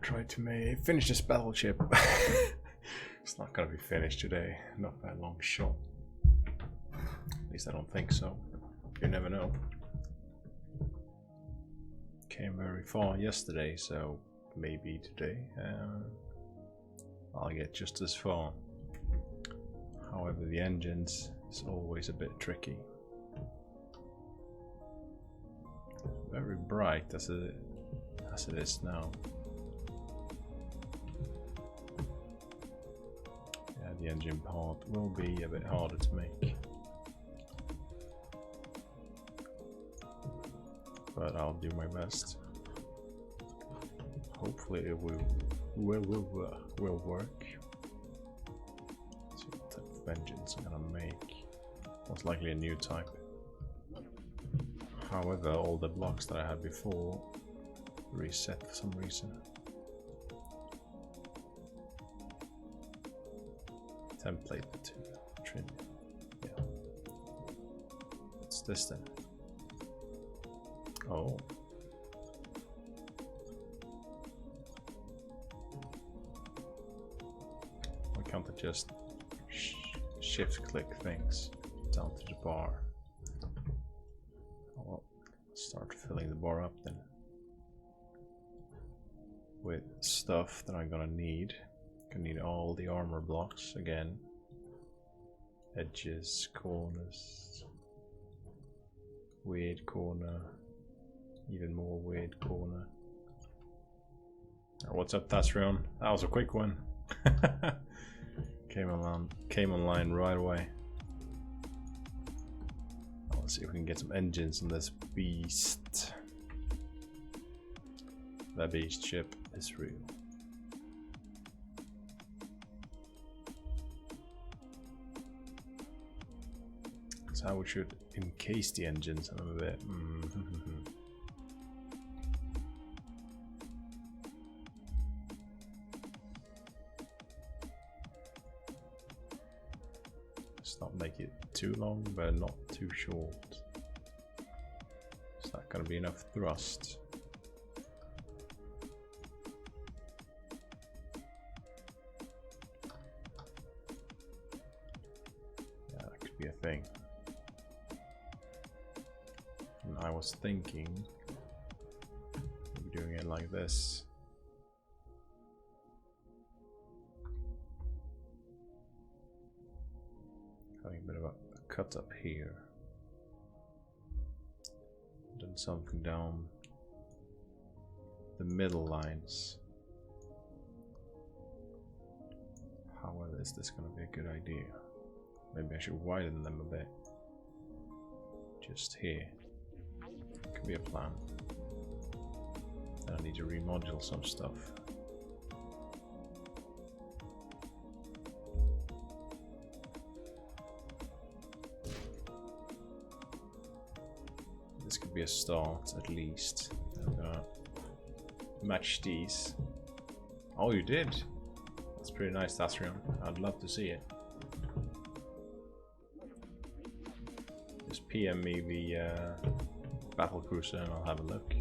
try to finish this battleship. It's not gonna be finished today, not by a long shot. At least I don't think so. You never know. Came very far yesterday, so maybe today I'll get just as far. However, the engines is always a bit tricky. Very bright as it is now. Yeah, the engine part will be a bit harder to make, but I'll do my best. Hopefully it will work. Let's see what type of engines I'm gonna make. Most likely a new type. However, all the blocks that I had before reset for some reason. Template to trim. Yeah. What's this then? Oh. Why can't I just shift click things down to the bar? I'll start filling the bar up then with stuff that I'm gonna need. Gonna need all the armor blocks again. Edges, corners, weird corner, even more weird corner. Oh, what's up, Avorion? That was a quick one. Came online right away. Let's see if we can get some engines on this beast. That beast ship is real. That's how we should encase the engines a little bit. Let's not make it too long, but not too short. It's not gonna be enough thrust. Yeah, that could be a thing. And I was thinking maybe doing it like this. Having a bit of a cut up here. Then something down the middle lines. However, is this going to be a good idea? Maybe I should widen them a bit. Just here. Could be a plan. Then I need to remodule some stuff. This could be a start at least. I'm gonna match these. Oh, you did? That's pretty nice, Avorion. I'd love to see it. Just PM me the battle cruiser and I'll have a look.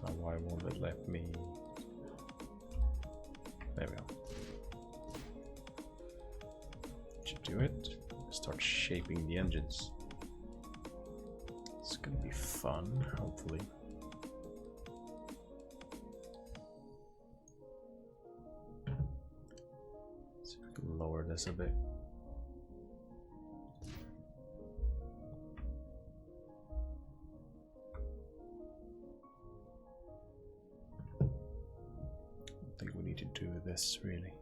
Oh, why won't it let me? There we go. Should do it. Start shaping the engines. It's gonna be fun, hopefully. See if we can lower this a bit. I think we need to do this really.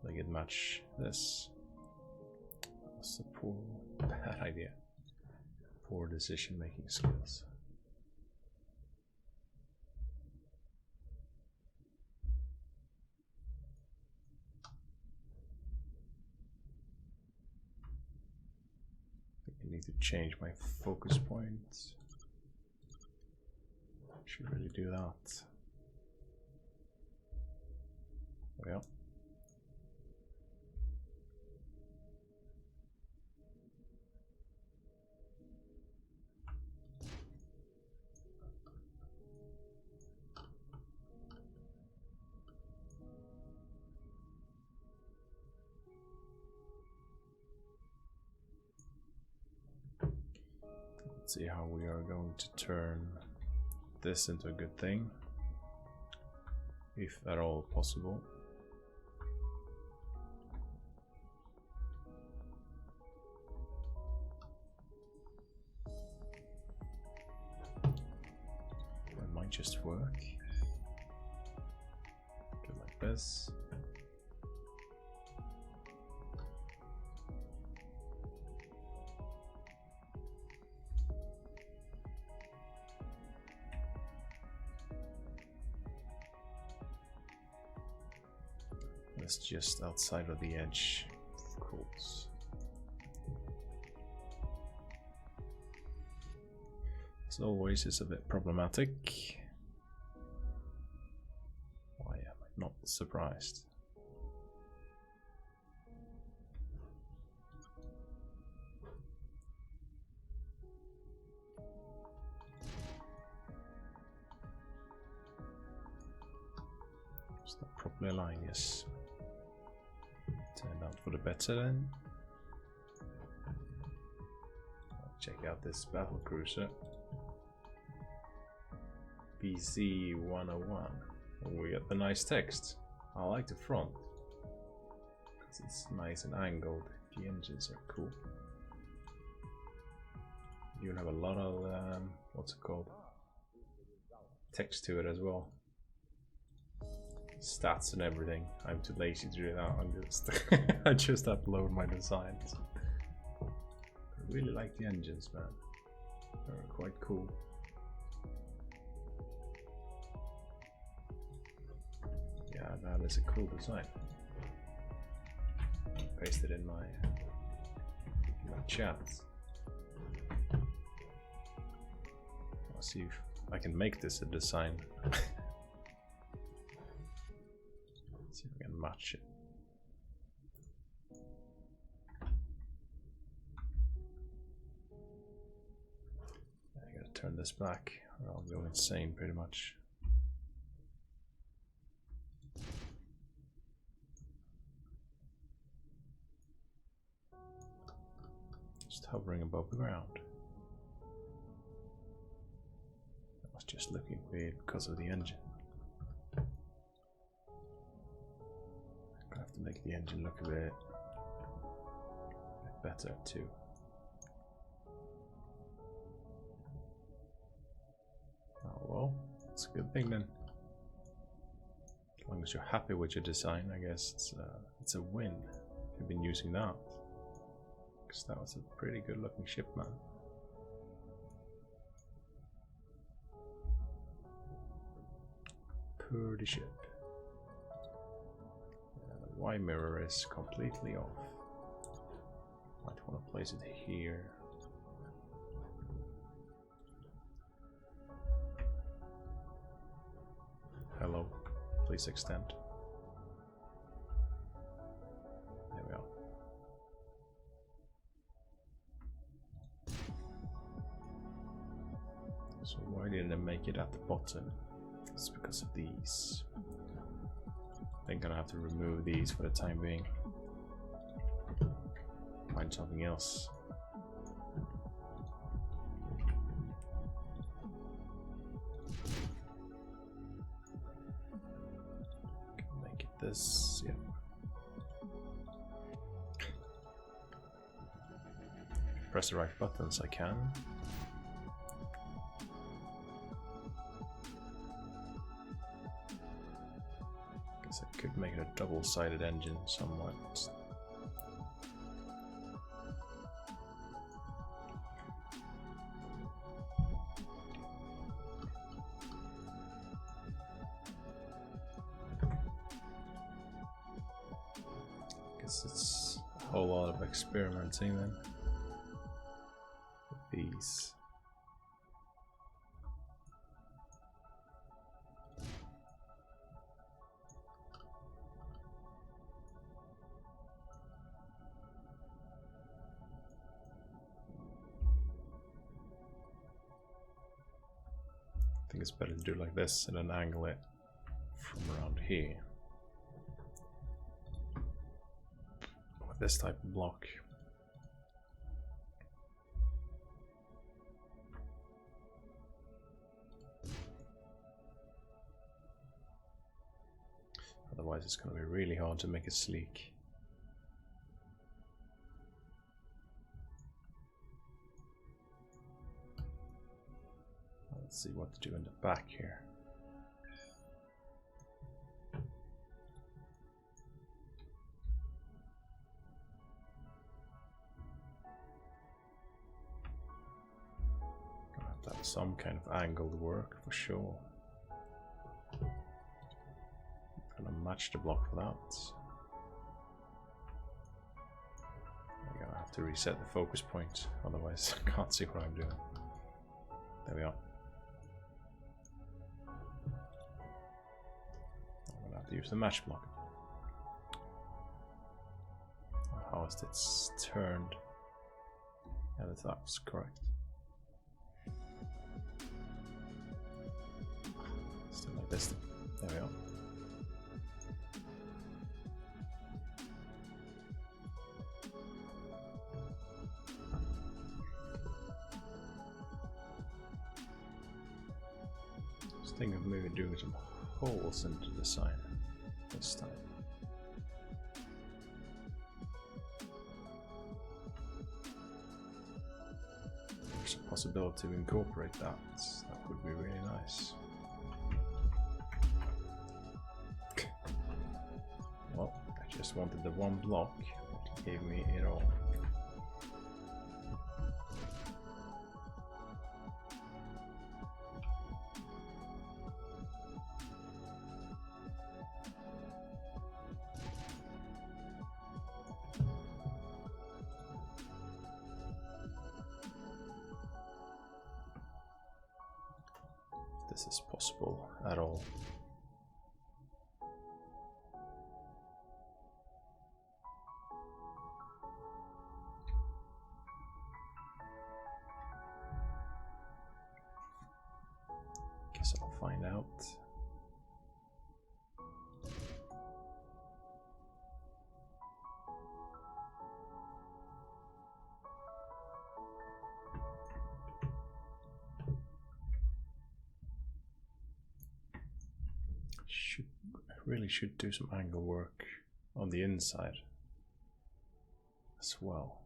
So I can match this. That's a poor, bad idea. Poor decision making skills. I think I need to change my focus points. Should really do that. Well. Let's see how we are going to turn this into a good thing, if at all possible. It might just work. Do it like this. It's just outside of the edge, of course. As always, it's a bit problematic. Why am I not surprised? It's not properly aligned, yes. Turned out for the better then. Check out this battle cruiser. BC 101. We got the nice text. I like the front because it's nice and angled. The engines are cool. You have a lot of what's it called? Text to it as well. Stats and everything. I'm too lazy to do that. I just upload my designs. I really like the engines, man. They're quite cool. Yeah, that is a cool design. Paste it in my chat. I'll see if I can make this a design. See if I can match it. I gotta turn this back or I'll go insane pretty much. Just hovering above the ground. That was just looking weird because of the engine. To make the engine look a bit better too. Oh well, it's a good thing then. As long as you're happy with your design, I guess it's a win if you've been using that. Because that was a pretty good looking ship, man. Pretty ship. Y mirror is completely off. Might want to place it here. Hello, please extend. There we are. So why didn't I make it at the bottom? It's because of these. I'm gonna have to remove these for the time being. Find something else. Make it this, yeah. Press the right buttons, I can. I could make it a double-sided engine somewhat. Guess it's a whole lot of experimenting then with these. I think it's better to do it like this and then angle it from around here. With this type of block. otherwise it's going to be really hard to make it sleek. Let's see what to do in the back here. Gonna have to have some kind of angled work for sure. Gonna match the block for that. I'm gonna have to reset the focus point, otherwise I can't see what I'm doing. There we are. I'm gonna have to use the match block. How is this turned? Yeah, that was correct. Still like this. There we are. Think of maybe doing some holes into the sign this time. There's a possibility to incorporate that. That would be really nice. Well, I just wanted the one block. It gave me it all. This is possible at all. Guess I'll find out. Really should do some angle work on the inside as well.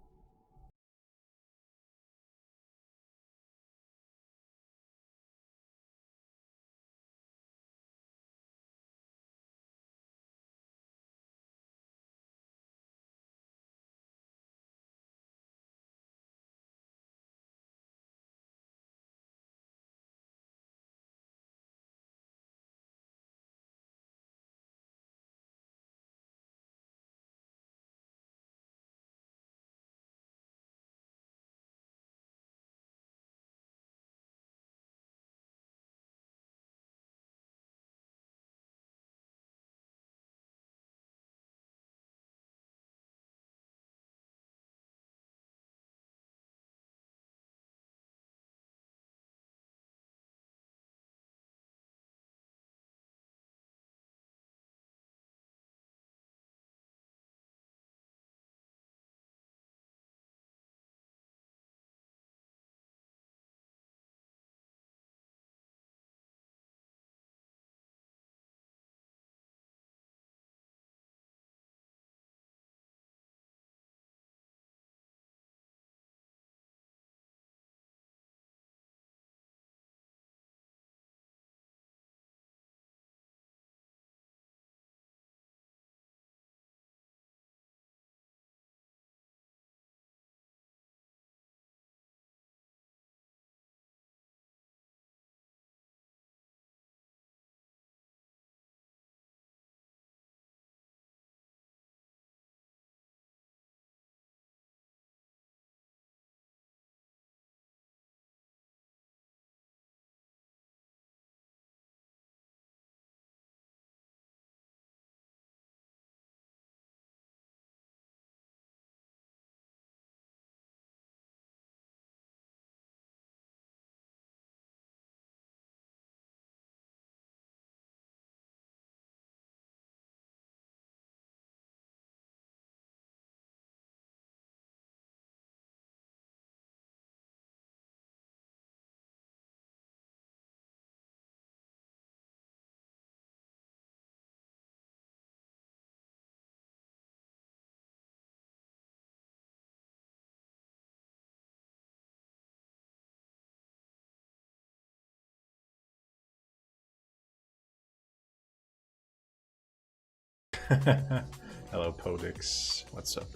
Hello, Podix. What's up?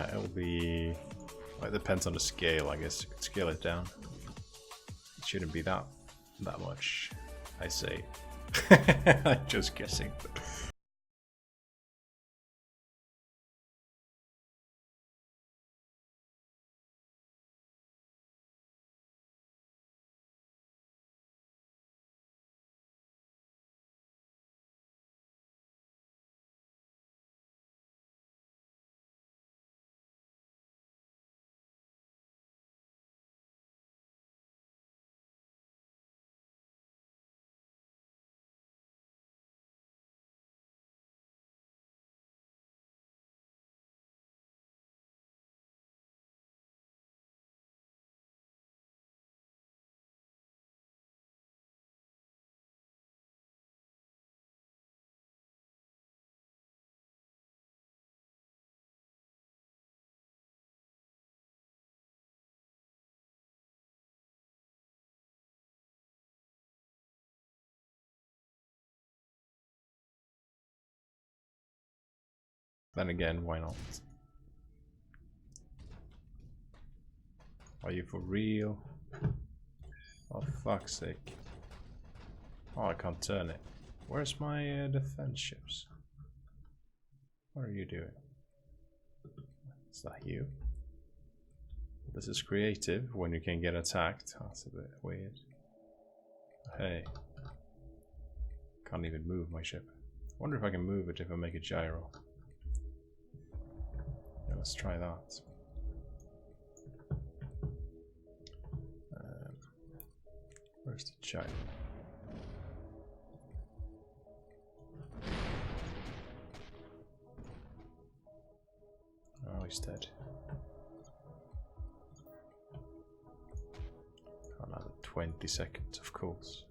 It'll be... Well, it depends on the scale, I guess. You could scale it down. It shouldn't be that much, I say. I'm just guessing. Then again, why not? Are you for real? Oh, fuck's sake. Oh, I can't turn it. Where's my defense ships? What are you doing? Is that you? This is creative when you can get attacked. That's a bit weird. Hey. Can't even move my ship. Wonder if I can move it if I make a gyro. Yeah, let's try that. Where's the gyro? Oh, he's dead. Another 20 seconds, of course.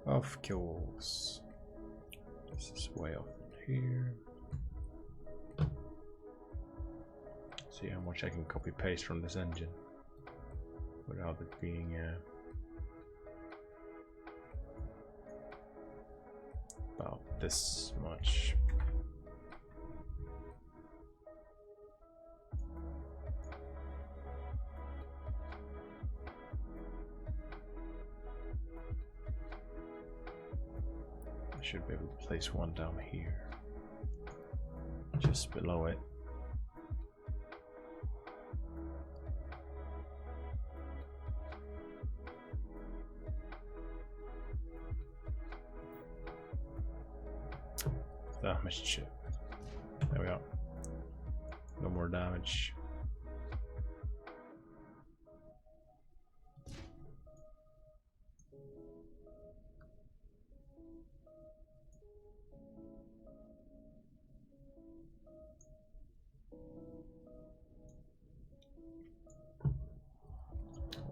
Of course. This is way off here. See how much I can copy paste from this engine without it being about this much. I should be able to place one down here, just below it. Damaged ship. There we go. No more damage.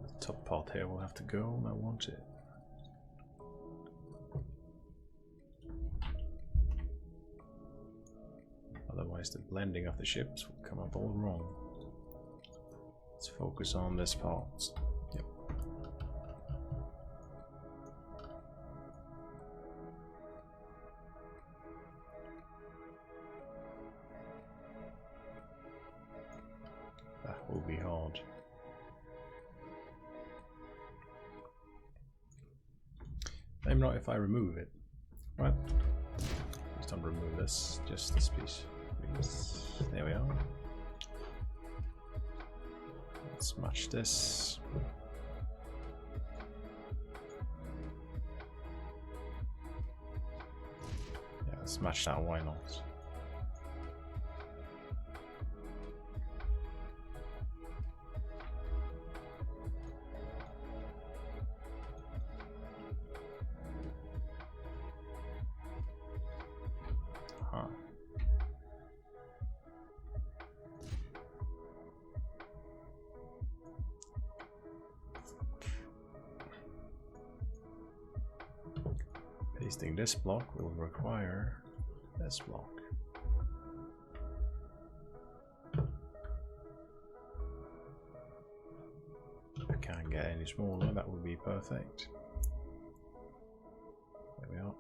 The top part here will have to go, and I want it. Otherwise the blending of the ships will come up all wrong. Let's focus on this part. Yep. That will be hard. Maybe not if I remove it. Right. Just don't remove this, just this piece. There we are. Let's match this. Yeah, let's match that, why not? Pasting this block will require this block. If I can't get any smaller, that would be perfect. There we are.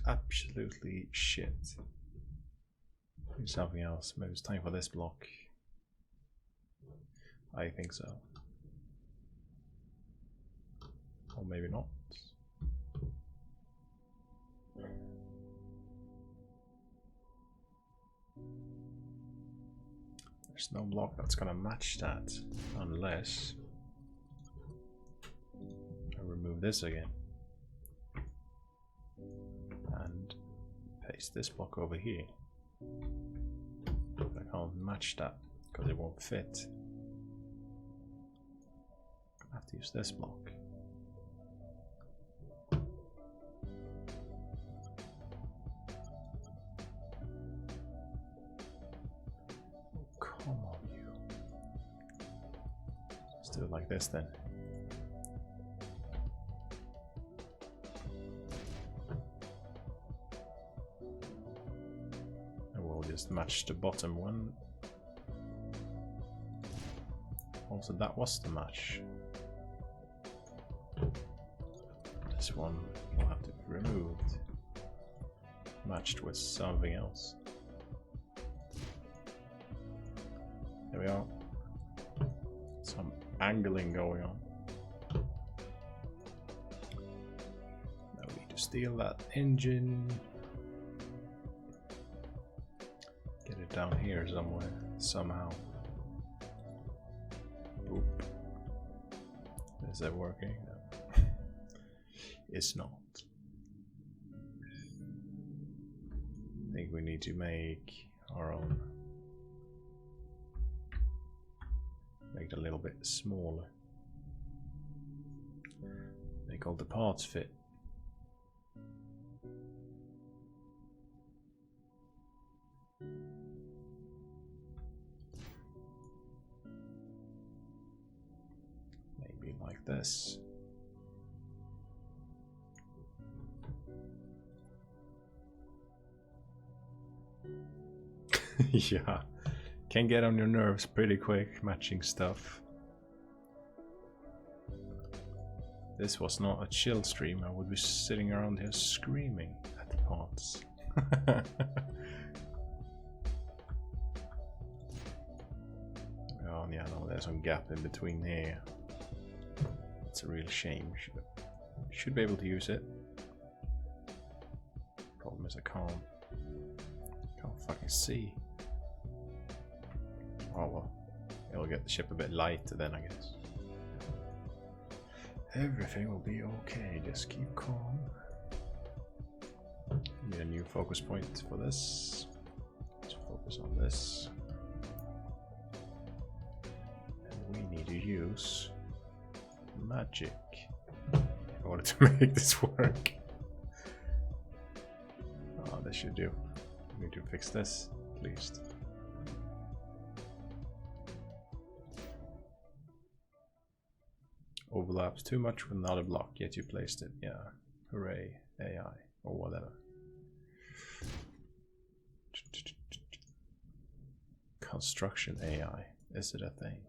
absolutely shit. Do something else. Maybe it's time for this block. I think so. Or maybe not. There's no block that's gonna match that unless I remove this again and paste this block over here. I can't match that because it won't fit. I have to use this block. Come on, you. Let's do it like this then. And we'll just match the bottom one. Also, that was the match. This one will have to be removed, matched with something else. There we are. Some angling going on. Now we need to steal that engine. Get it down here somewhere, somehow. Boop. Is that working? No. It's not. I think we need to make our own. Make it a little bit smaller. Make all the parts fit. Maybe like this. Yeah, can get on your nerves pretty quick matching stuff. This was not a chill stream, I would be sitting around here screaming at the parts. Oh yeah, no, there's some gap in between here. It's a real shame. Should be able to use it. Problem is I can't fucking see. Oh well, it'll get the ship a bit lighter then, I guess. Everything will be okay, just keep calm. Need a new focus point for this. Let's focus on this. And we need to use magic in order to make this work. Oh, this should do. We need to fix this, at least. Overlaps too much with another block, yet you placed it. Yeah, hooray, AI, or whatever. Construction AI, is it a thing?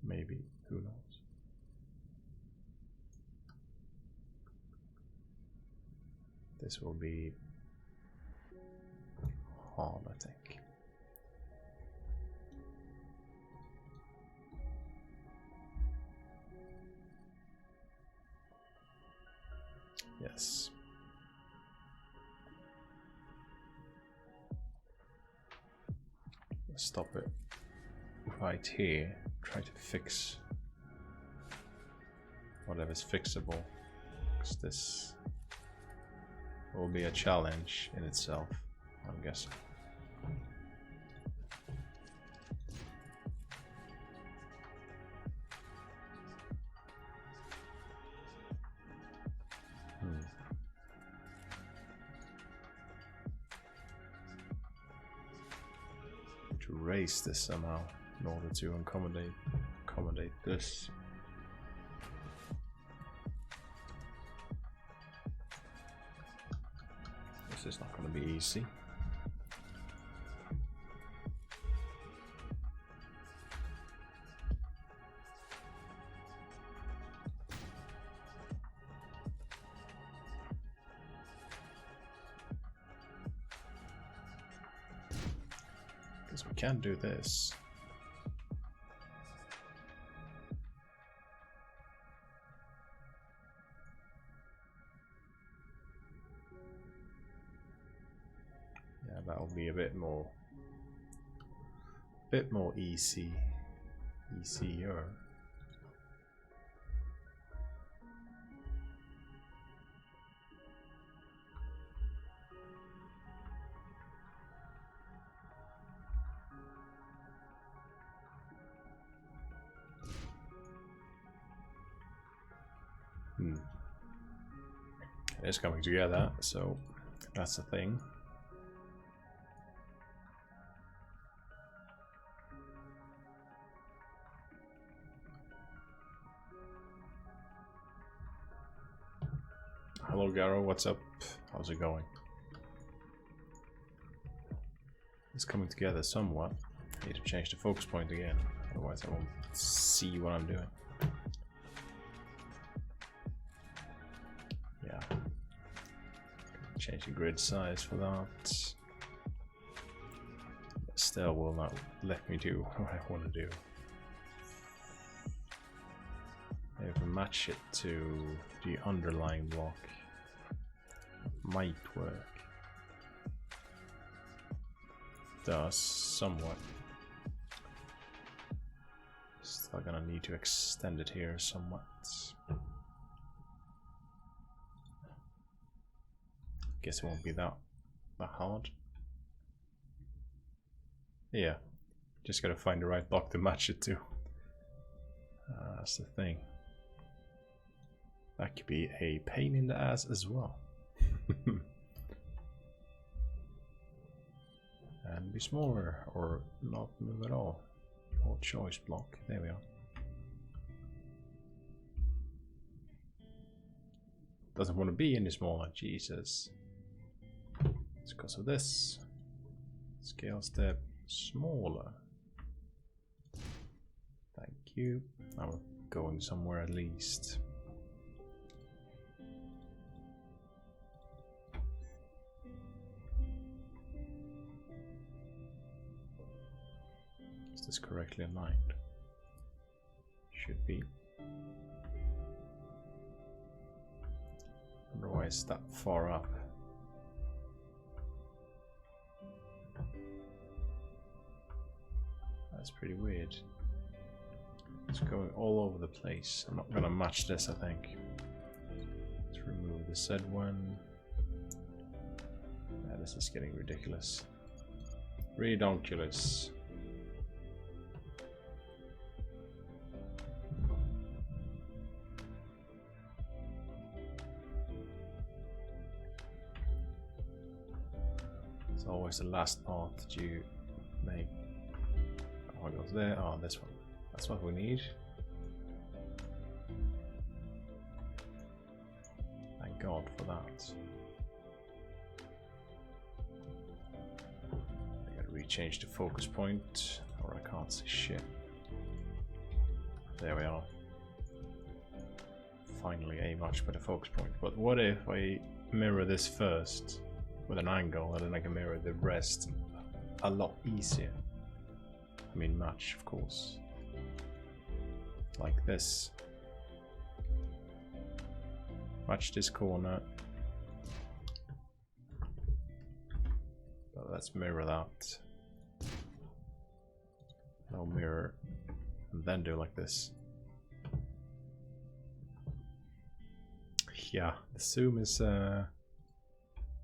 Maybe, who knows? This will be hard, I think. Yes. Let's stop it right here. Try to fix whatever's fixable, because this will be a challenge in itself, I'm guessing. To raise this somehow in order to accommodate this. This is not going to be easy. Because we can do this. Yeah, that'll be a bit more easier. It's coming together, so that's the thing. Hello Garo, what's up? How's it going? It's coming together somewhat. I need to change the focus point again, otherwise I won't see what I'm doing. Yeah. Change the grid size for that. Still will not let me do what I want to do. Maybe if we match it to the underlying block, might work. Does somewhat. Still gonna need to extend it here somewhat. Guess it won't be that hard. Yeah, just gotta find the right block to match it to. That's the thing. That could be a pain in the ass as well. And be smaller or not move at all. Or choice block. There we are. Doesn't want to be any smaller. Jesus. It's because of this. Scale step smaller. Thank you. Now we're going somewhere at least. Is this correctly aligned? Should be. Wonder why it's that far up. That's pretty weird. It's going all over the place. I'm not gonna match this, I think. Let's remove the said one. Yeah, this is getting ridiculous. Redonkulous. It's always the last part that you make. Oh, it goes there. Oh, this one. That's what we need. Thank God for that. I gotta rechange the focus point, or I can't see shit. There we are. Finally a much better focus point. But what if I mirror this first with an angle, and then I can mirror the rest a lot easier? I mean match, of course. Like this. Match this corner. But let's mirror that. No mirror. And then do like this. Yeah, the zoom is as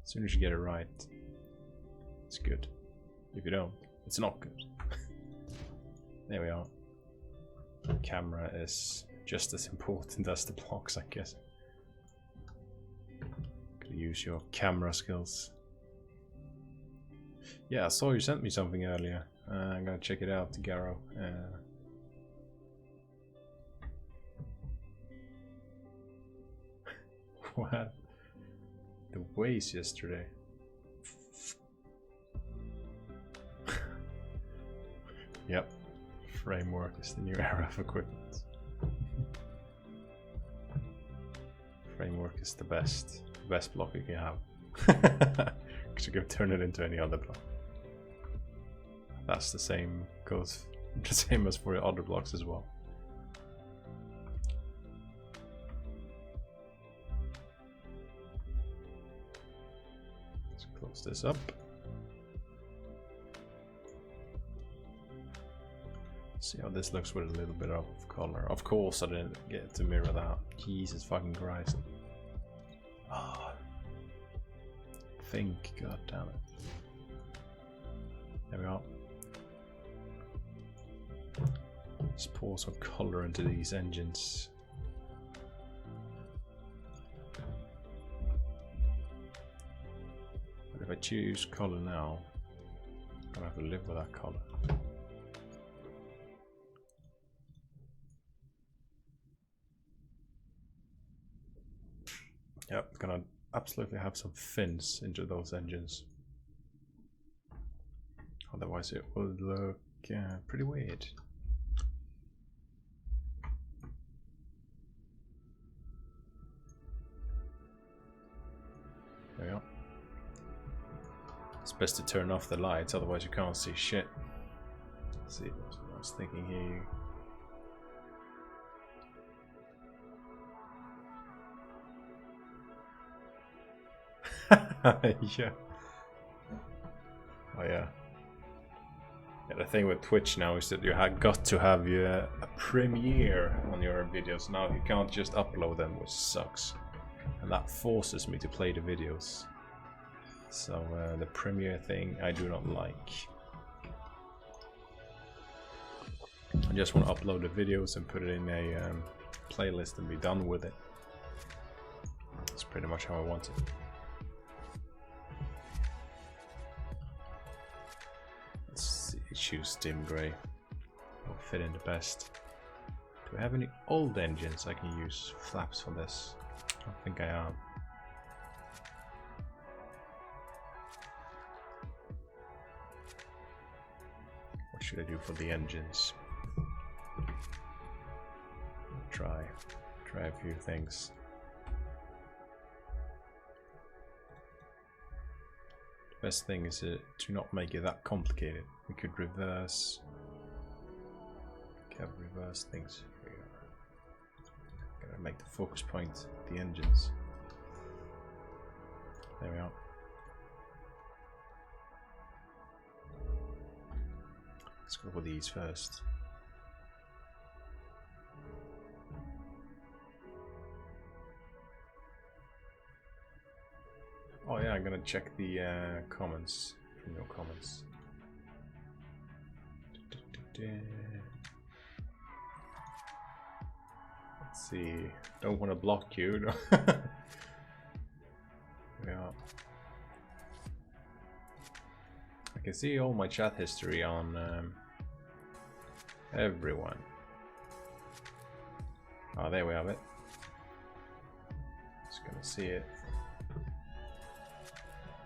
soon as you get it right, it's good. If you don't, it's not good. There we are. The camera is just as important as the blocks, I guess. Could use your camera skills. Yeah, I saw you sent me something earlier. I'm gonna check it out, Garo. What? The waves yesterday. Yep. Framework is the new era of equipment. Framework is the best block you can have. Because you can turn it into any other block. that's the same, goes the same as for the other blocks as well. Let's close this up. See how this looks with a little bit of color. Of course I didn't get to mirror that. Jesus fucking Christ. Oh. Think, god damn it. There we are. Let's pour some color into these engines. But if I choose color now, I'm gonna have to live with that color. Yep, gonna absolutely have some fins into those engines. Otherwise it will look pretty weird. There we go. It's best to turn off the lights, otherwise you can't see shit. Let's see what I was thinking here. Yeah. Oh yeah. Yeah, the thing with Twitch now is that you have got to have a premiere on your videos. Now you can't just upload them, which sucks. And that forces me to play the videos. So the premiere thing I do not like. I just want to upload the videos and put it in a playlist and be done with it. That's pretty much how I want it. Choose dim grey. Will fit in the best. Do I have any old engines I can use flaps for this? I don't think I am. What should I do for the engines? Try a few things. Best thing is to not make it that complicated. We could reverse. Have reverse things here. Gotta make the focus point the engines. There we are. Let's go with these first. Oh yeah, I'm gonna check the comments from your comments. Let's see. Don't want to block you. Yeah. I can see all my chat history on everyone. Oh, there we have it. Just gonna see it.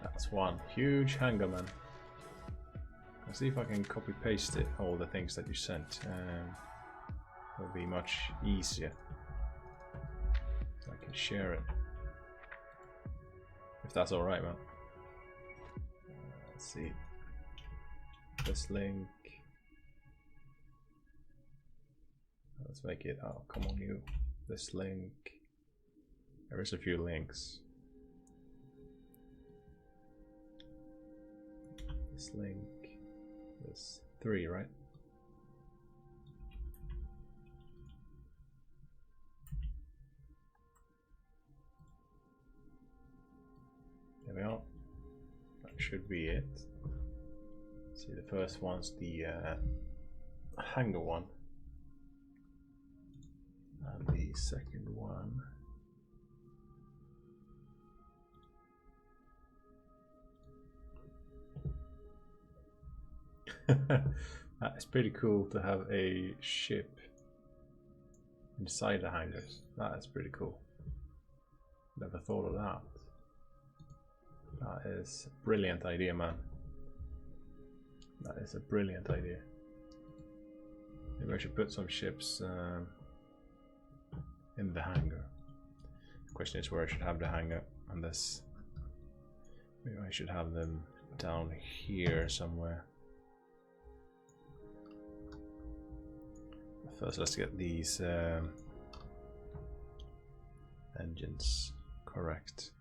That's one huge hangar, man. Let's see if I can copy paste it, all the things that you sent. It'll be much easier. I can share it. If that's alright, man. Let's see. This link. Let's make it. Oh, come on, you. This link. There is a few links. This link. There's 3, right? There we are. That should be it. See, the first one's the hangar one, and the second one. It's pretty cool to have a ship inside the hangars. That is pretty cool. Never thought of that. That is a brilliant idea, man. That is a brilliant idea. Maybe I should put some ships in the hangar. The question is where I should have the hangar on this. Maybe I should have them down here somewhere. First, let's get these engines correct.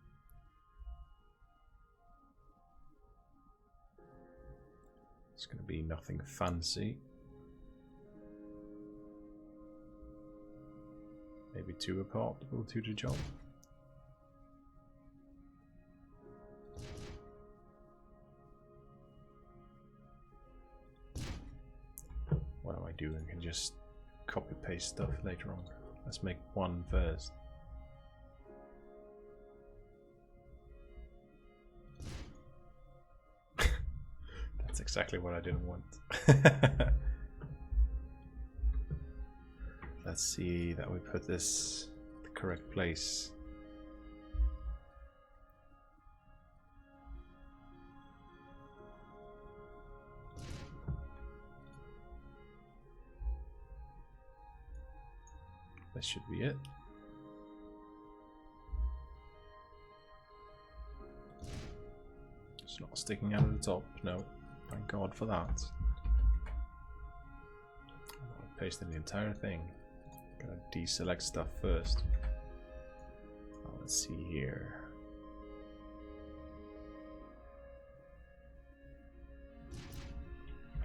It's going to be nothing fancy. Maybe 2 apart will do the job. What do I do? I can just copy paste stuff later on. Let's make 1 first. That's exactly what I didn't want. Let's see that we put this in the correct place. This should be it. It's not sticking out of the top, no. Thank God for that. I pasted the entire thing. Gotta deselect stuff first. Oh, let's see here.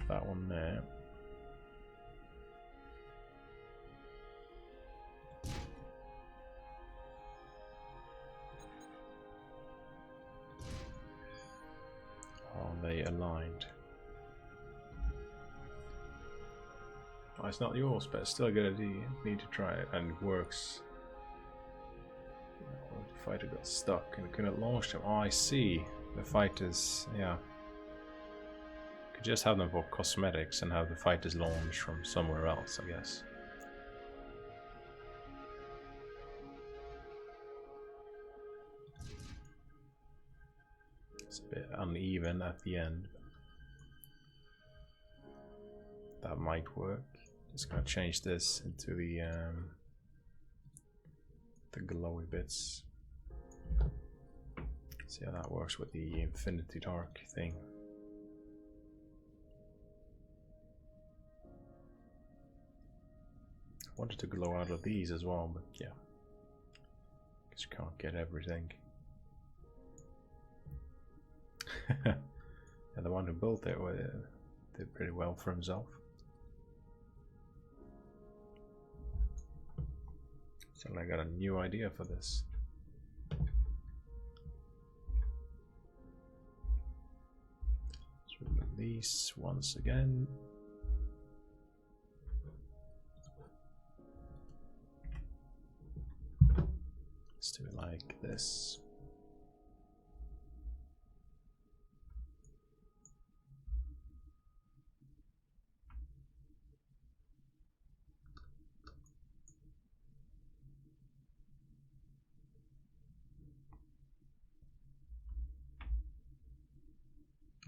That one there. Are they aligned? Oh, it's not yours, but it's still a good idea. You need to try it, and it works. Oh, the fighter got stuck and couldn't launch them. Oh, I see. The fighters, yeah. Could just have them for cosmetics and have the fighters launch from somewhere else, I guess. It's a bit uneven at the end. That might work. Just gonna change this into the glowy bits. See how that works with the infinity dark thing. I wanted to glow out of these as well, but yeah, guess you can't get everything. Yeah, the one who built it did pretty well for himself. So I got a new idea for this. Let's remove these once again. Let's do it like this.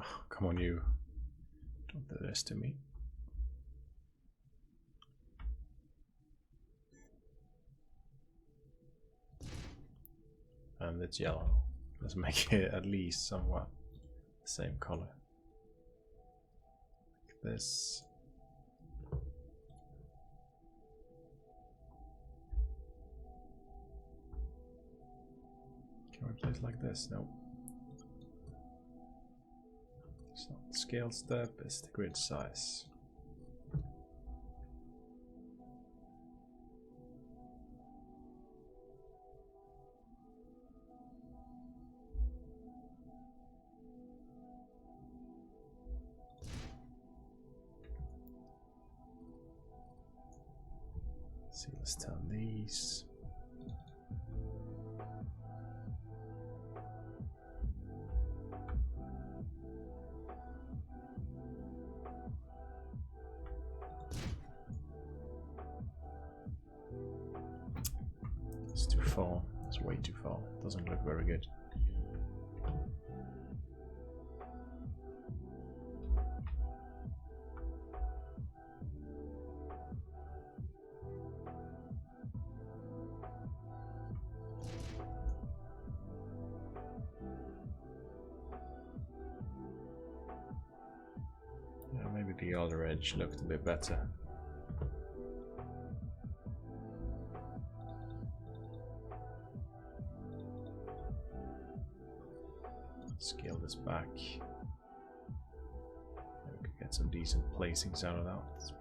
Oh, come on, you. Don't do this to me. And it's yellow. Let's make it at least somewhat the same color. Like this. Can we place like this? No. It's not the scale step, it's the grid size. Let's see, let's turn these. It's too far. It's way too far. Doesn't look very good. Yeah, maybe the other edge looked a bit better. Scale this back. Maybe we could get some decent placings out of that.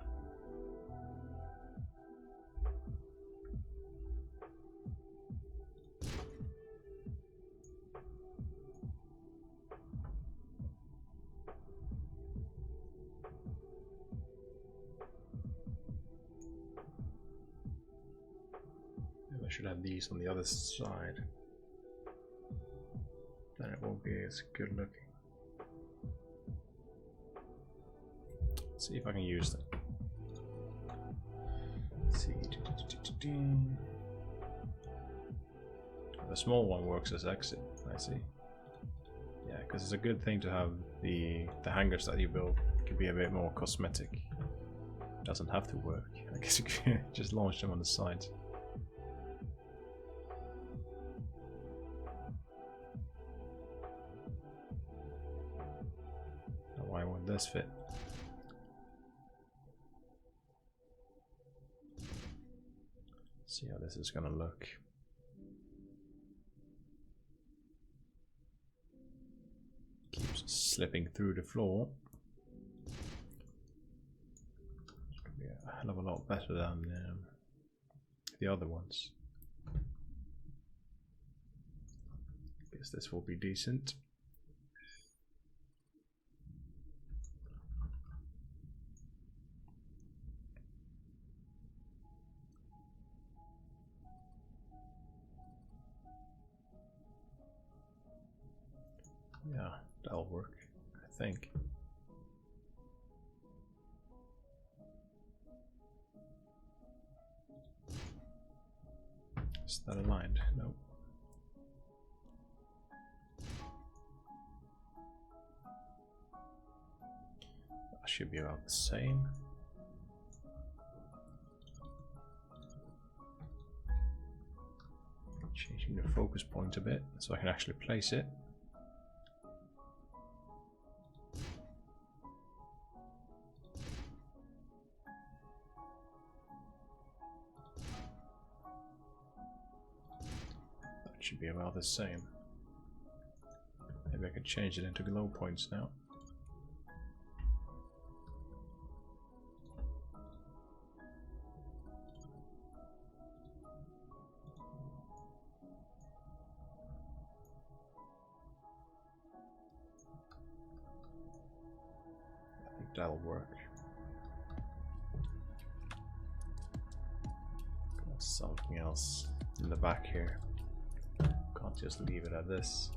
Maybe I should have these on the other side. Then it won't be as good looking. Let's see if I can use them. Let's see. The small one works as exit, I see. Yeah, because it's a good thing to have the hangars that you build. It can be a bit more cosmetic. It doesn't have to work. I guess you can just launch them on the sides. Why won't this fit? See how this is gonna look. Keeps slipping through the floor. It's gonna be a hell of a lot better than the other ones. Guess this will be decent. Yeah, that'll work, I think. Is that aligned? Nope. That should be about the same. Changing the focus point a bit so I can actually place it. Should be about the same. Maybe I could change it into glow points now. I think that'll work. Got something else in the back here. Can't just leave it at this.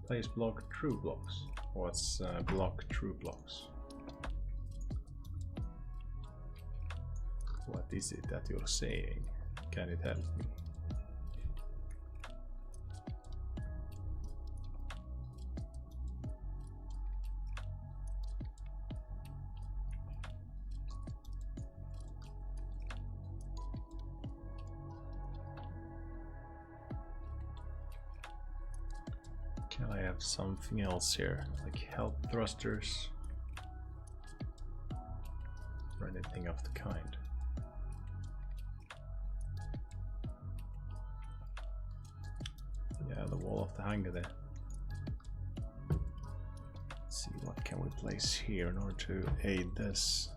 Place block true blocks. What's block true blocks? What is it that you're saying? Can it help me? Can I have something else here, like help thrusters or anything of the kind? Yeah, the wall of the hangar there. Let's see, what can we place here in order to aid this?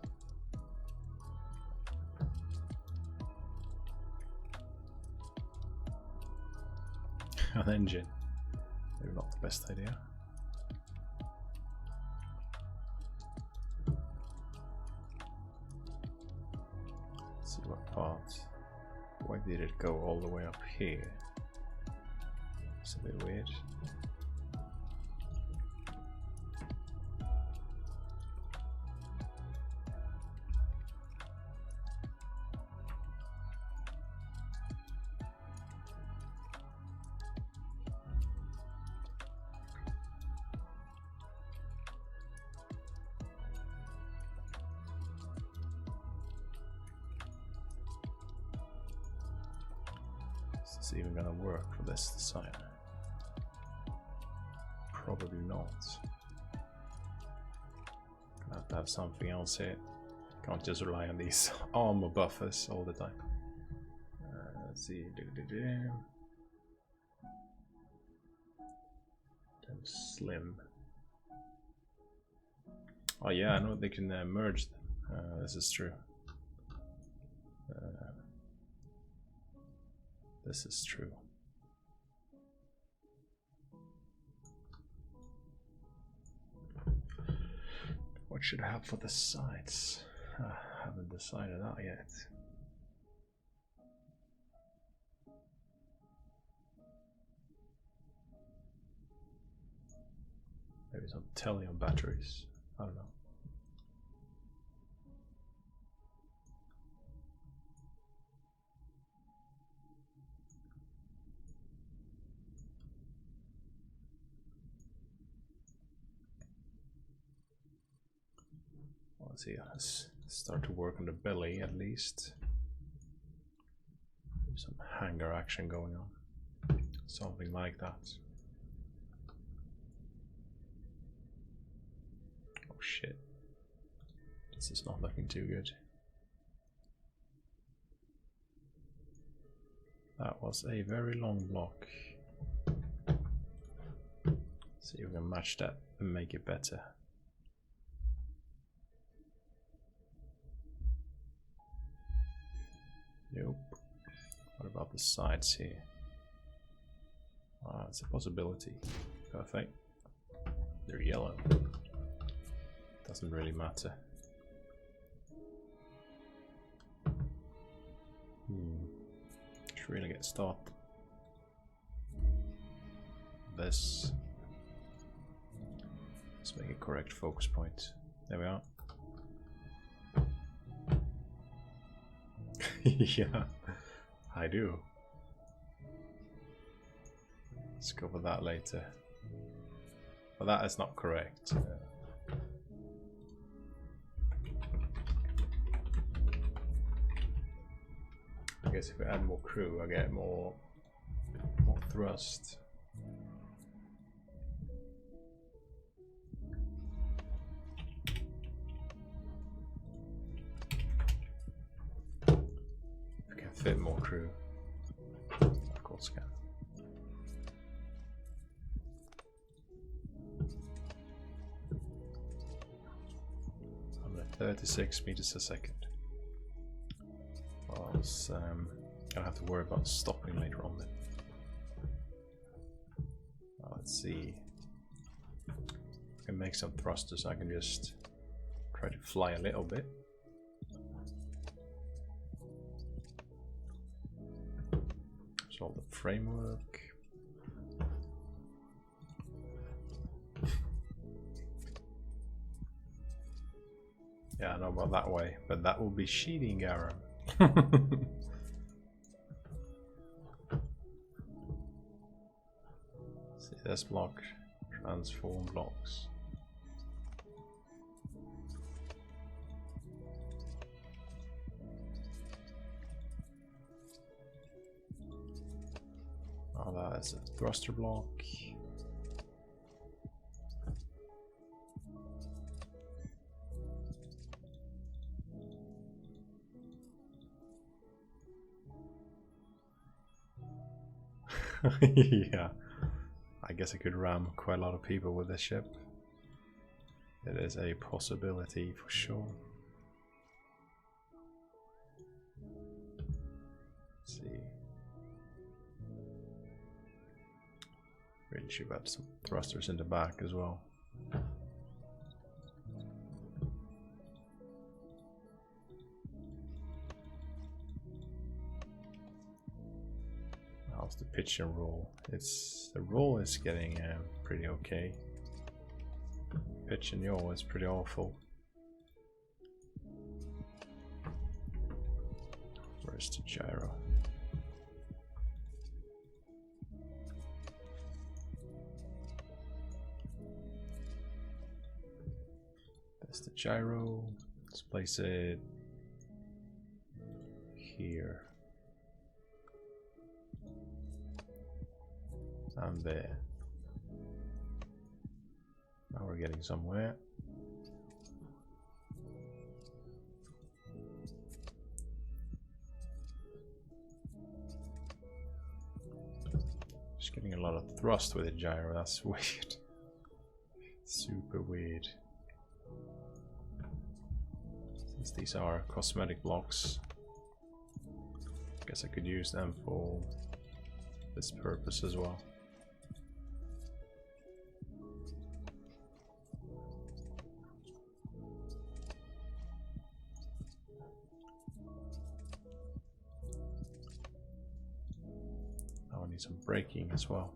An engine. Maybe not the best idea. Let's see what part. Why did it go all the way up here? It's a bit weird. Is this even gonna work for this design? Probably not. Gonna have to have something else here. Can't just rely on these armor buffers all the time. Let's see. Slim. Oh yeah, I know they can merge them. This is true. This is true. What should I have for the sides? I haven't decided that yet. Maybe some Telion batteries. I don't know. Let's see, let's start to work on the belly at least. There's some hangar action going on. Something like that. Oh shit. This is not looking too good. That was a very long block. See if we can match that and make it better. Nope. What about the sides here? Ah, it's a possibility. Perfect. They're yellow. Doesn't really matter. Should really get started. This. Let's make a correct focus point. There we are. Yeah, I do. Let's cover that later. But that is not correct. I guess if we add more crew, I get more thrust. Fit more crew. Of course can. 36 meters a second. Well, I'll have to worry about stopping later on then. Let's see. I can make some thrusters. I can just try to fly a little bit. Solve the framework. Yeah, I know about that way, but that will be sheeting arrow. See this block, transform blocks. Oh, that's a thruster block. Yeah, I guess I could ram quite a lot of people with this ship. It is a possibility for sure. Let's see. Really should have some thrusters in the back as well. How's the pitch and roll? The roll is getting pretty okay. Pitch and yaw is pretty awful. Where's the gyro? There's the gyro. Let's place it here. And there. Now we're getting somewhere. Just getting a lot of thrust with a gyro, that's weird. Super weird. Since these are cosmetic blocks, I guess I could use them for this purpose as well. Now I need some braking as well.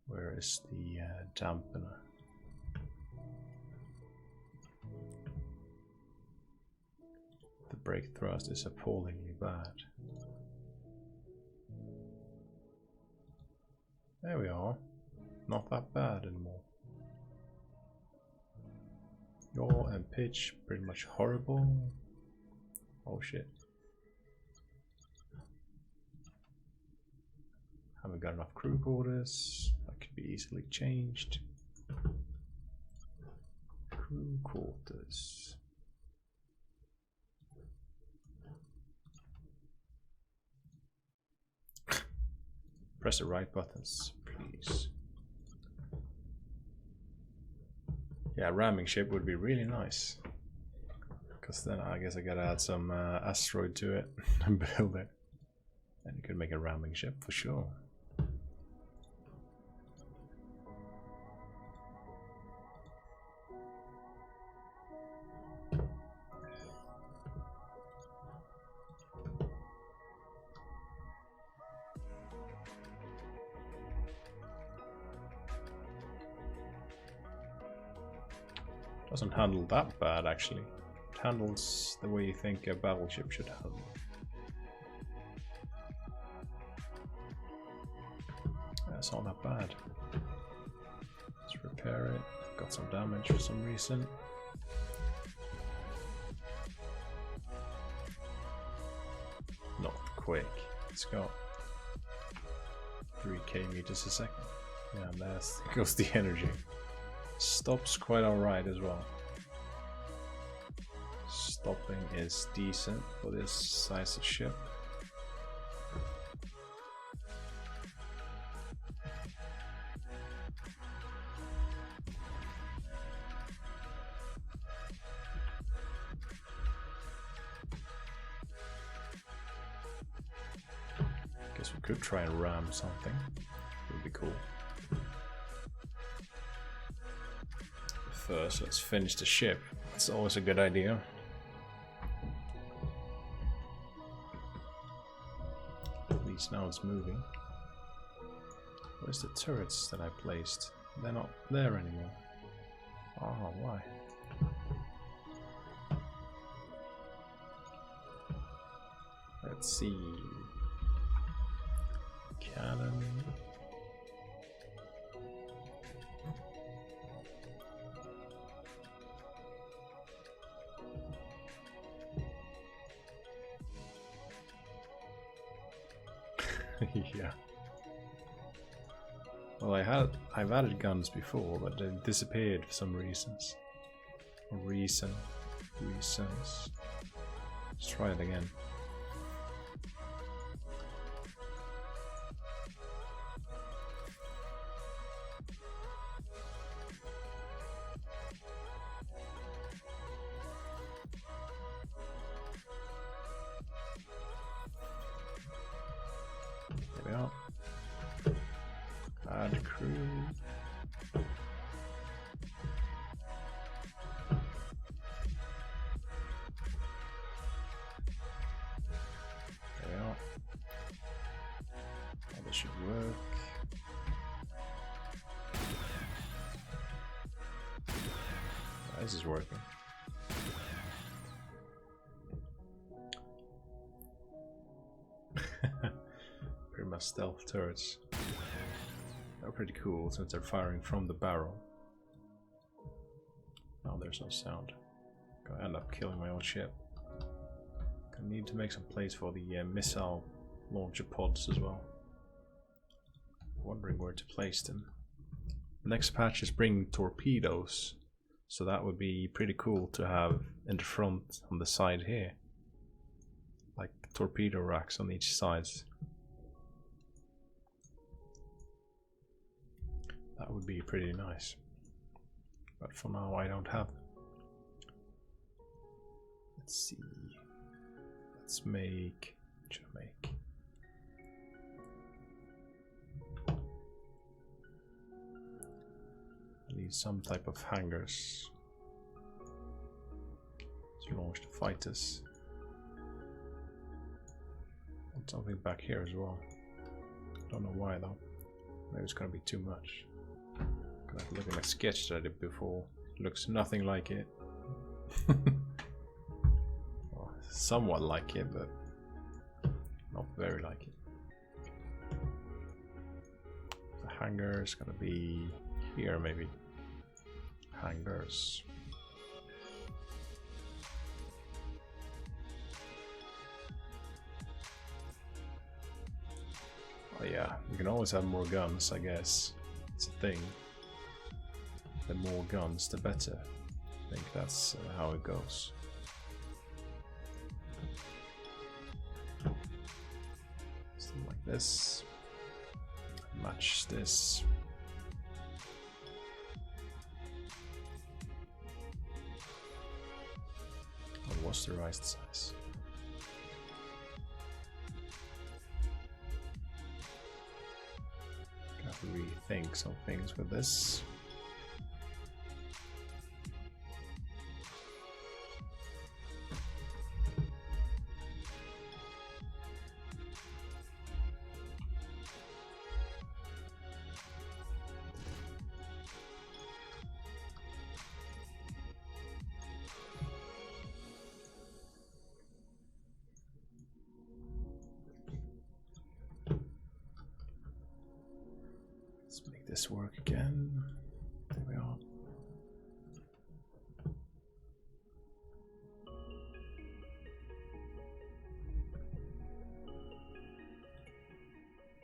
Where is the dampener? The brake thrust is appallingly bad. There we are. Not that bad anymore. Yaw and pitch, pretty much horrible. Oh shit. Haven't got enough crew quarters. That could be easily changed. Crew quarters. Press the right buttons, please. Yeah, ramming ship would be really nice. Because then I guess I gotta add some asteroid to it and build it. And you could make a ramming ship for sure. Doesn't handle that bad actually. It handles the way you think a battleship should handle. That's not that bad. Let's repair it. Got some damage for some reason. Not quick. It's got 3k meters a second. Yeah, and there goes the energy. Stops quite alright as well. Stopping is decent for this size of ship. Guess we could try and ram something. It would be cool. First, let's finish the ship. It's always a good idea. At least now it's moving. Where's the turrets that I placed? They're not there anymore. Oh, why? Let's see. Cannon. Yeah. Well, I've added guns before, but they disappeared for some reasons. Reasons. Let's try it again. Add crew. There we are. Oh, this should work. Oh, this is working. Pretty much stealth turrets. They're pretty cool since they're firing from the barrel. Oh, there's no sound. Gonna end up killing my own ship. Gonna need to make some place for the missile launcher pods as well. Wondering where to place them. Next patch is bringing torpedoes, so that would be pretty cool to have in the front on the side here. torpedo racks on each side. That would be pretty nice. But for now I don't have. Let's see. Let's make. What should I make? I need some type of hangars to launch the fighters. And something back here as well. Don't know why though. Maybe it's gonna be too much. Gonna have to look at my sketch that I did before. Looks nothing like it. Well, somewhat like it, but not very like it. The hangar is gonna be here, maybe. Hangars. Oh yeah, you can always have more guns, I guess. It's a thing. The more guns, the better. I think that's how it goes. Something like this. Match this. What was the right size? Got to rethink some things with this. Let's make this work again. There we are.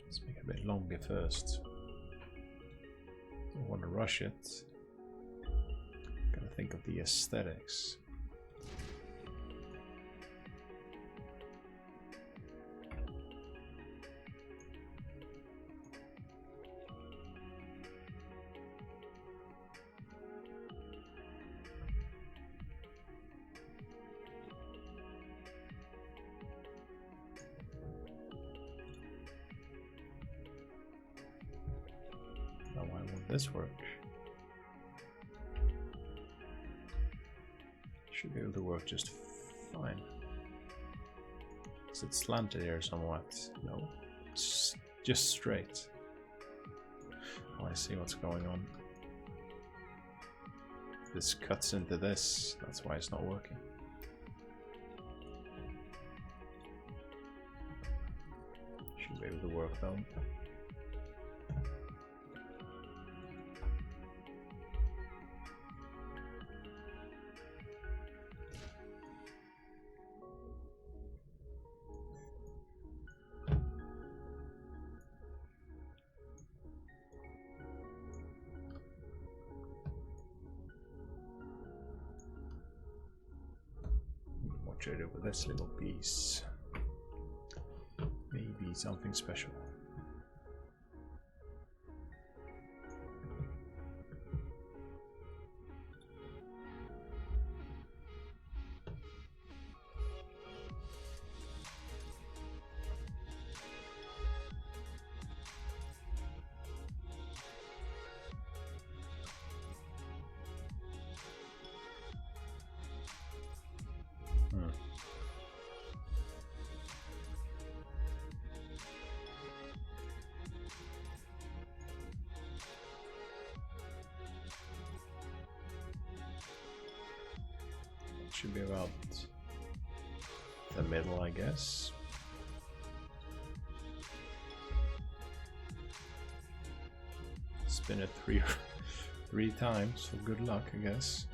Let's make it a bit longer first. Don't want to rush it. Gotta think of the aesthetics. Now why won't this work? Should be able to work just fine. Is it slanted here somewhat? No, it's just straight. Oh, I see what's going on. This cuts into this, that's why it's not working. Should be able to work though. What should I do with this little piece? Maybe something special. Should be about the middle, I guess. Spin it three times for good luck, I guess.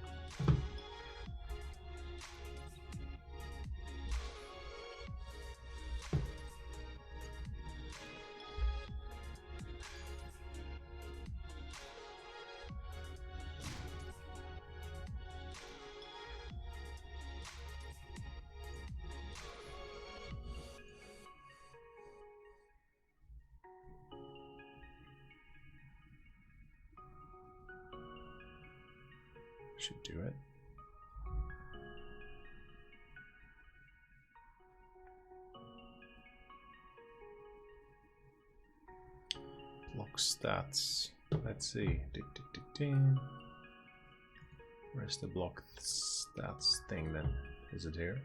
Should do it. Block stats. Let's see. Where's the block stats thing then? Is it here?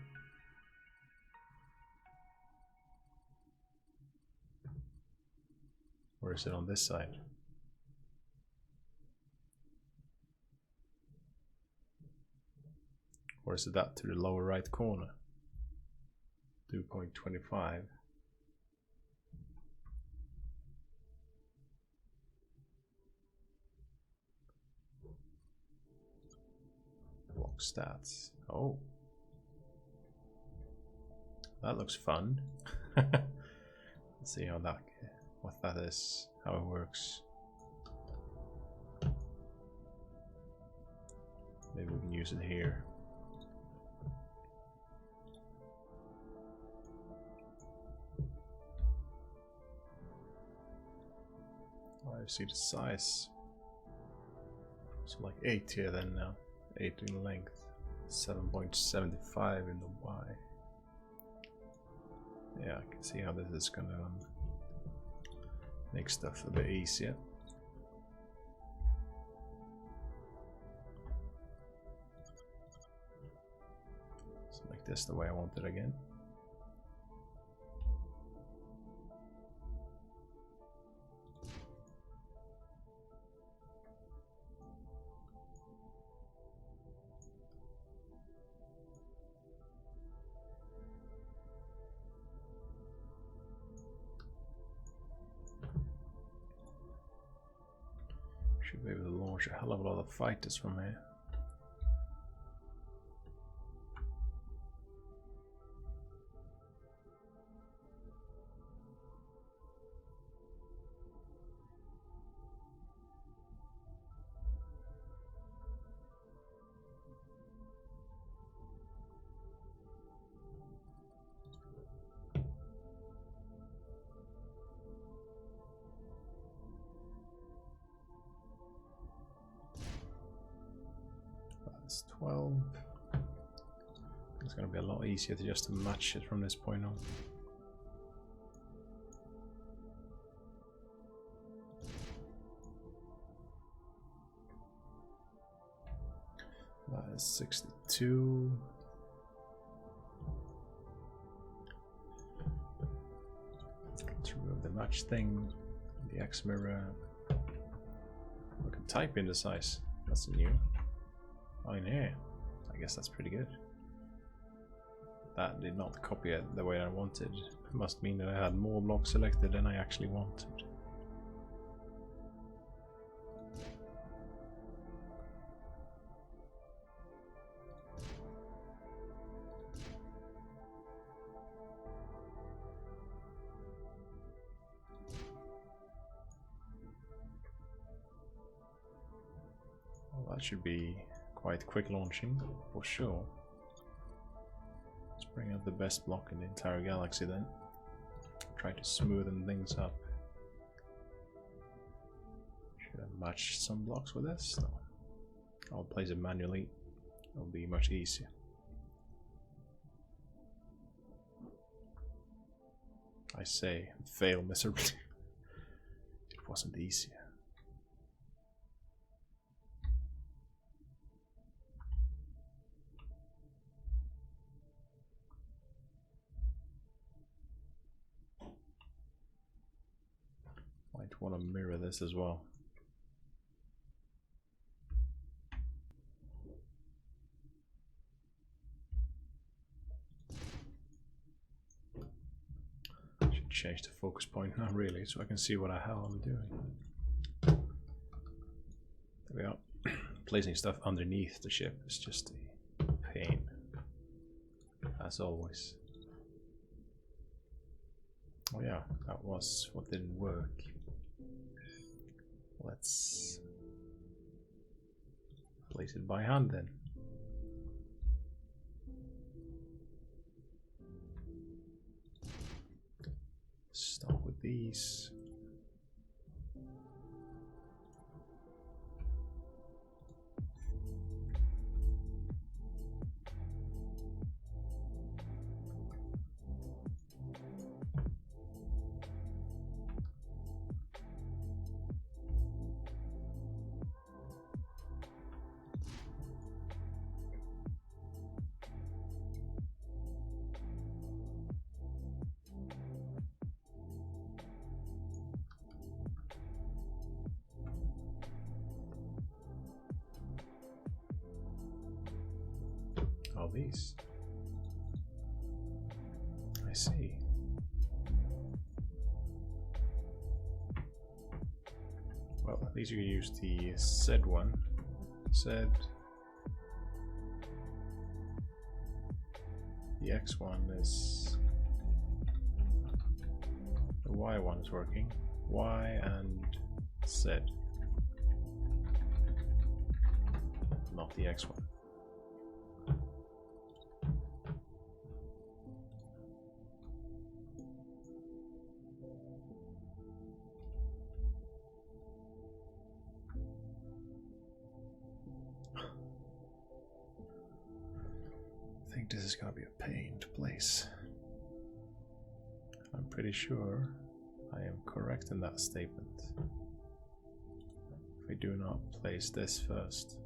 Or is it on this side? Or is it that to the lower right corner? 2.25. Block stats. Oh. That looks fun. Let's see how that, what that is, how it works. Maybe we can use it here. I see the size. So like 8 here then now. 8 in length. 7.75 in the Y. Yeah, I can see how this is gonna make stuff a bit easier. So make this the way I want it again. Should be able to launch a hell of a lot of fighters from here. That's 12. It's going to be a lot easier to just match it from this point on. That is 62. Let's remove the match thing. The X mirror. We can type in the size. That's new. Oh, in here. I guess that's pretty good. That did not copy it the way I wanted. It must mean that I had more blocks selected than I actually wanted. Well, that should be quite quick launching, for sure. Let's bring out the best block in the entire galaxy then. Try to smoothen things up. Should I match some blocks with this? No. I'll place it manually. It'll be much easier. I say, fail miserably. It wasn't easier. Might want to mirror this as well. I should change the focus point now, really, so I can see what the hell I'm doing. There we are. Placing stuff underneath the ship is just a pain, as always. Oh yeah, that was what didn't work. Let's place it by hand then. Start with these. Oh, these. I see. Well, at least you can use the Z one. Z. The X one is. The Y one is working. Y and Z. Not the X one. I think this is gonna be a pain to place. I'm pretty sure I am correct in that statement. If we do not place this first.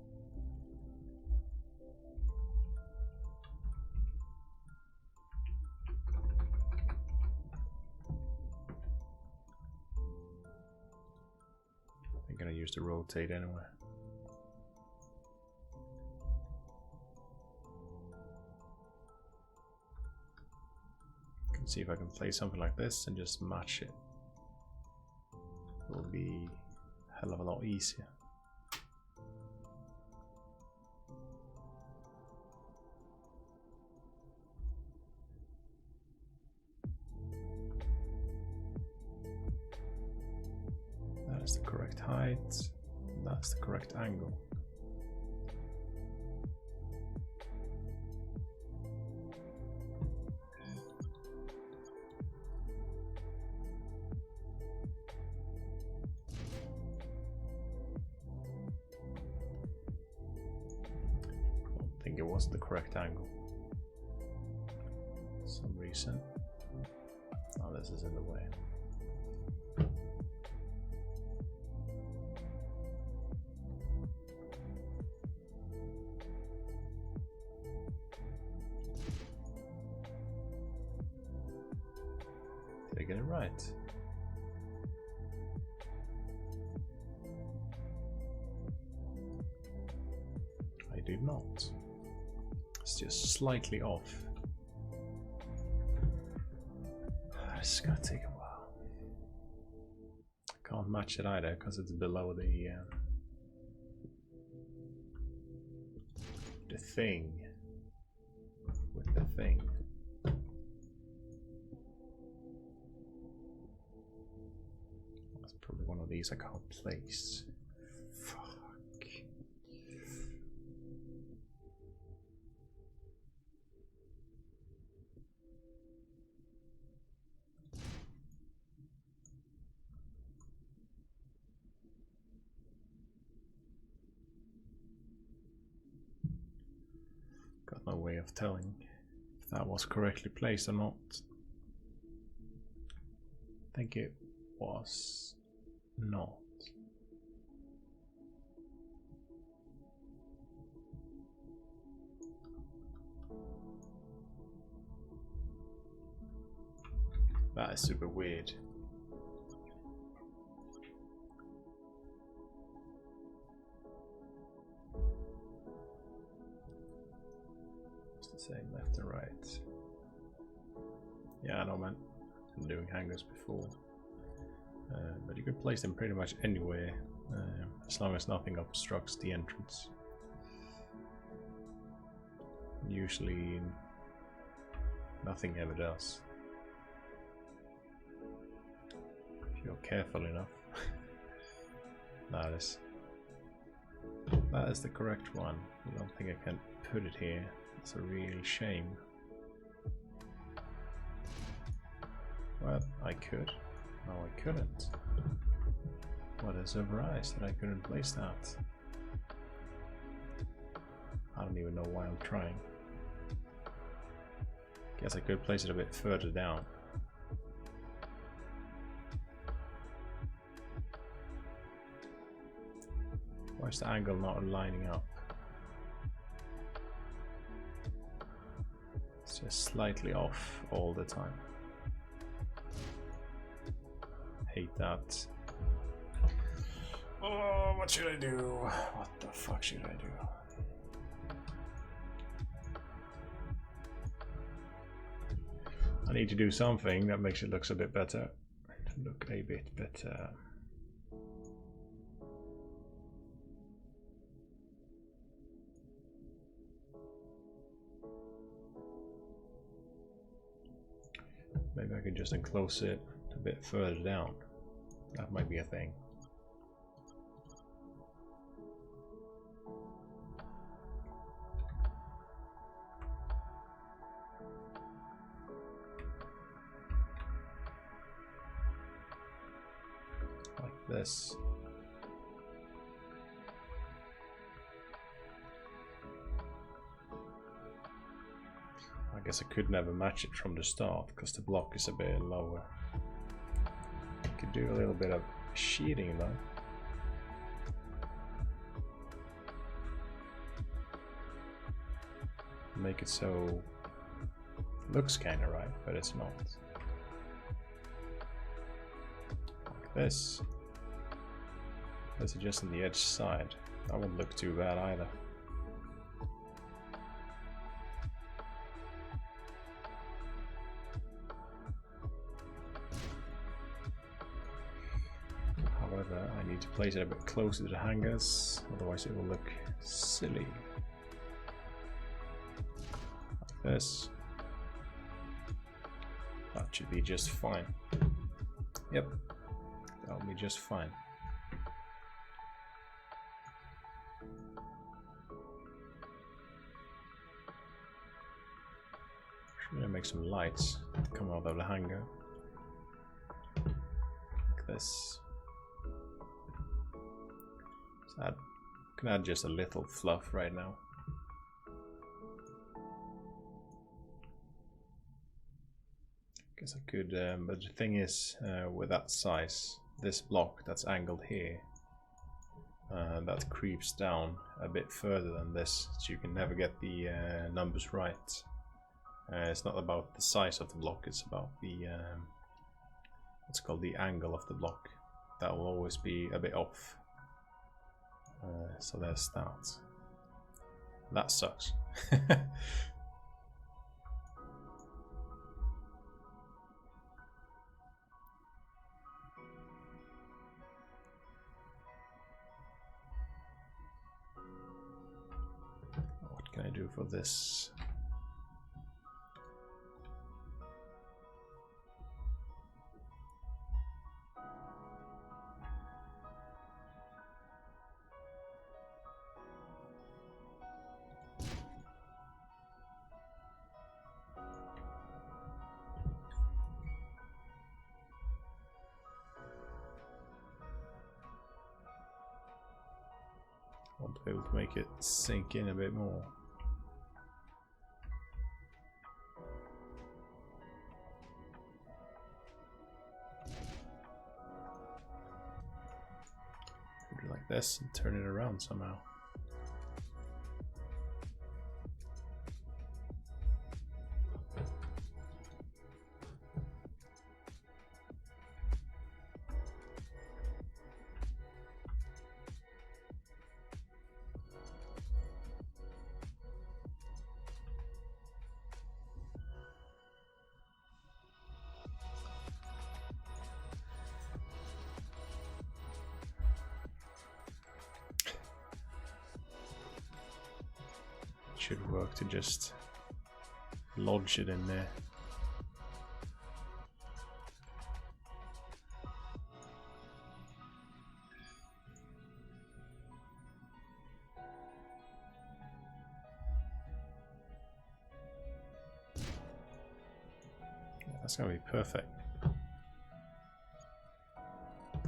I'm gonna use the rotate anyway. See if I can play something like this and just match it. It will be a hell of a lot easier. That is the correct height. That's the correct angle. It was the correct angle for some reason. Oh, this is in the way. Did I get it right? I did not. It's just slightly off. This is gonna take a while. I can't match it either because it's below the thing with the thing. That's probably one of these I can't place. No way of telling if that was correctly placed or not. I think it was not. That is super weird. Same left and right. Yeah, I know, man. Been doing hangars before, but you could place them pretty much anywhere, as long as nothing obstructs the entrance. Usually, nothing ever does. If you're careful enough. That is the correct one. I don't think I can put it here. It's a real shame. Well, I could. No, I couldn't. What a surprise that I couldn't place that. I don't even know why I'm trying. Guess I could place it a bit further down. Why is the angle not lining up? It's just slightly off all the time. Hate that. Oh, what should I do? What the fuck should I do? I need to do something that makes it look a bit better. Look a bit better. Maybe I could just enclose it a bit further down. That might be a thing. Like this. I guess I could never match it from the start because the block is a bit lower. I could do a little bit of sheeting though. Make it so it looks kinda right, but it's not. Like this. This is just on the edge side. That won't look too bad either. I need to place it a bit closer to the hangars, otherwise it will look silly. Like this. That should be just fine. Yep, that'll be just fine. I'm gonna make some lights come out of the hangar. Like this. So I can add just a little fluff right now. Guess I could, but the thing is, with that size, this block that's angled here, that creeps down a bit further than this, so you can never get the numbers right. It's not about the size of the block, it's about the what's called the angle of the block. That will always be a bit off. So there's that. That sucks. What can I do for this? I want to be able to make it sink in a bit more. Put it like this and turn it around somehow. Should work to just lodge it in there. That's gonna be perfect.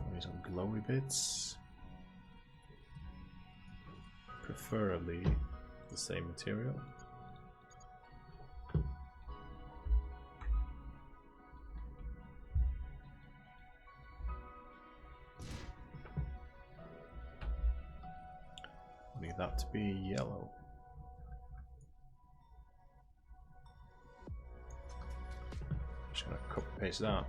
Maybe some glowy bits. Preferably the same material. Need that to be yellow. Just gonna copy paste that.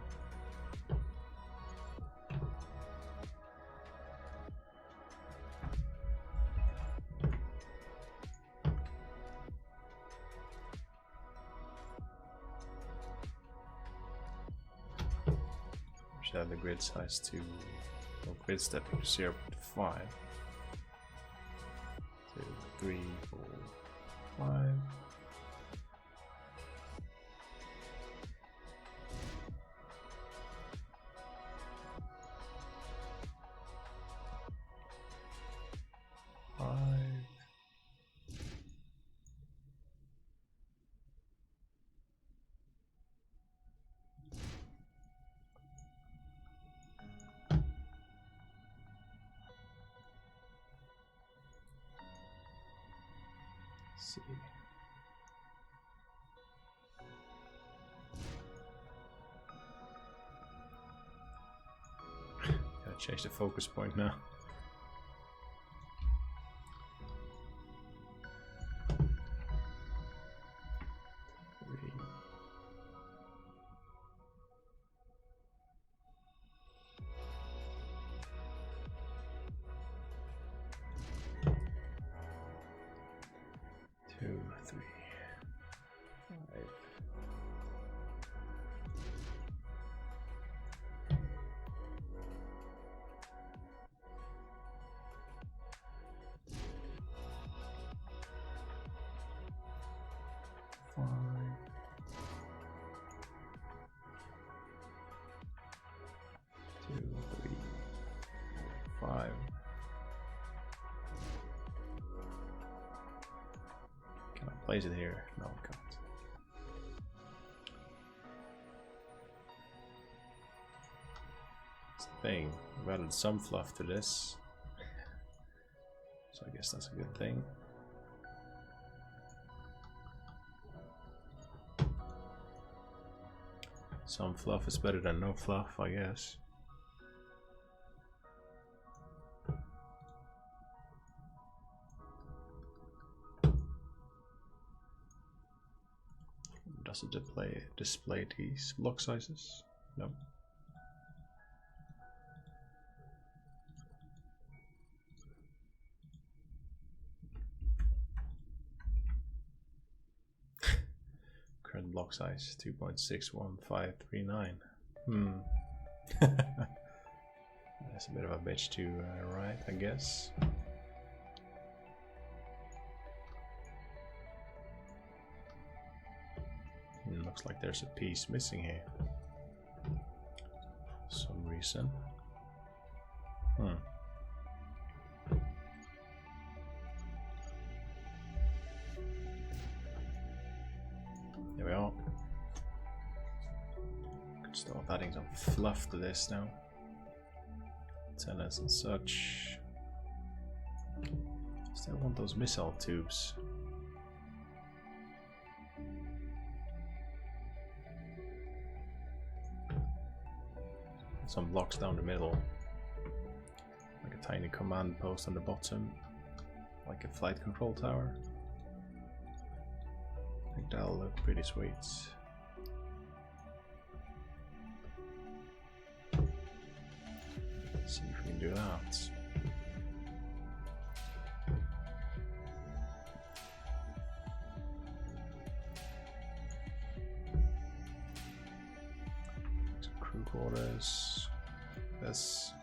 should have the grid size to, or grid stepping to 0.5. 2, 3, 4, 5. See. Gotta change the focus point now. Can I place it here? No, I can't. That's the thing. I've added some fluff to this, so I guess that's a good thing. Some fluff is better than no fluff, I guess. Does it display these block sizes? No. Current block size 2.61539. That's a bit of a bitch to write, I guess. Looks like there's a piece missing here for some reason. There we are. Could start adding some fluff to this now. Antennas and such. Still want those missile tubes. Some blocks down the middle, like a tiny command post on the bottom, like a flight control tower. I think that'll look pretty sweet. Let's see if we can do that. Crew quarters. This.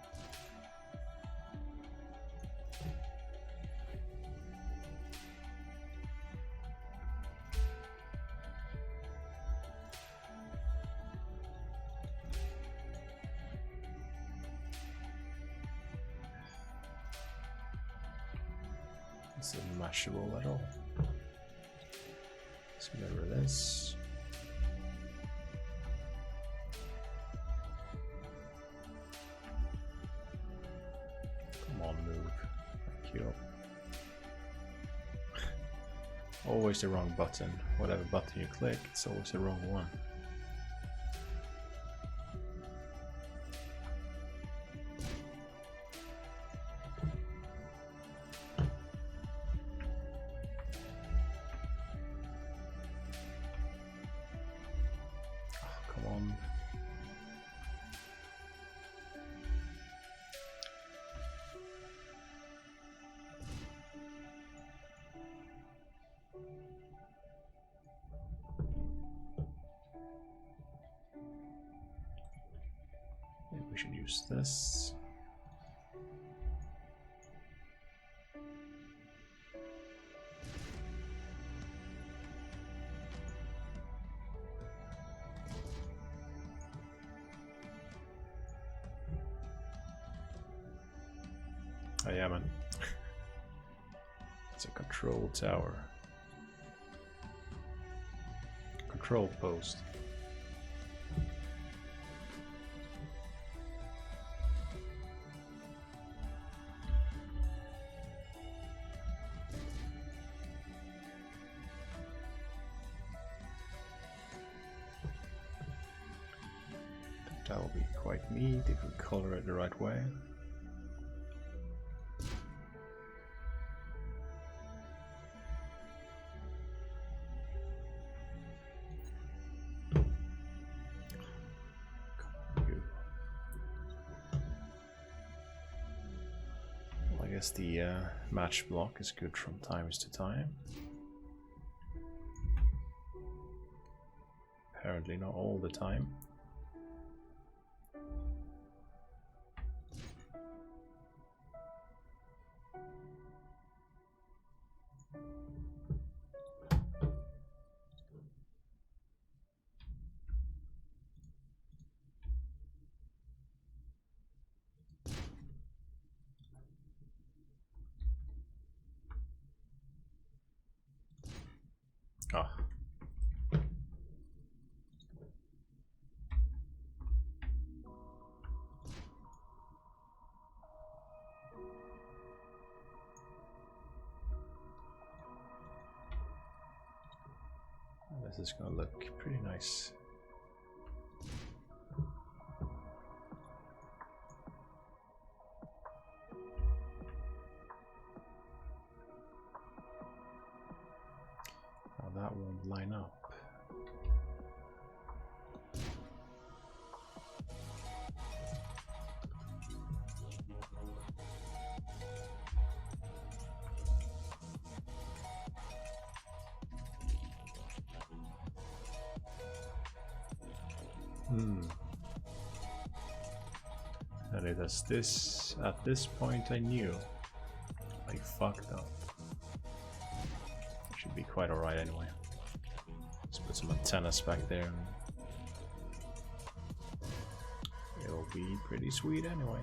It's not mashable at all. Let's get rid of this. Always the wrong button. Whatever button you click, it's always the wrong one. Oh, come on. use this. Oh yeah, man. It's a control tower. Control post. That will be quite neat if we color it the right way. Well, I guess the match block is good from times to time. Apparently not all the time. Ah. This is gonna look pretty nice. Now that won't line up. And it is this, at this point I knew I fucked up. Should be quite alright anyway. Let's put some antennas back there and it'll be pretty sweet anyway.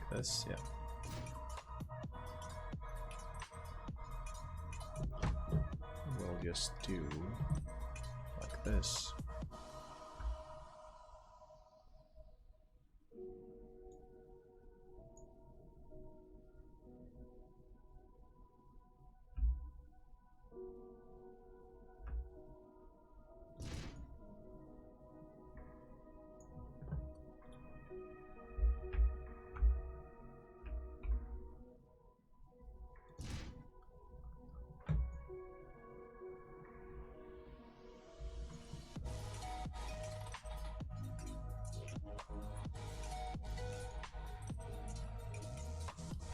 This, yeah. We'll just do like this.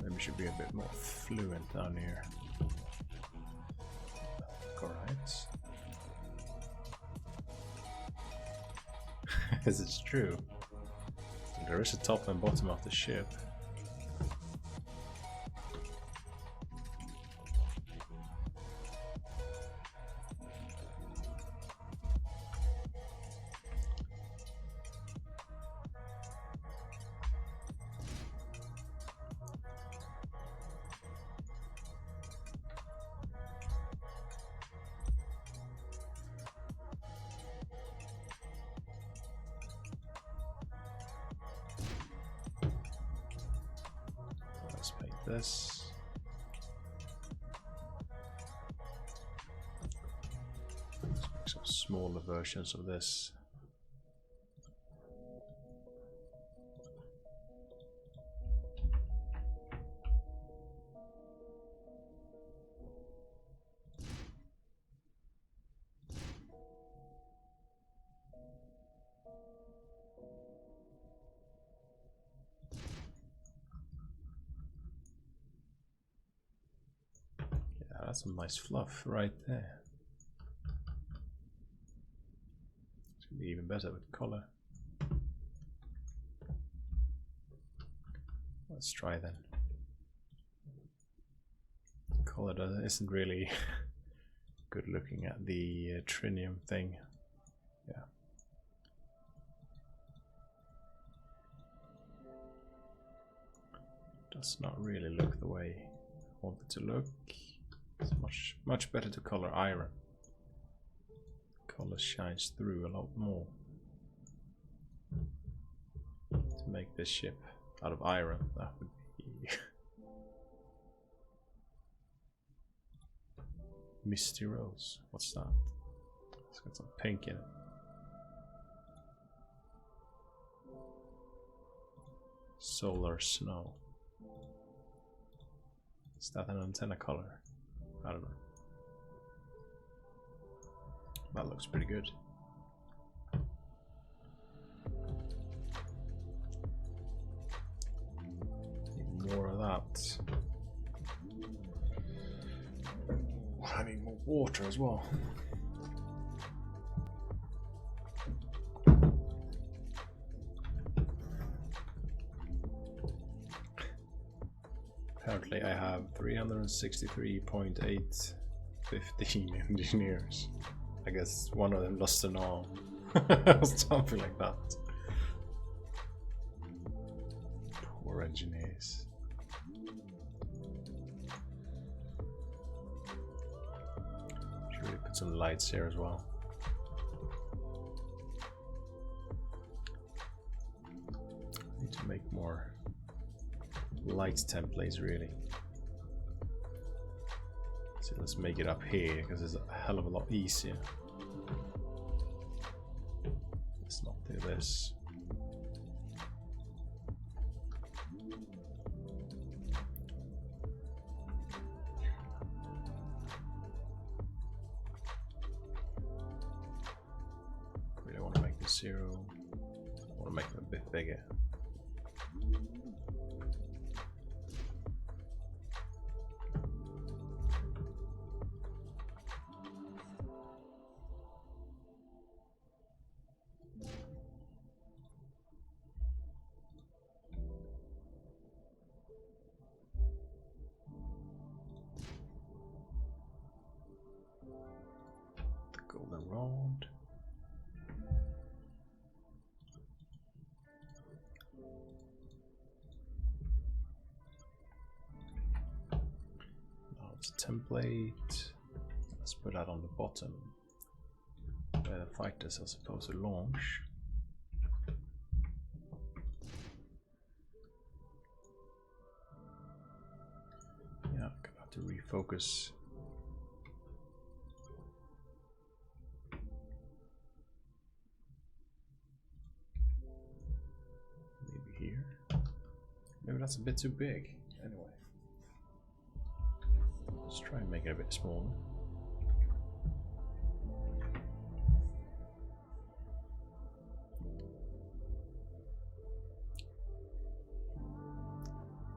Maybe should be a bit more fluent down here. Alright. As it's true. There is a top and bottom of the ship. Let's make this. Let's make some smaller versions of this. That's some nice fluff right there. It's gonna be even better with color. Let's try then. Color isn't really good looking at the trinium thing. Yeah. Does not really look the way I want it to look. It's much better to color iron. Color shines through a lot more. To make this ship out of iron, that would be Misty Rose. What's that? It's got some pink in it. Solar Snow. Is that an antenna color? I don't know. That looks pretty good. Need more of that. I need more water as well. Apparently I have 363.815 engineers. I guess one of them lost an arm. Something like that. Poor engineers. Should really put some lights here as well. Need to make more light templates really. So let's make it up here because it's a hell of a lot easier. Let's not do this. Really want to make this 0. I want to make them a bit bigger. Golden rod. Now it's a template. Let's put that on the bottom where the fighters are supposed to launch. Yeah, I'm gonna have to refocus. Maybe that's a bit too big. Anyway, let's try and make it a bit smaller.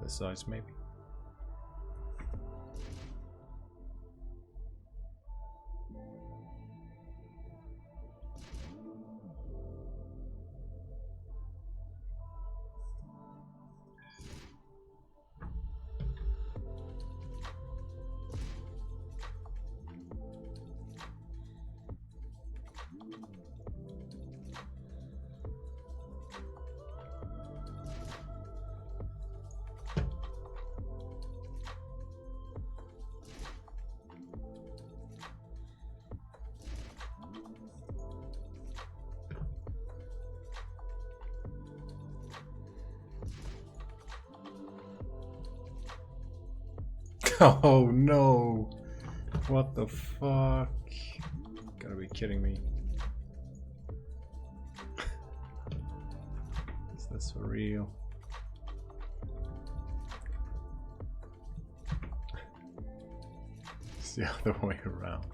This size, maybe. Oh no! What the fuck? Gotta be kidding me. Is this for real? It's the other way around.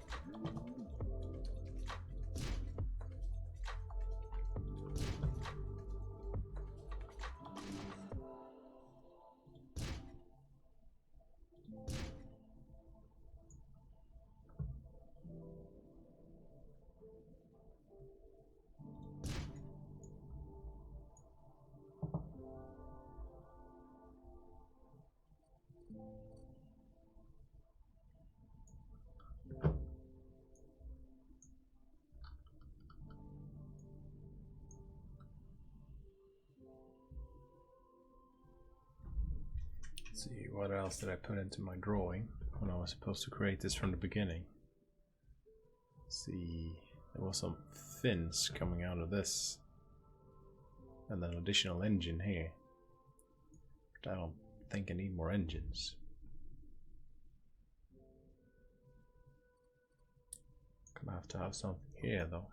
See, what else did I put into my drawing when I was supposed to create this from the beginning? See, there was some fins coming out of this, and an additional engine here. But I don't think I need more engines. Gonna have to have something here though.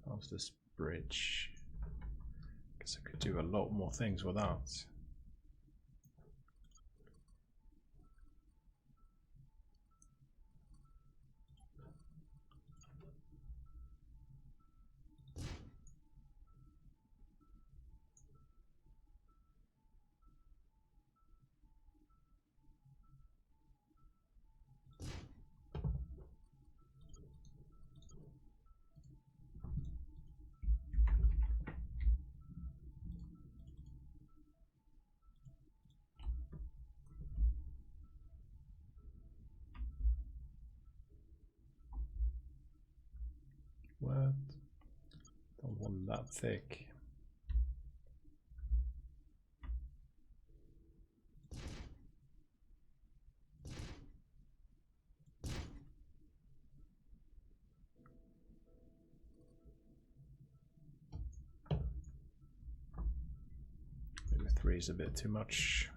How's this bridge? Guess I could do a lot more things without. What? Don't want that thick. Maybe 3 is a bit too much.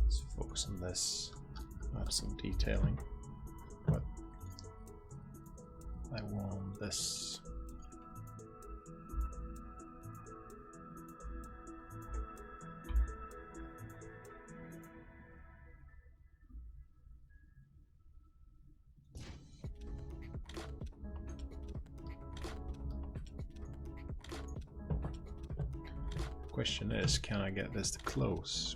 Let's focus on this. Add some detailing. But I want this. Question is, can I get this to close?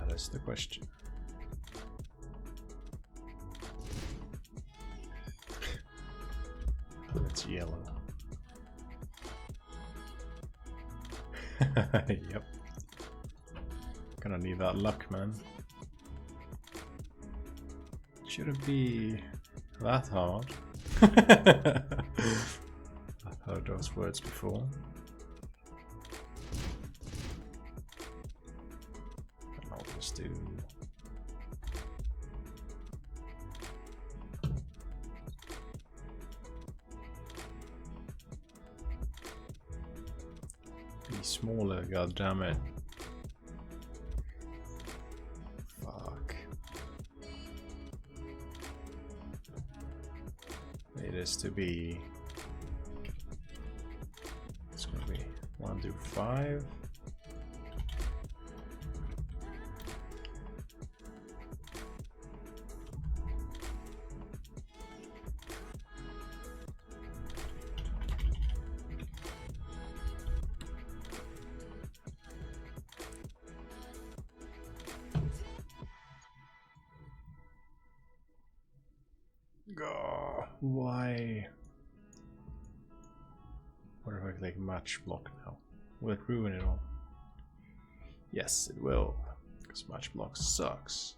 That's the question. It's yellow. Yep. Gonna need that luck, man. Shouldn't be that hard. I've heard those words before. Do be smaller, god damn it. Fuck. It is to be, it's gonna be 1 to 5. Why? What if I click match block now? Will it ruin it all? Yes, it will. Because match block sucks.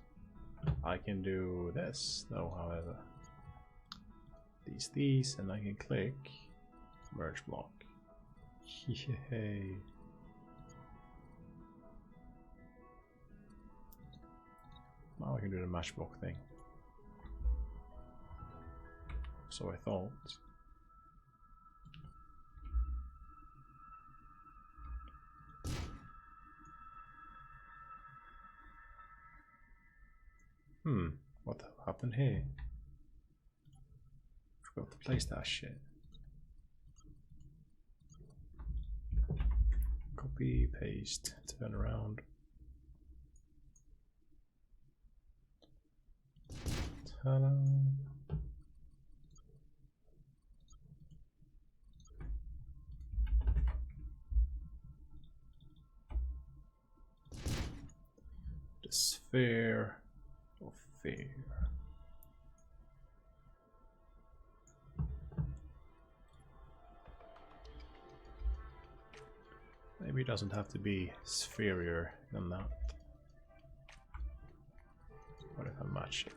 I can do this though, however. these, and I can click merge block. Yay. Now I can do the match block thing. So I thought. What happened here? Forgot to place that shit. Copy, paste, turn around. Ta-da. The sphere of fear. Maybe it doesn't have to be spherier than that. What if I match it?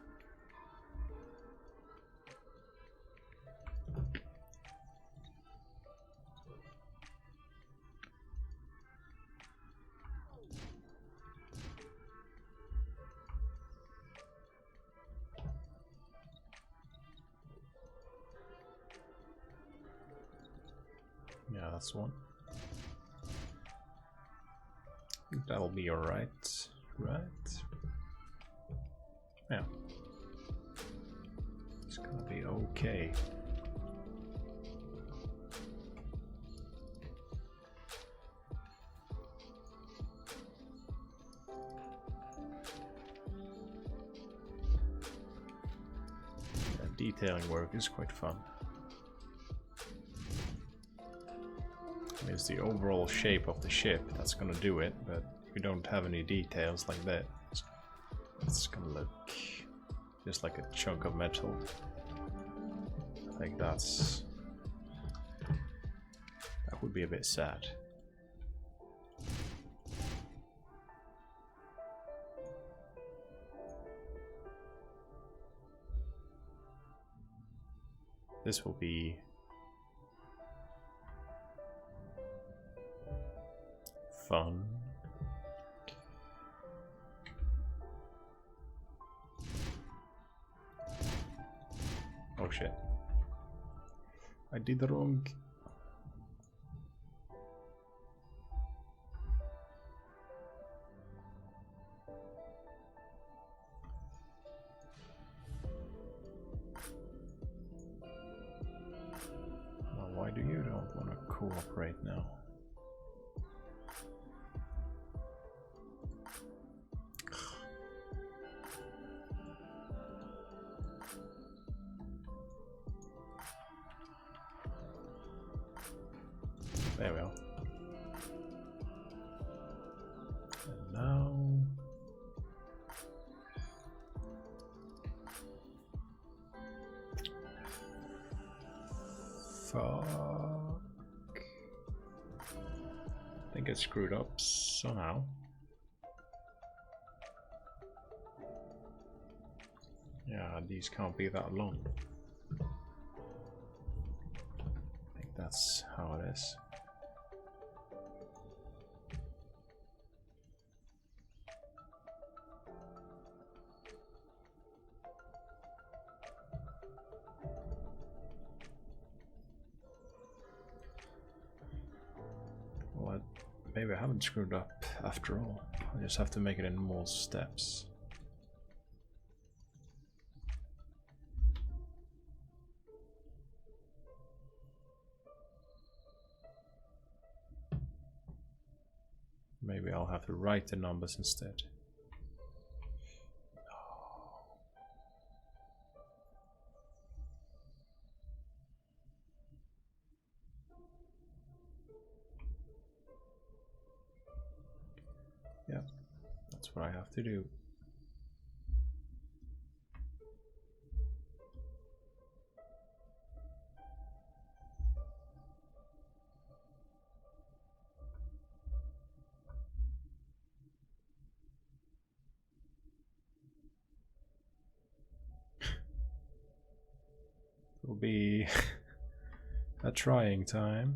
Yeah, that's one. That'll be alright, right? Yeah. It's gonna be okay. Yeah, detailing work is quite fun. It's the overall shape of the ship that's gonna do it, but if you don't have any details like that, it's gonna look just like a chunk of metal. I think that would be a bit sad. This will be fun. Oh shit. I did the wrong. Well, why do you don't want to cooperate now? There we are. And now fuck. I think it's screwed up somehow. Yeah, these can't be that long. I think that's how it is. Maybe I haven't screwed up after all. I just have to make it in more steps. Maybe I'll have to write the numbers instead. Yeah, that's what I have to do. will be a trying time.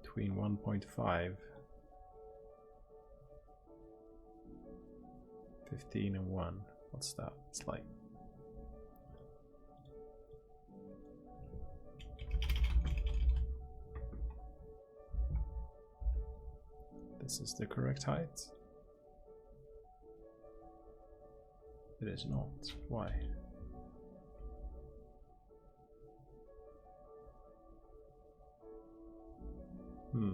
Between 1.5, 15 and 1. What's that? It's like this is the correct height. It is not. Why? Hmm.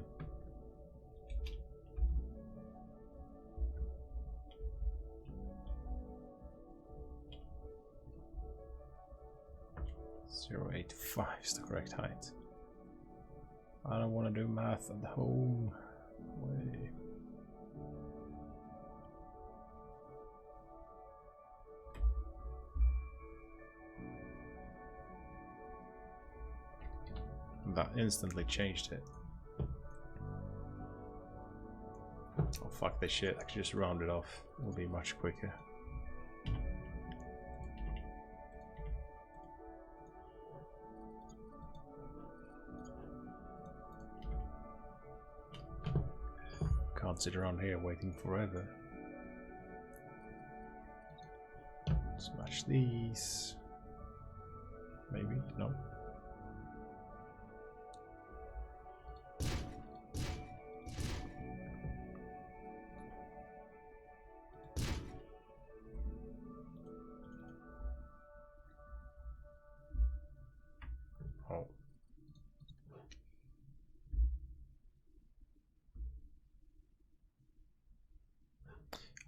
.085 is the correct height. I don't want to do math at home. Way. That instantly changed it. Oh fuck this shit, I could just round it off. It will be much quicker. Can't sit around here waiting forever. Smash these. Maybe? No. Oh.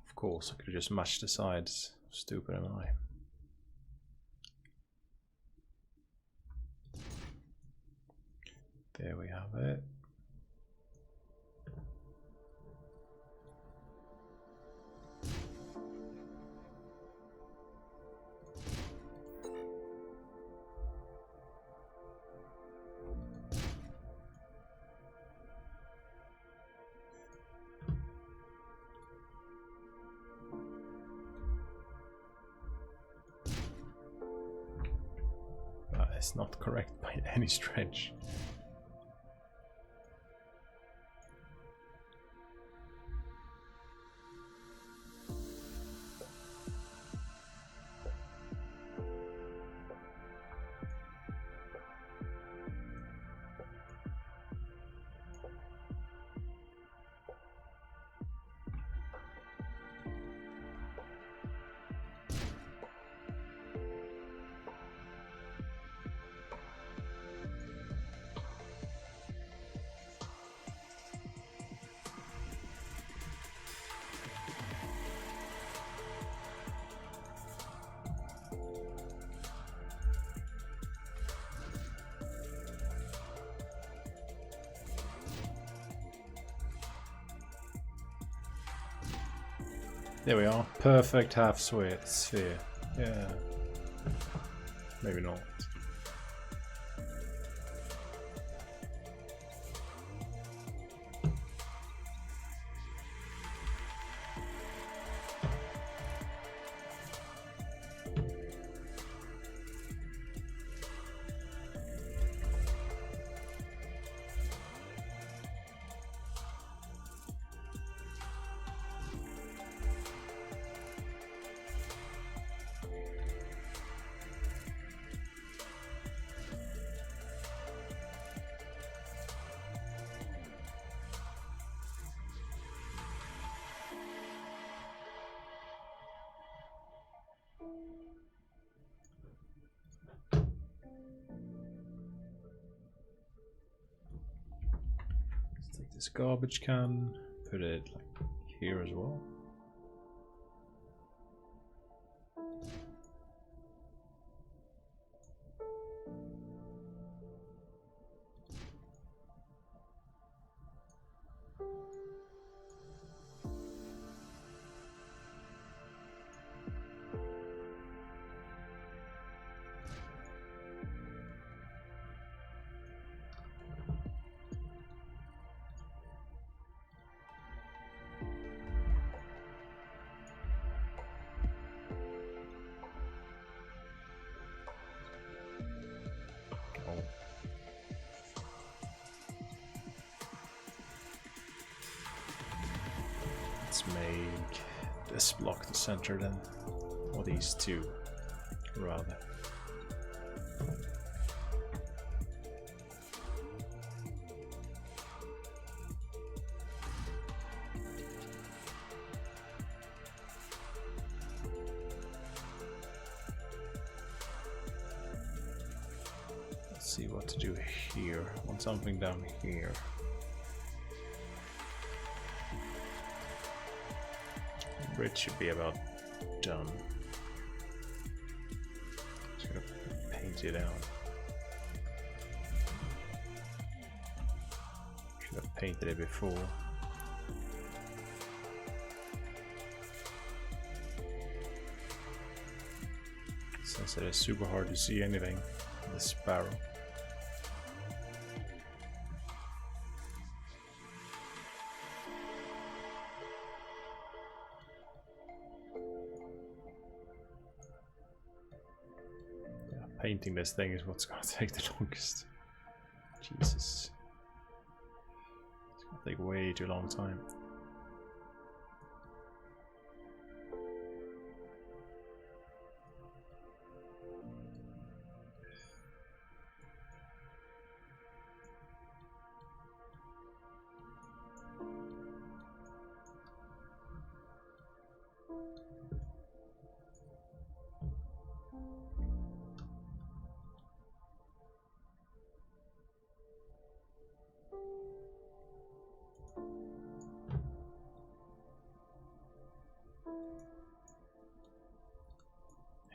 Of course, I could have just matched the sides. Stupid am I. There we have it. That is not correct by any stretch. There we are. Perfect half sphere. Yeah. Maybe not. Let's take this garbage can, put it like here as well. this block the center then, or these two, rather. Let's see what to do here. I want something down here. The bridge should be about done. Just gonna paint it out. Should have painted it before. Since it is super hard to see anything in this barrel. Painting this thing is what's gonna take the longest. Jesus. It's gonna take way too long time.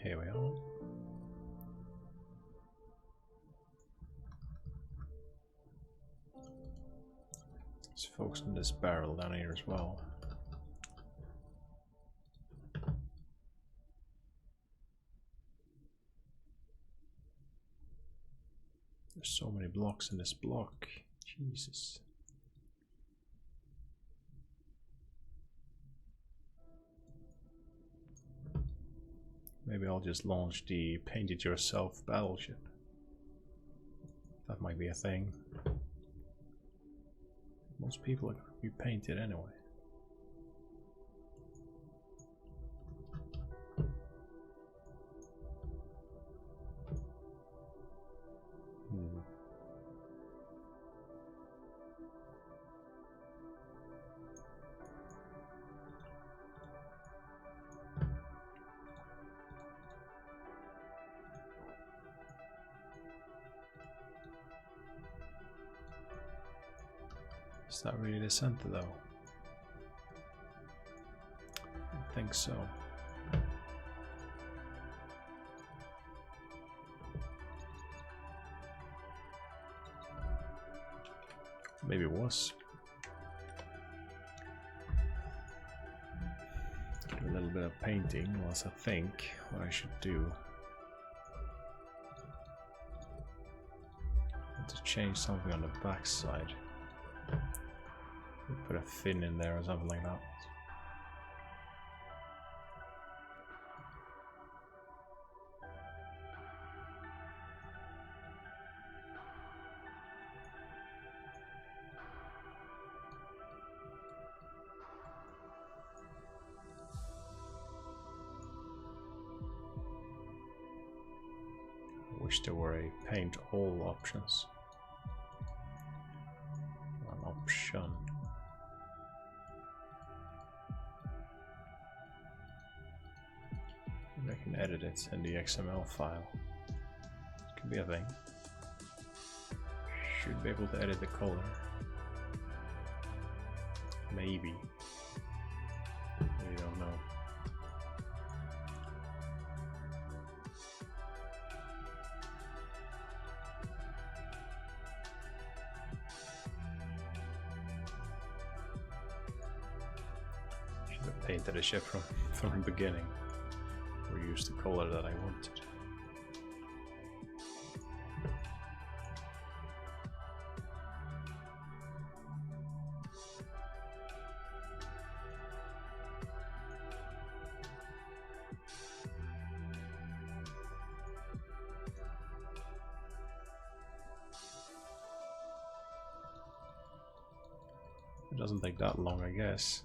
Here we are. Let's focus on this barrel down here as well. There's so many blocks in this block. Jesus. Maybe I'll just launch the paint it yourself battleship. That might be a thing. Most people you paint it anyway. Is that really the center though? I think so. Maybe it was. Do a little bit of painting whilst I think what I should do. I want to change something on the back side. Put a fin in there or something like that. I wish there were a paint all options. An option. I can edit it in the XML file. Could be a thing. Should be able to edit the color. Maybe. We don't know. Should have painted a ship from the beginning. Or use the color that I wanted. It doesn't take that long, I guess.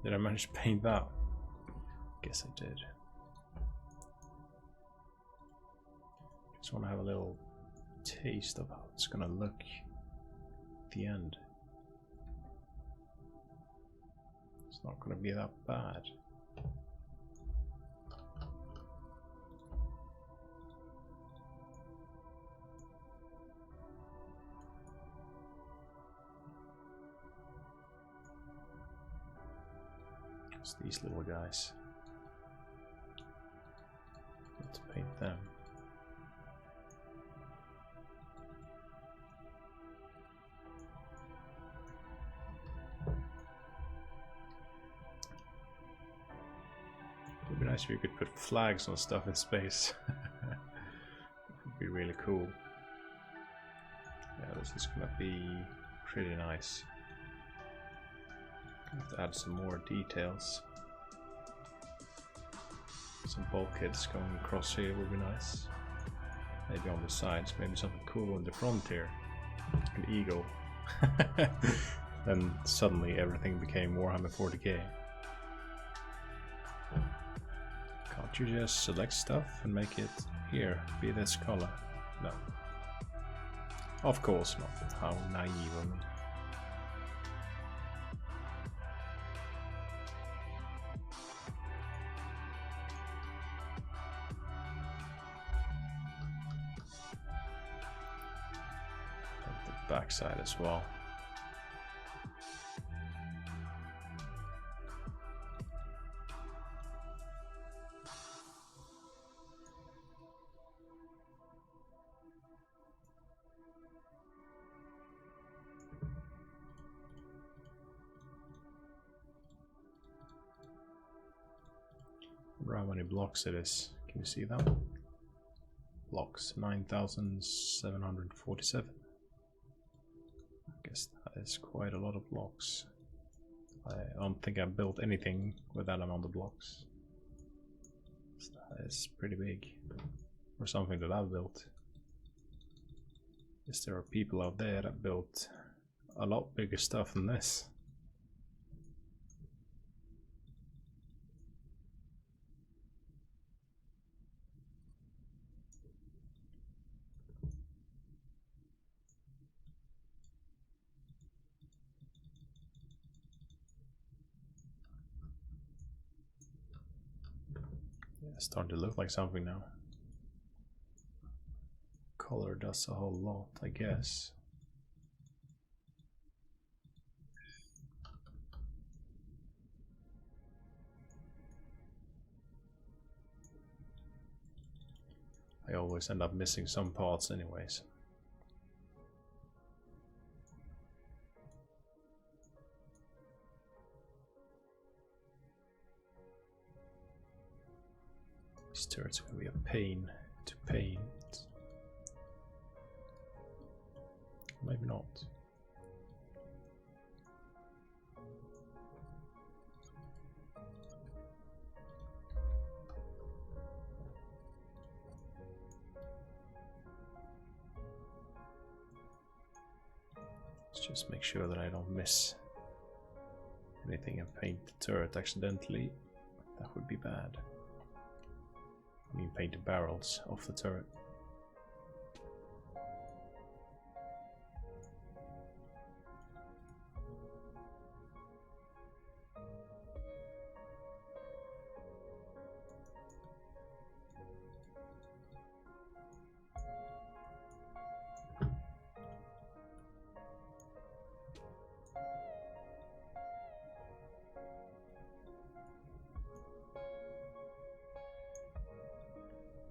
Did I manage to paint that? Guess I did. Just want to have a little taste of how it's gonna look at the end. It's not gonna be that bad. It's these little guys. Let's paint them. It would be nice if you could put flags on stuff in space. That would be really cool. Yeah, this is gonna be pretty nice. Have to add some more details. Some bulkheads going across here would be nice. Maybe on the sides, maybe something cool on the front here. An eagle. Then suddenly everything became Warhammer 40k. Can't you just select stuff and make it here, be this color? No. Of course not. How naive of me. Backside as well. I wonder how many blocks it is. Can you see that? Blocks 9,747. I guess that is quite a lot of blocks. I don't think I built anything with that amount of blocks. So that is pretty big. Or something that I've built. Yes, there are people out there that built a lot bigger stuff than this. It's starting to look like something now. Color does a whole lot, I guess. I always end up missing some parts anyways. These turrets are going to be a pain to paint. Maybe not. Let's just make sure that I don't miss anything and paint the turret accidentally. That would be bad. I mean, paint the barrels off the turret.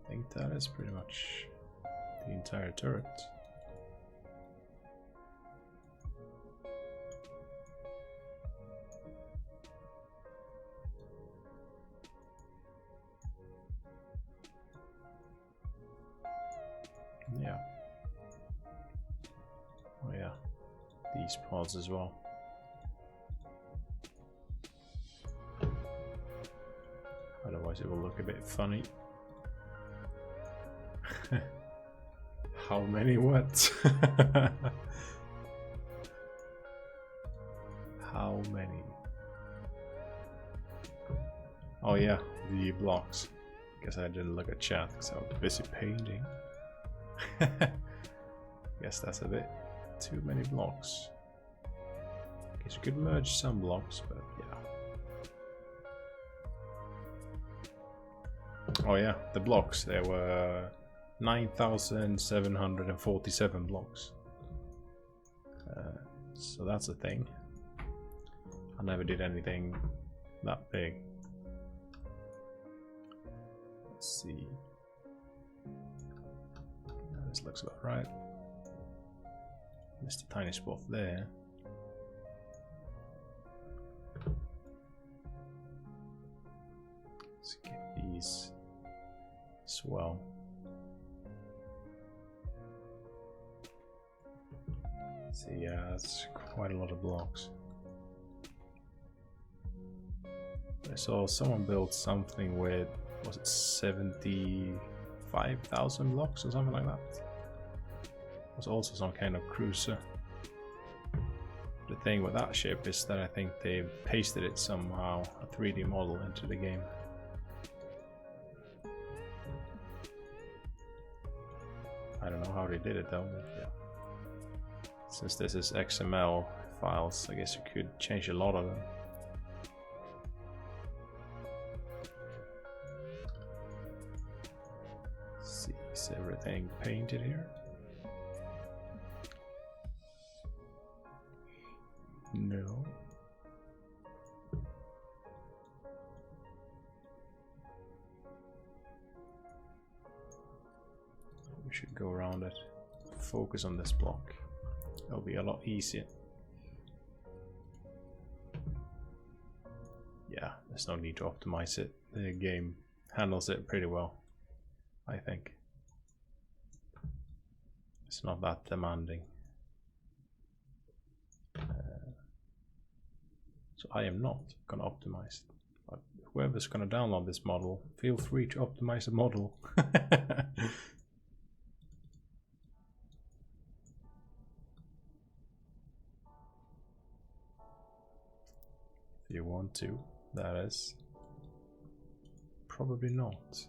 I think that is pretty much the entire turret. Yeah. Oh yeah, these pods as well. Otherwise it will look a bit funny. How many what? How many? Oh yeah, the blocks. Guess I didn't look at chat because I was busy painting. Guess that's a bit too many blocks. Guess you could merge some blocks, but yeah. Oh yeah, the blocks. There were 9,747 blocks. So that's a thing. I never did anything that big. Let's see. Yeah, this looks about right. Missed a tiny spot there. Let's get these as well. So yeah, that's quite a lot of blocks. I saw someone build something with, was it 75,000 blocks or something like that? It was also some kind of cruiser. The thing with that ship is that I think they pasted it somehow, a 3D model, into the game. I don't know how they did it though, but yeah. Since this is XML files, I guess you could change a lot of them. Let's see, is everything painted here? No. We should go around it. Focus on this block. It'll be a lot easier. Yeah, there's no need to optimize it. The game handles it pretty well, I think. It's not that demanding. So I am not gonna optimize it. But whoever's gonna download this model, feel free to optimize the model. If you want to, that is. Probably not.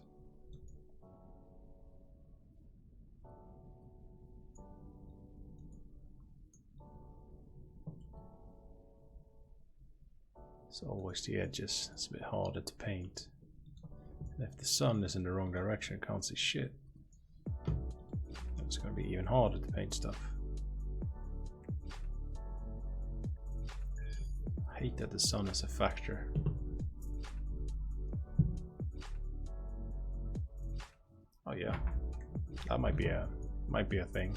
It's always the edges, it's a bit harder to paint. And if the sun is in the wrong direction, I can't see shit. It's gonna be even harder to paint stuff. I hate that the sun is a factor. Oh yeah, that might be a thing.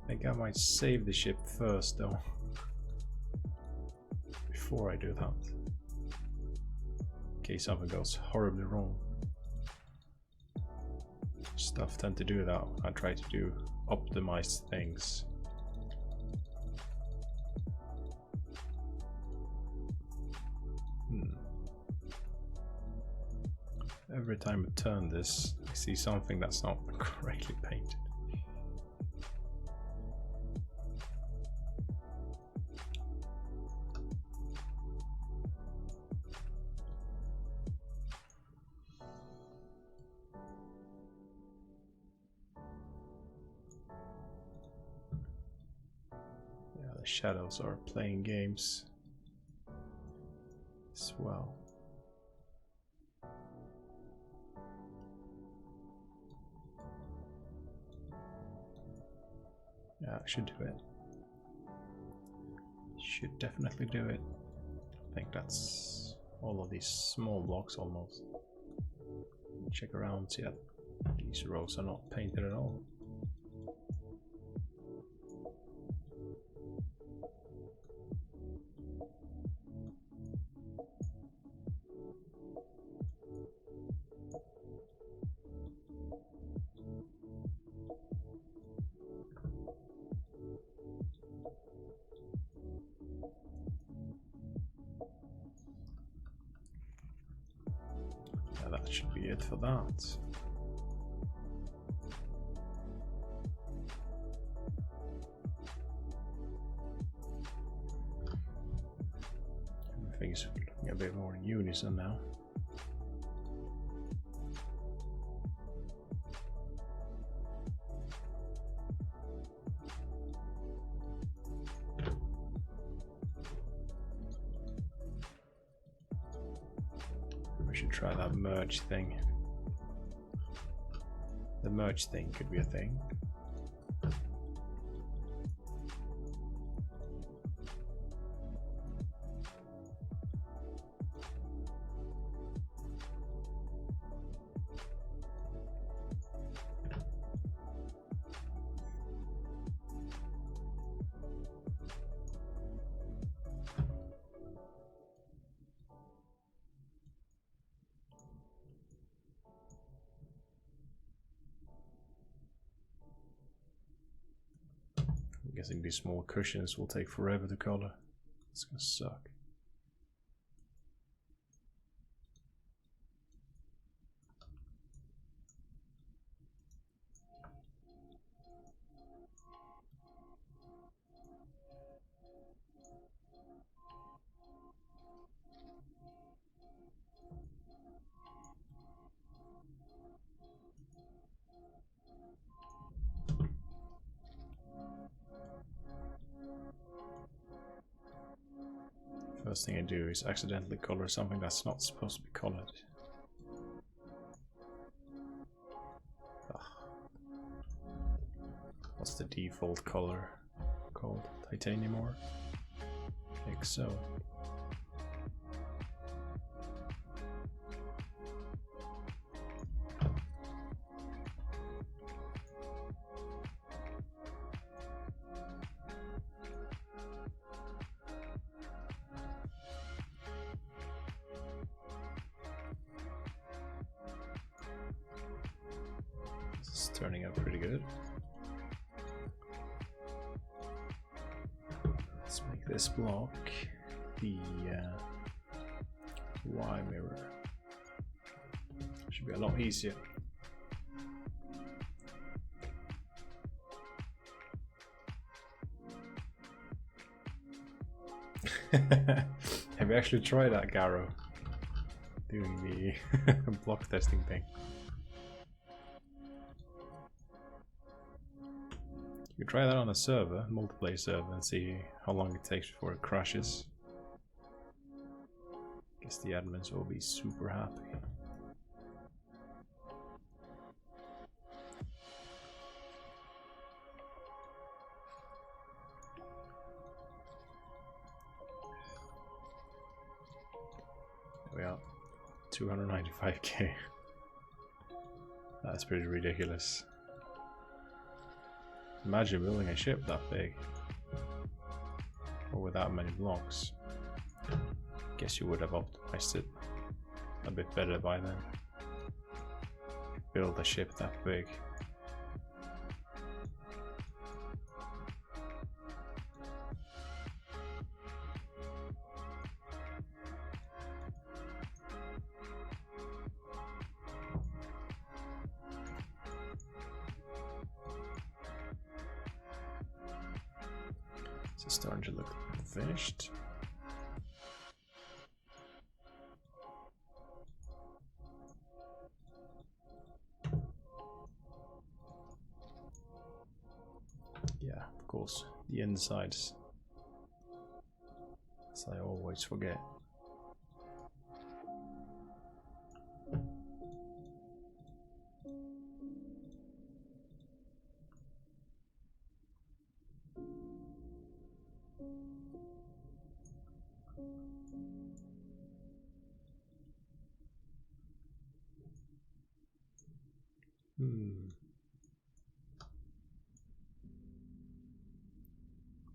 I think I might save the ship first though. Before I do that. In case something goes horribly wrong. Stuff tend to do that when I try to do optimized things. Every time I turn this, I see something that's not correctly painted. Yeah, the shadows are playing games as well. Yeah, I should do it. Should definitely do it. I think that's all of these small blocks almost. Check around, see that these rows are not painted at all. That should be it for that. Things are looking a bit more in unison now. We should try that merge thing. The merge thing could be a thing. I'm guessing these small cushions will take forever to color. It's gonna suck. First thing I do is accidentally color something that's not supposed to be colored. Ugh. What's the default color called? Titanium ore? I think so. This is turning out pretty good. Let's make this block the Y mirror. Should be a lot easier. Have you actually tried that, Garo? Doing the block testing thing. You can try that on a server, multiplayer server, and see how long it takes before it crashes. Guess the admins will be super happy. We are 295k. That's pretty ridiculous. Imagine building a ship that big, or with that many blocks. Guess you would have optimized it a bit better by then. Build a ship that big. It's starting to look finished. Yeah, of course, the insides, as I always forget.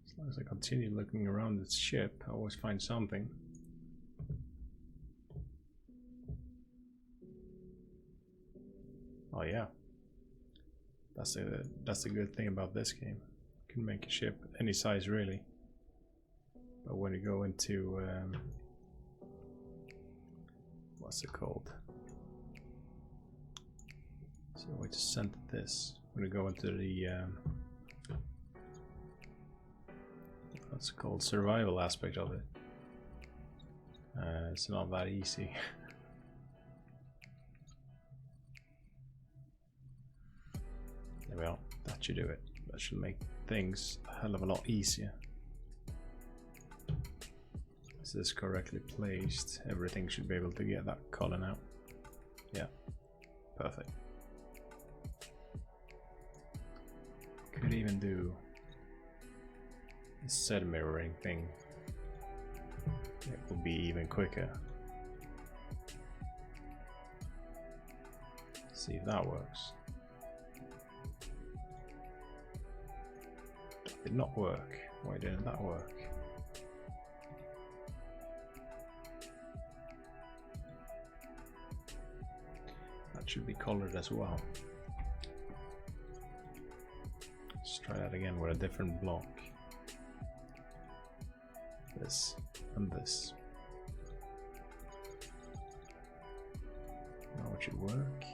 As long as I continue looking around this ship, I always find something. Oh yeah, that's the good thing about this game. You can make a ship any size really, but when you go into what's it called? So I just sent this. When you go into the what's it called, survival aspect of it. it's not that easy. There we are. That should do it. That should make things a hell of a lot easier. Is this correctly placed? Everything should be able to get that color now. Yeah, perfect. Could even do a set mirroring thing. It will be even quicker. See if that works. Did not work. Why didn't that work? That should be colored as well. Let's try that again with a different block. This and this. Now it should work.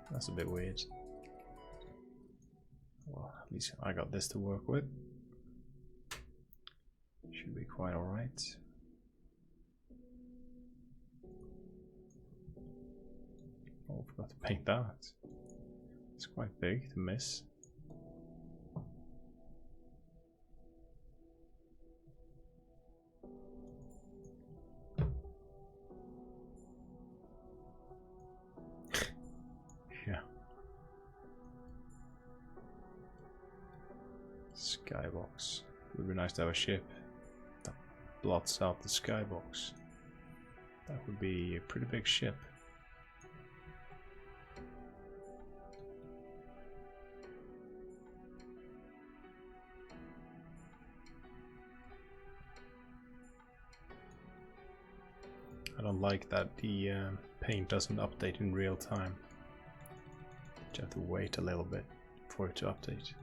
That's a bit weird. Well, at least I got this to work with. Should be quite alright. Oh, I forgot to paint that. It's quite big to miss. Yeah. Skybox. Would be nice to have a ship that blots out the skybox. That would be a pretty big ship. I don't like that the paint doesn't update in real time. You have to wait a little bit for it to update.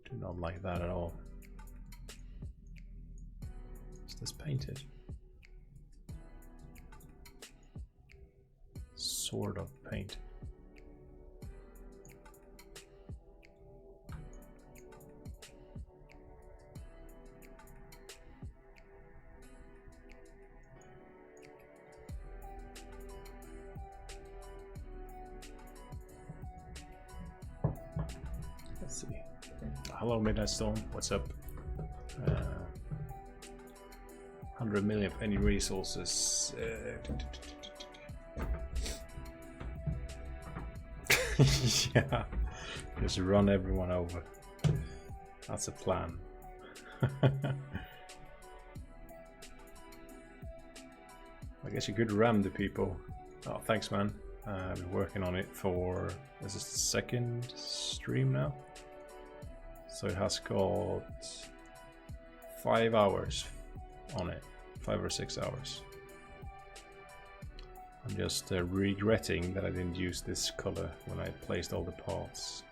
Do not like that at all. Is this painted? Sort of painted. Let's see. Hello, Midnight Storm. What's up? 100 million of any resources. Yeah, just run everyone over. That's a plan. I guess you could ram the people. Oh, thanks, man. I've been working on it for, this is the second stream now. So it has got 5 hours on it, 5 or 6 hours. I'm just regretting that I didn't use this color when I placed all the parts.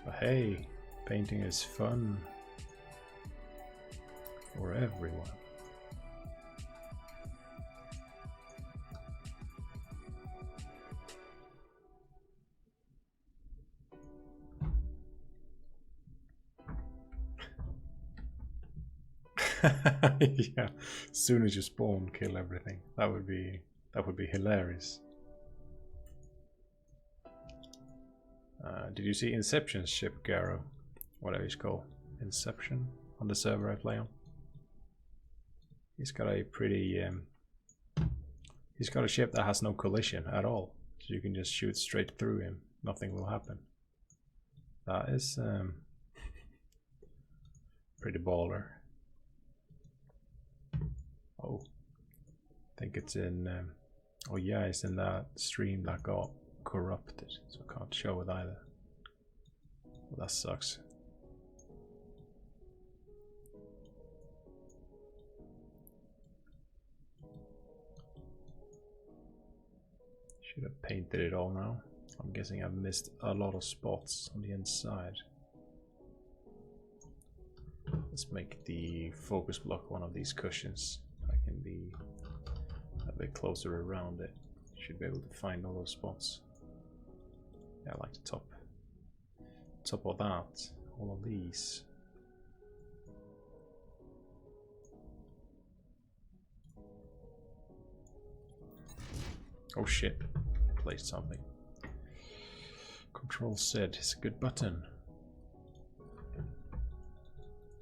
But hey, painting is fun for everyone. Yeah, as soon as you spawn, kill everything. That would be hilarious. Did you see Inception's ship, Garo? Whatever it's called, Inception, on the server I play on. He's got a pretty he's got a ship that has no collision at all, so you can just shoot straight through him. Nothing will happen. That is pretty baller. Oh, I think it's in. Oh yeah, it's in that stream that got corrupted, so I can't show it either. Well, that sucks. Should have painted it all now. I'm guessing I've missed a lot of spots on the inside. Let's make the focus block one of these cushions. I can be a bit closer around it. Should be able to find all those spots. Yeah, I like the top of that. all of these. Oh shit, I placed something. Control Z is a good button.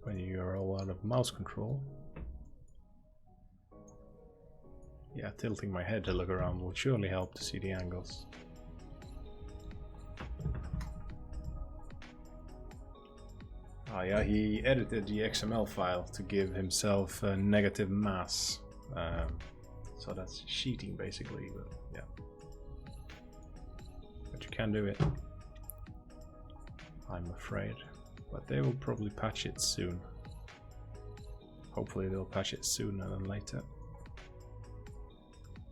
When you are all out of mouse control. Yeah, tilting my head to look around will surely help to see the angles. Ah yeah, he edited the XML file to give himself a negative mass. So that's cheating basically, but yeah. But you can do it, I'm afraid. But they will probably patch it soon. Hopefully they'll patch it sooner than later.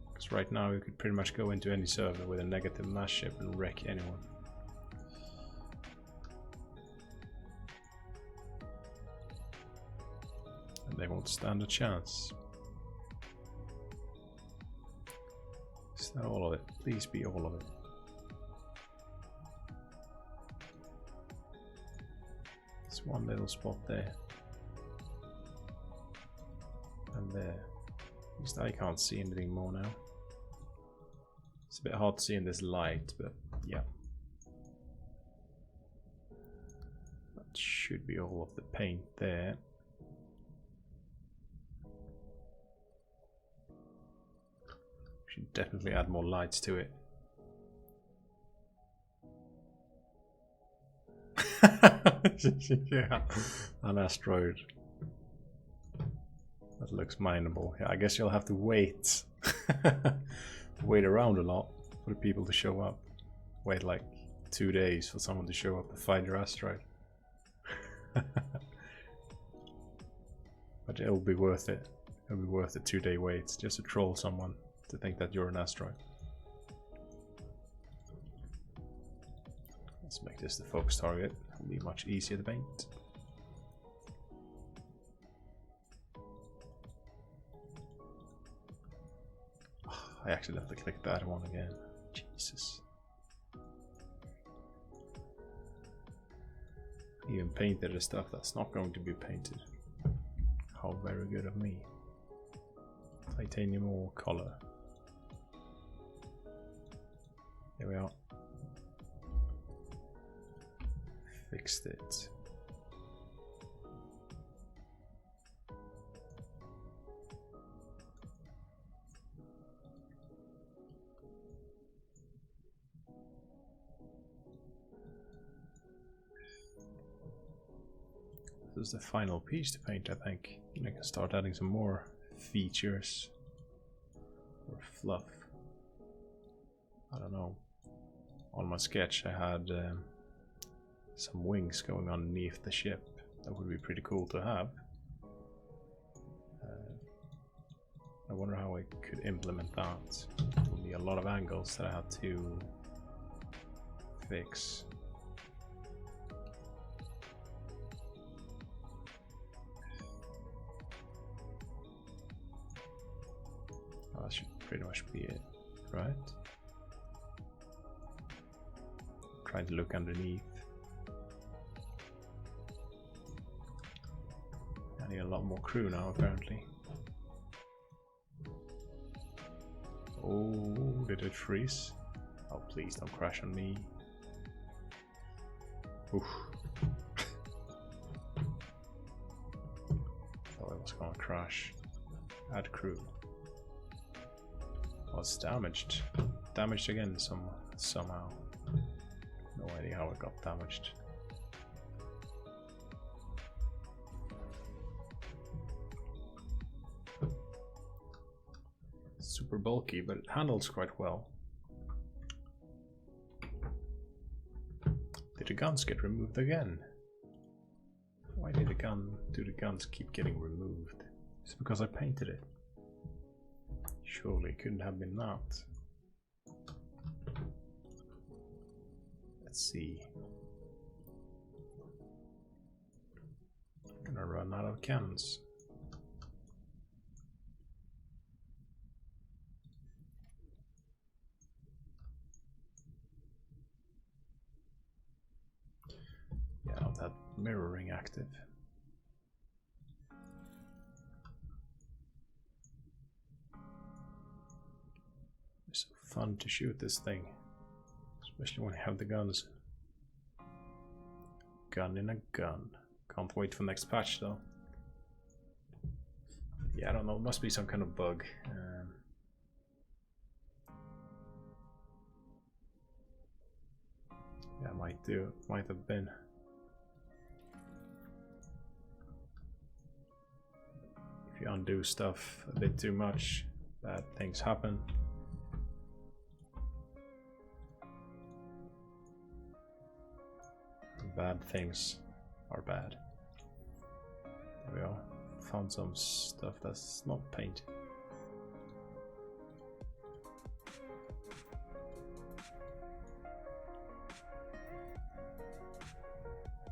Because right now you could pretty much go into any server with a negative mass ship and wreck anyone. And they won't stand a chance. Is that all of it? Please be all of it. There's one little spot there. And there. At least I can't see anything more now. It's a bit hard to see in this light, but yeah. That should be all of the paint there. Should definitely add more lights to it. Yeah, an asteroid. That looks mineable. Yeah, I guess you'll have to wait. Wait around a lot for the people to show up. Wait like 2 days for someone to show up and find your asteroid. But it'll be worth it. It'll be worth the 2-day wait just to troll someone to think that you're an asteroid. Let's make this the focus target. It'll be much easier to paint. Oh, I accidentally clicked that one again. Jesus. I even painted the stuff that's not going to be painted. How very good of me. Titanium ore color. Here we are. Fixed it. This is the final piece to paint, I think. And I can start adding some more features or fluff. I don't know. On my sketch I had some wings going underneath the ship. That would be pretty cool to have. I wonder how I could implement that. There will be a lot of angles that I have to fix. Oh, that should pretty much be it, right? Trying to look underneath. I need a lot more crew now, apparently. Oh, did it freeze? Oh, please don't crash on me. Oof. Thought it was gonna crash. Add crew. Oh, it's damaged. Damaged again somehow. No idea how it got damaged. Super bulky, but it handles quite well. Did the guns get removed again? Why did the guns keep getting removed? Is it because I painted it? Surely it couldn't have been that. Let's see. I'm gonna run out of cannons. Yeah, I don't have mirroring active. It's so fun to shoot this thing, especially when you have the guns. Gun in a gun. Can't wait for next patch though. Yeah, I don't know. It must be some kind of bug. Yeah, might have been. If you undo stuff a bit too much, bad things happen. Bad things are bad. There we go. Found some stuff that's not paint.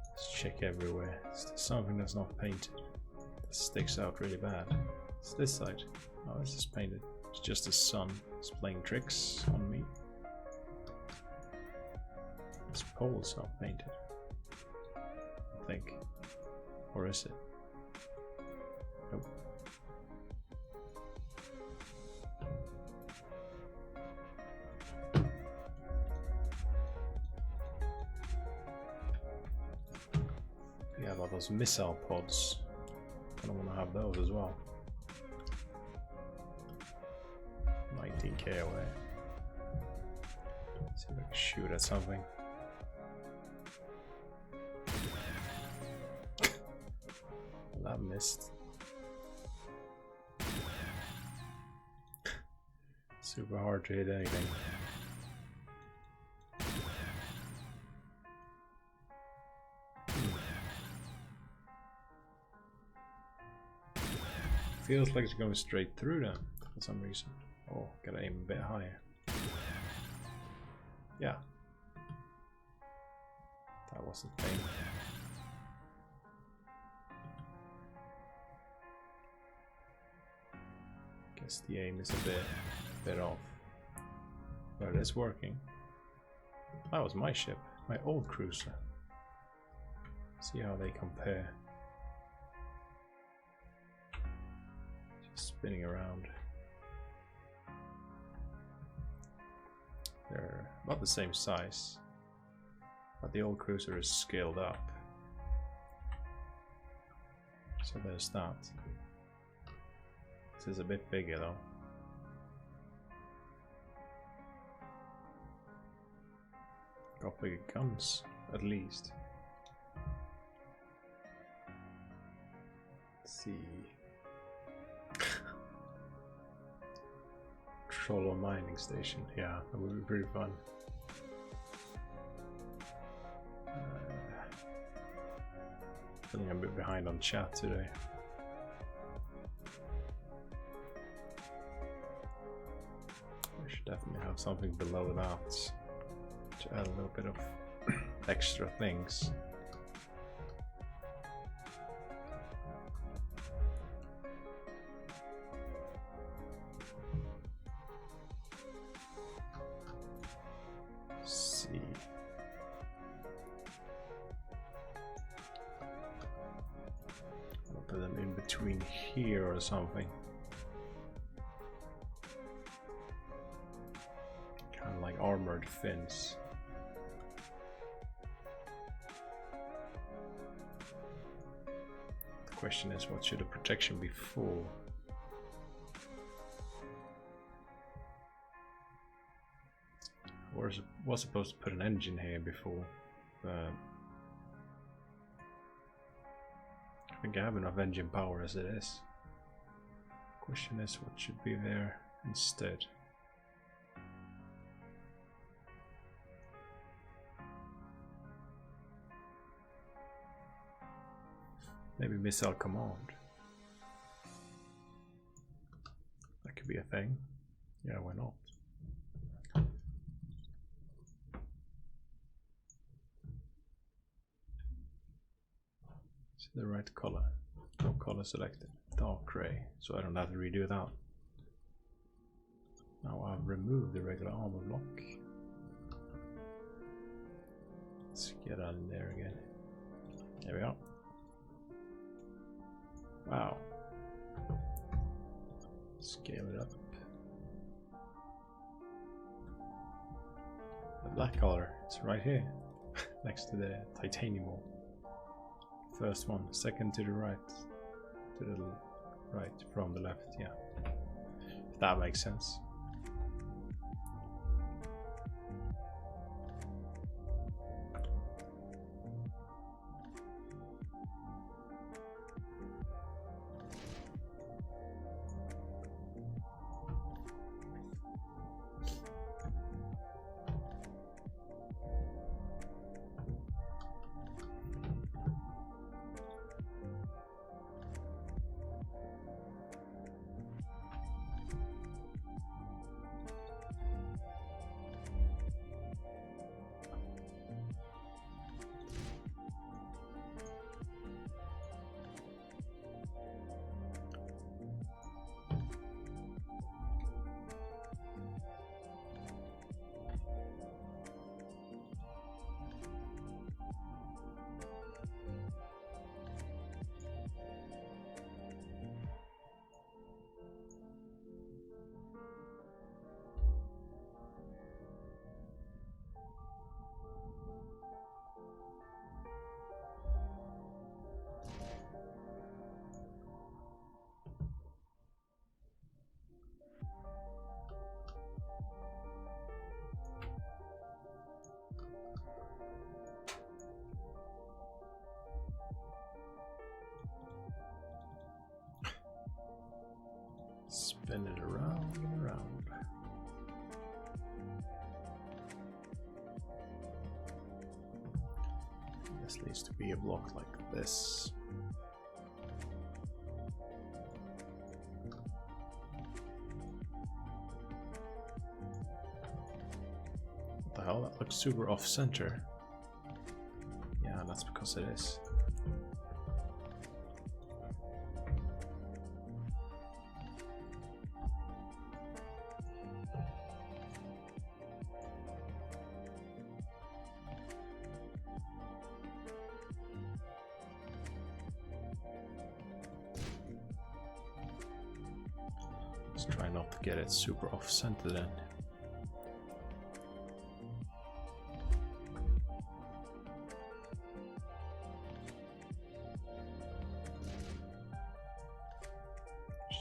Let's check everywhere. Is something that's not painted that sticks out really bad? It's this side. No, it's just painted. It's just the sun. It's playing tricks on me. This pole's not painted. I think. Or is it? Nope. Yeah, about those missile pods. I don't want to have those as well. 19k away. Let's see if I can shoot at something. That missed. Super hard to hit anything. Feels like it's going straight through them for some reason. Oh, gotta aim a bit higher. Yeah. That was the thing. Guess the aim is a bit off. But it is working. That was my ship, my old cruiser. See how they compare. Just spinning around. They're about the same size, but the old cruiser is scaled up. So there's that. This is a bit bigger though. Got bigger guns, at least. Let's see. Troller mining station. Yeah, that would be pretty fun. Feeling a bit behind on chat today. I should definitely have something below that to add a little bit of extra things. Here or something. Kind of like armored fins. The question is, what should the protection be for? Was supposed to put an engine here before, but I think I have enough engine power as it is. Question is, what should be there instead? Maybe missile command. That could be a thing. Yeah, why not? Is it the right color? No color selected. Dark gray, so I don't have to redo that. Now I've removed the regular armor block. Let's get out in there again. There we are. Wow. Scale it up. The black color is right here, next to the titanium one. First one, second to the right. To the right from the left, yeah. If that makes sense. Spin it around and around. This needs to be a block like this. What the hell? That looks super off-center. Yeah, that's because it is. Let's try not to get it super off-center then.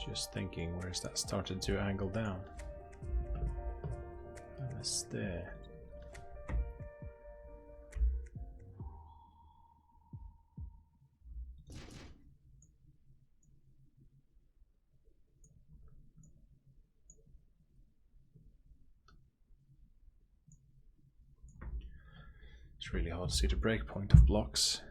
Just thinking, where's that started to angle down? And it's there. It's really hard to see the breakpoint of blocks.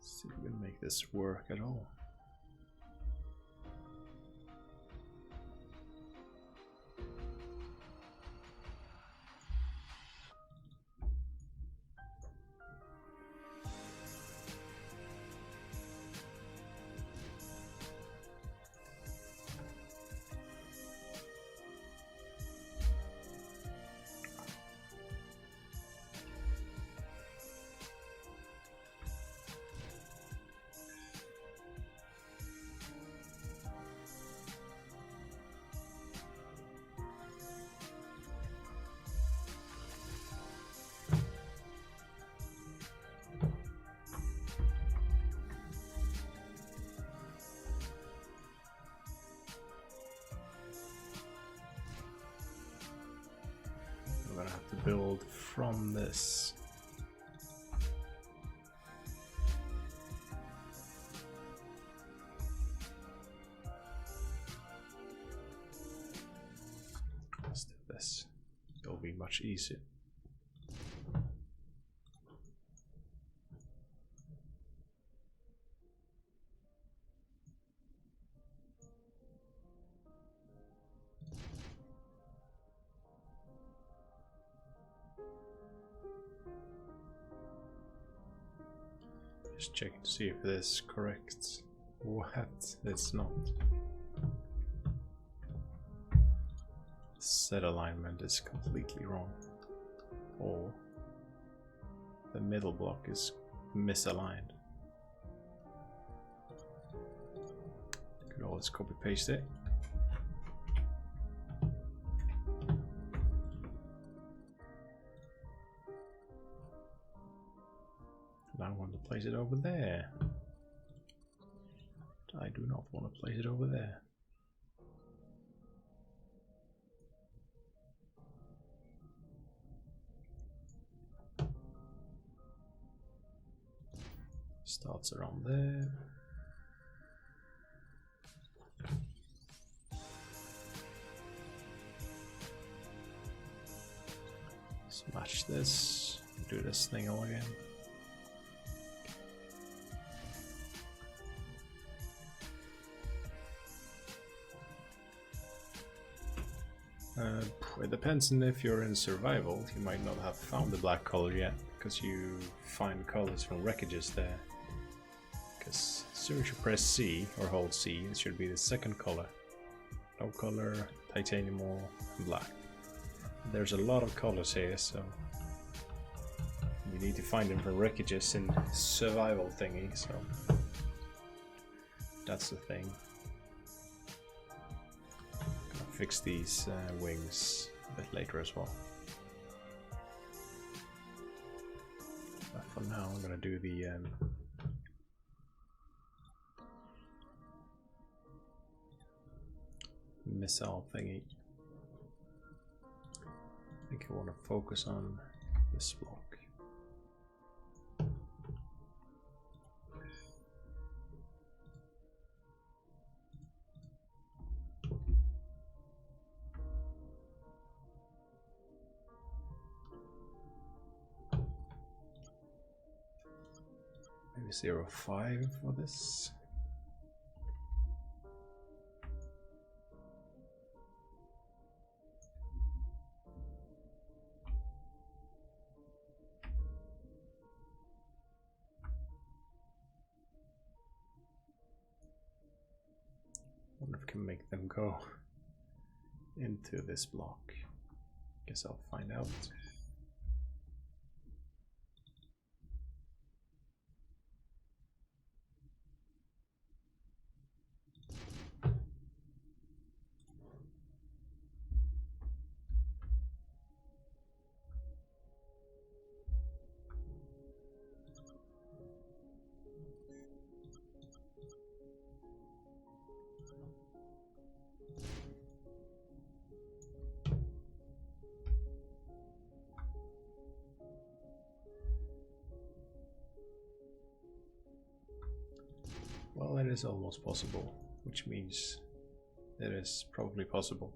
See if we can make this work at all. build from this. Let's do this. It'll be much easier. Just checking to see if this is correct. What? It's not. Set alignment is completely wrong. Or the middle block is misaligned. Could always copy paste it. I want to place it over there. I do not want to place it over there. Starts around there. Smash this. Do this thing all again. It depends on if you're in survival. You might not have found the black color yet, because you find colors from wreckages there. Because as soon as you press C or hold C, it should be the second color. No color, titanium ore, and black. There's a lot of colors here, so you need to find them from wreckages in survival thingy. So that's the thing. Fix these wings a bit later as well. But for now, I'm gonna do the missile thingy. I think I want to focus on this block. Maybe 0.5 for this. Wonder if I can make them go into this block. Guess I'll find out. Well, it is almost possible, which means it is probably possible.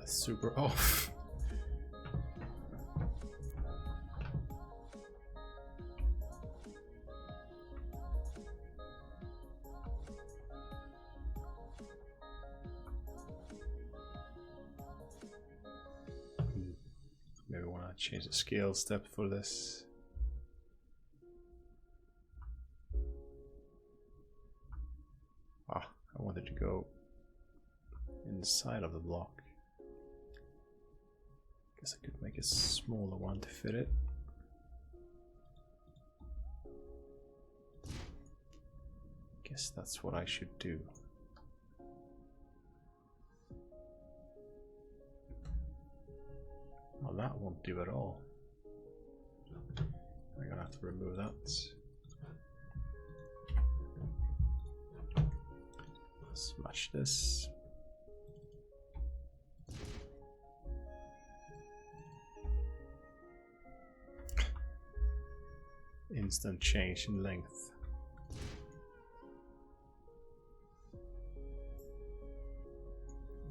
Super off. Maybe want change the scale step for this. Ah, I wanted to go inside of the block. Guess I could make a smaller one to fit it. Guess that's what I should do. Well, that won't do at all. I'm gonna have to remove that. Smash this. Instant change in length.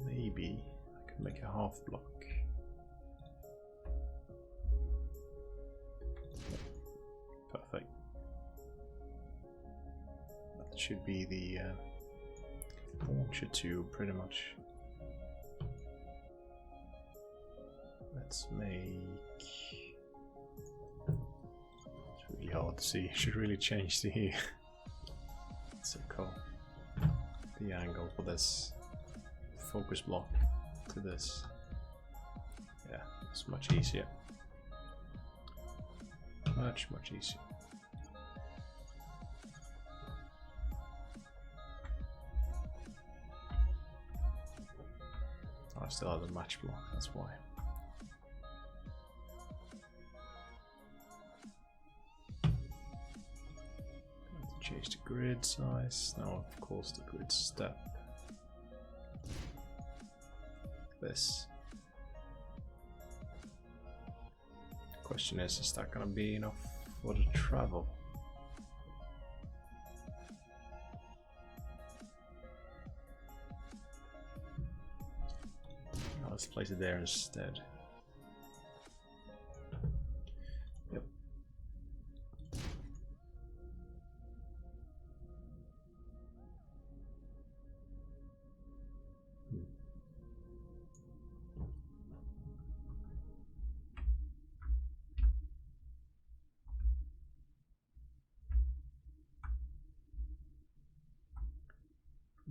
Maybe I could make a half block. Perfect. That should be the launcher tube, pretty much. Let's make... It's really hard to see. Should really change the what's it called? The angle for this focus block to this. Yeah, it's much easier. Much easier. I still have the match block, that's why. Change the grid size. Now, of course, the grid step. This. The question is that gonna be enough for the travel? Let's place it there instead. Yep.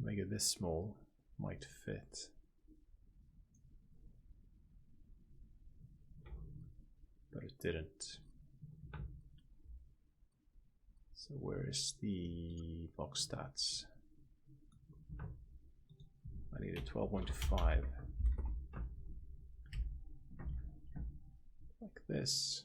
Make it this small, might fit. But it didn't. So where is the box stats? I need a 12.5. Like this.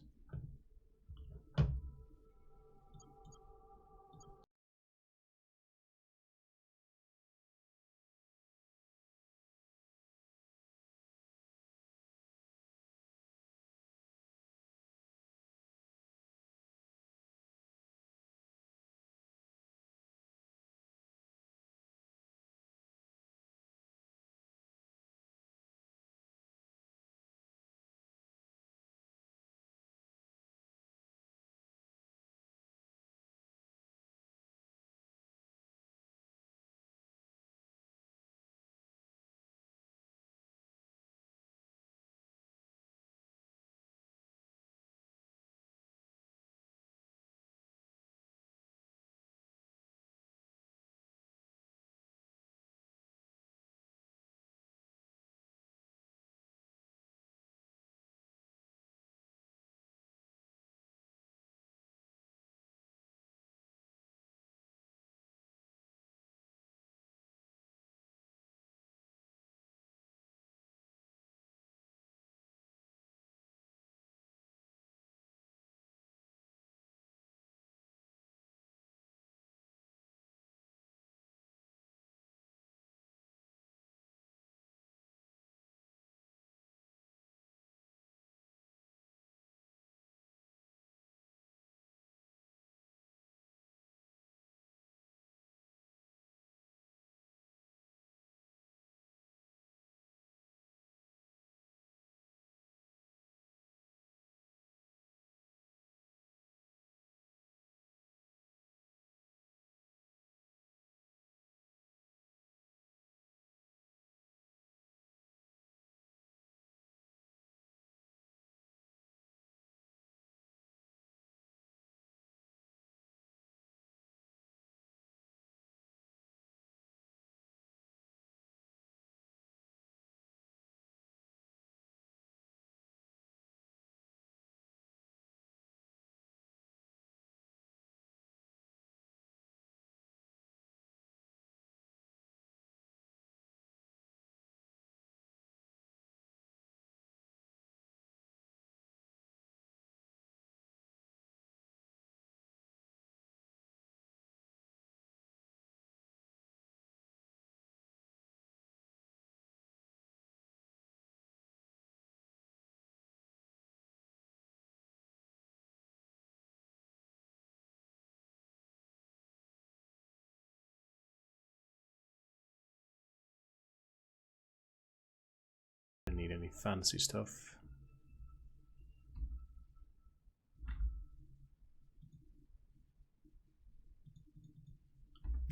fancy stuff.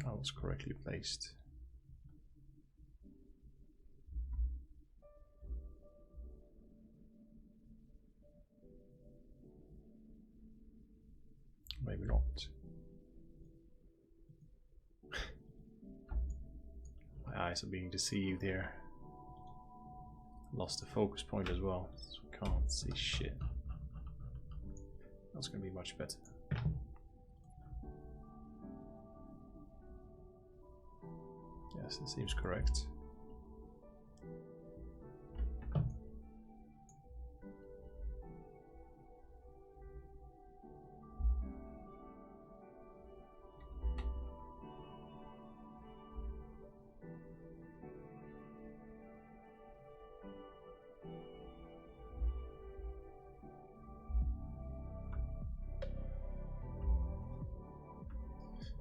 I was correctly placed. Maybe not. My eyes are being deceived here. Lost the focus point as well, so can't see shit. That's gonna be much better. Yes, it seems correct.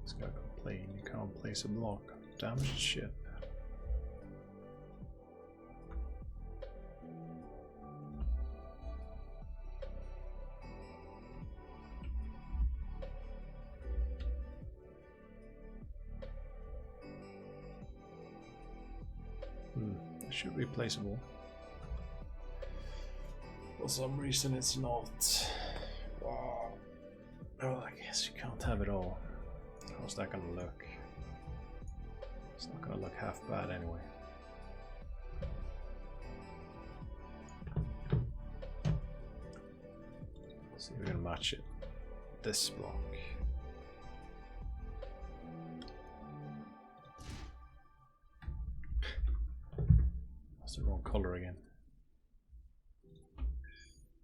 This guy complained you can't place a block. Damaged ship. It should be placeable. For some reason it's not. Wow. Oh, I guess you can't have it all. How's that gonna look? It's not gonna look half bad anyway. Let's see if we can match it. This block. That's the wrong color again.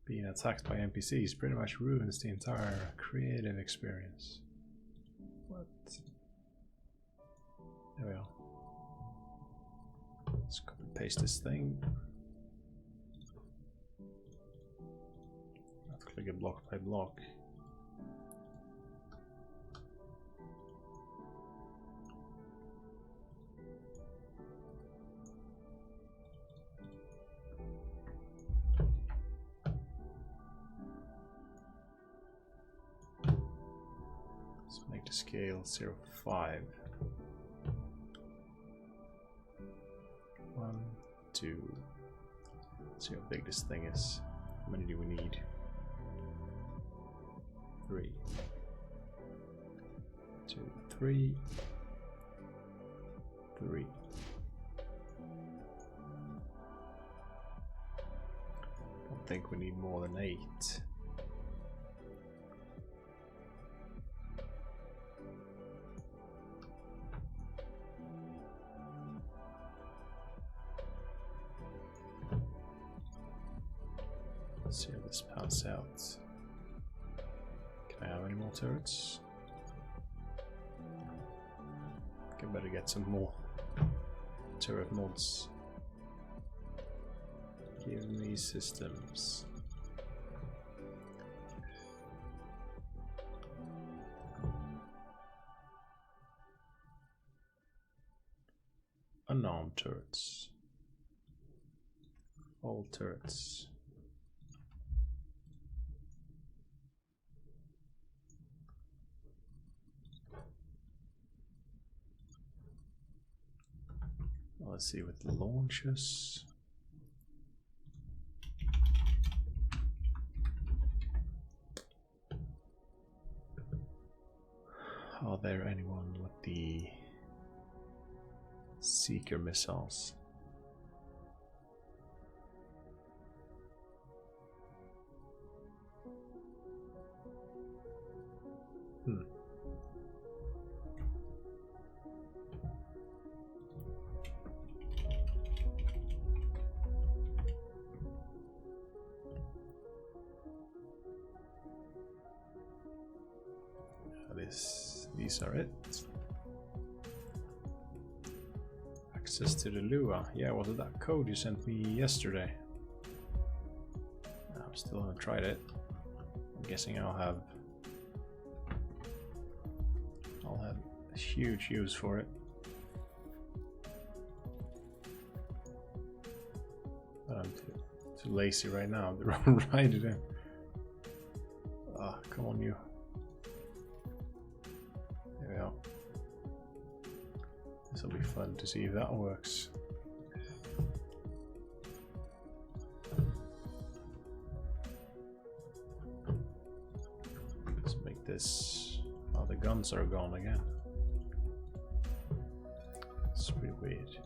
Being attacked by NPCs pretty much ruins the entire creative experience. What? There we are. Let's copy and paste this thing. I have to click it block by block. Let's make the scale 0.5. 1, 2. Let's see how big this thing is. How many do we need? 3. 2, 3. 3. Don't think we need more than 8. Let's see how this pans out. Can I have any more turrets? I better get some more turret mods. Give me systems. Unarmed turrets. All turrets. Let's see with the launches. Are there anyone with the seeker missiles? These are it. Access to the Lua. Yeah, was it that code you sent me yesterday? I still haven't tried it. I'm guessing I'll have a huge use for it. But I'm Too lazy right now. They're right it in. Ah, come on you. There we go. This will be fun to see if that works. Let's make this. Oh, the guns are gone again. It's pretty weird.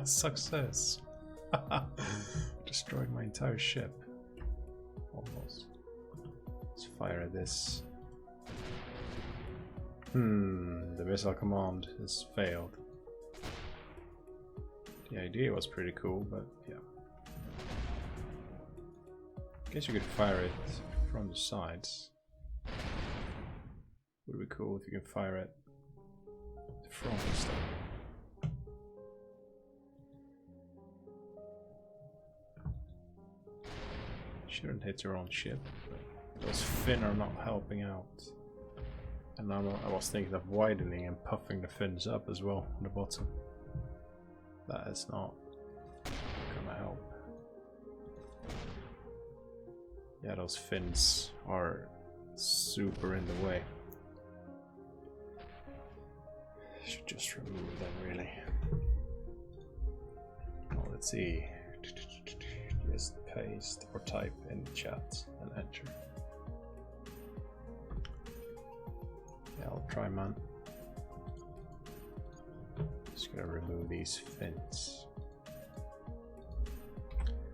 Success! Destroyed my entire ship. Almost. Let's fire this. The missile command has failed. The idea was pretty cool, but yeah. Guess you could fire it from the sides. Would be cool if you could fire it from the stuff. Shouldn't hit your own ship. Those fin are not helping out. And now I was thinking of widening and puffing the fins up as well on the bottom. That is not gonna help. Yeah, those fins are super in the way. Should just remove them really. Oh, let's see. Just paste or type in the chat and enter. Yeah, I'll try, man. Just gonna remove these fins.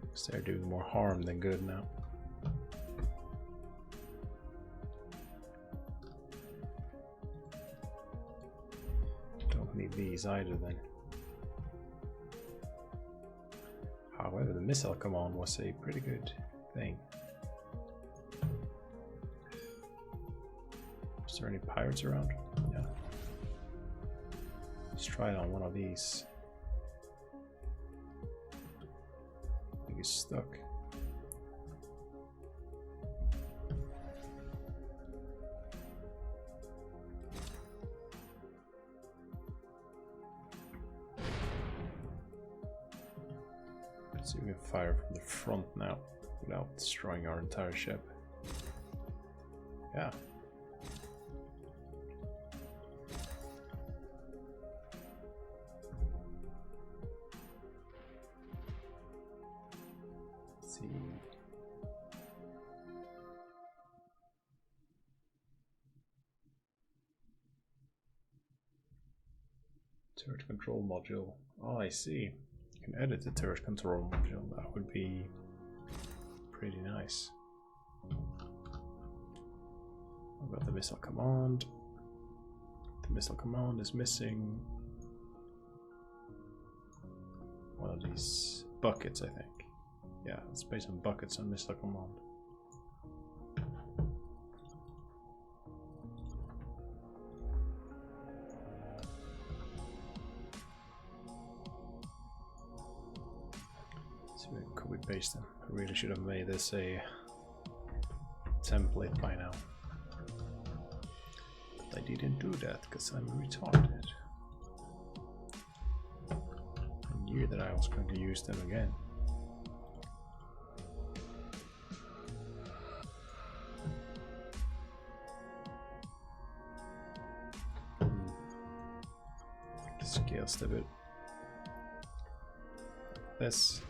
Because they're doing more harm than good now. Don't need these either then. However, the missile command was a pretty good thing. Is there any pirates around? Yeah. Let's try it on one of these. I think he's stuck. Let's see if we can fire from the front now without destroying our entire ship. Yeah. Let's see. Turret control module. Oh, I see. You can edit the turret control module. That would be pretty nice. I've got the missile command. The missile command is missing one of these buckets, I think. Yeah, it's based on buckets on missile command. So we copy paste them. I really should have made this a template by now. But I didn't do that because I'm retarded. I knew that I was going to use them again. Scale step it. This.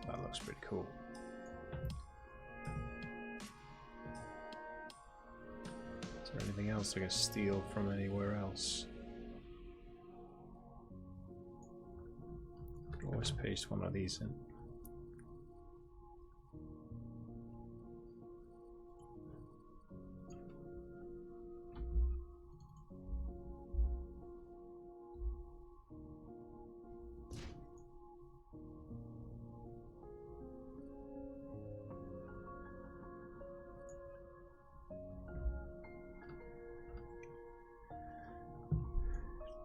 That looks pretty cool. Is there anything else I can steal from anywhere else? Could always paste one of these in.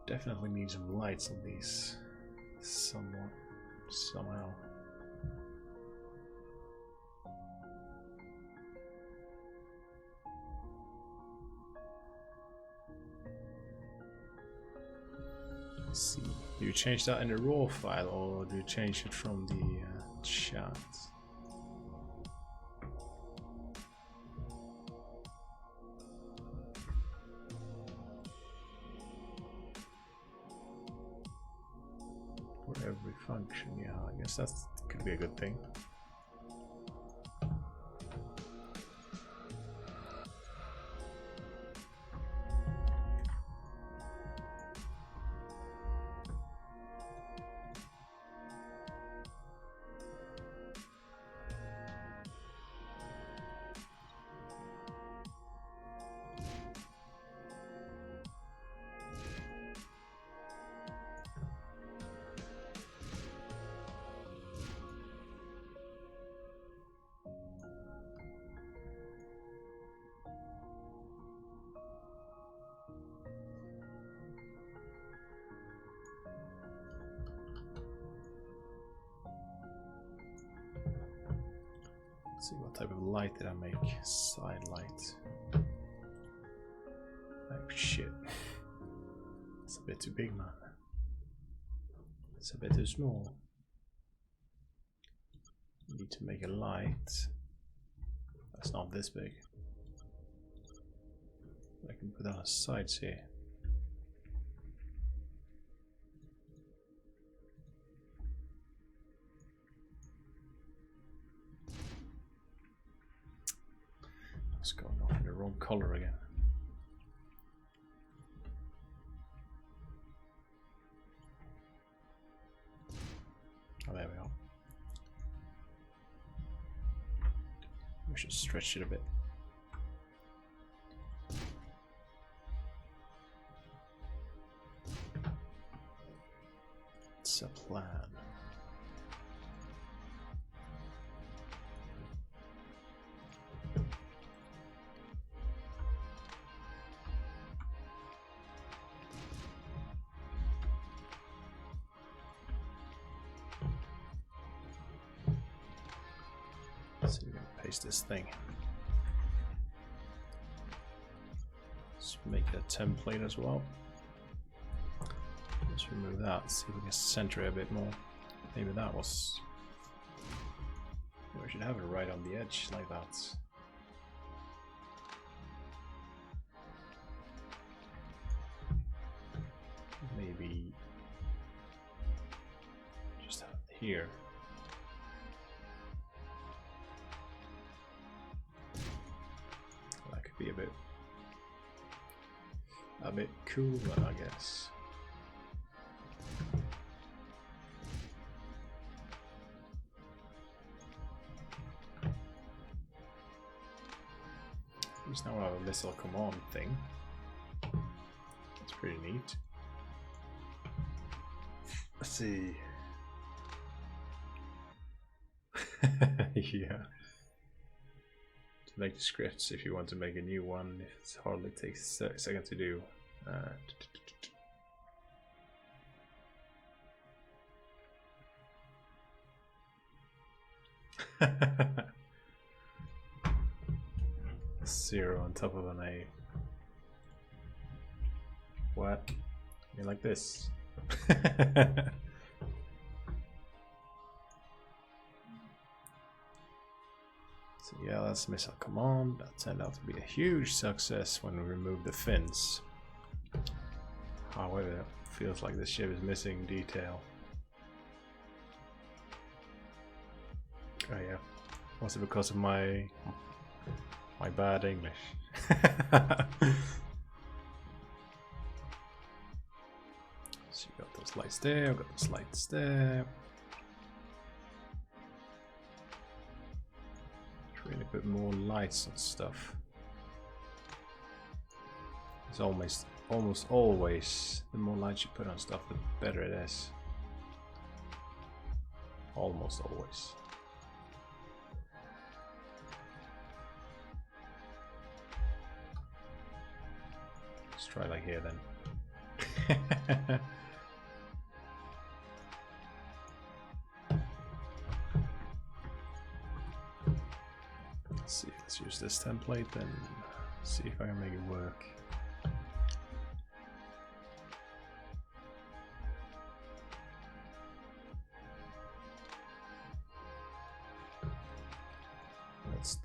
Definitely need some lights on these somehow. Let's see. Do you change that in the raw file or do you change it from the chat? For every function, yeah, I guess that could be a good thing. Let's see, what type of light did I make? Side light. Oh shit. It's a bit too big, man. It's a bit too small. Need to make a light that's not this big. I can put on sides here. What's going on in the wrong color again? Oh, there we are. We should stretch it a bit. It's a plan. So we're going to paste this thing. Let's make a template as well. Let's remove that, see if we can center it a bit more. Maybe that was... we should have it right on the edge like that. Maybe just have it here. That could be a bit cooler, I guess. There's now a missile command thing. That's pretty neat. Let's see. Yeah. To make the scripts, if you want to make a new one, it hardly takes a second to do. Zero on top of an A. What? I mean, like this. So yeah, that's missile command. That turned out to be a huge success when we removed the fins. However, it feels like this ship is missing detail. Oh yeah. Was it because of my bad English? So you got those lights there, got those lights there. Really put more lights on stuff. It's almost always the more lights you put on stuff, the better it is. Almost always. Let's try like here then. Let's see, let's use this template and see if I can make it work.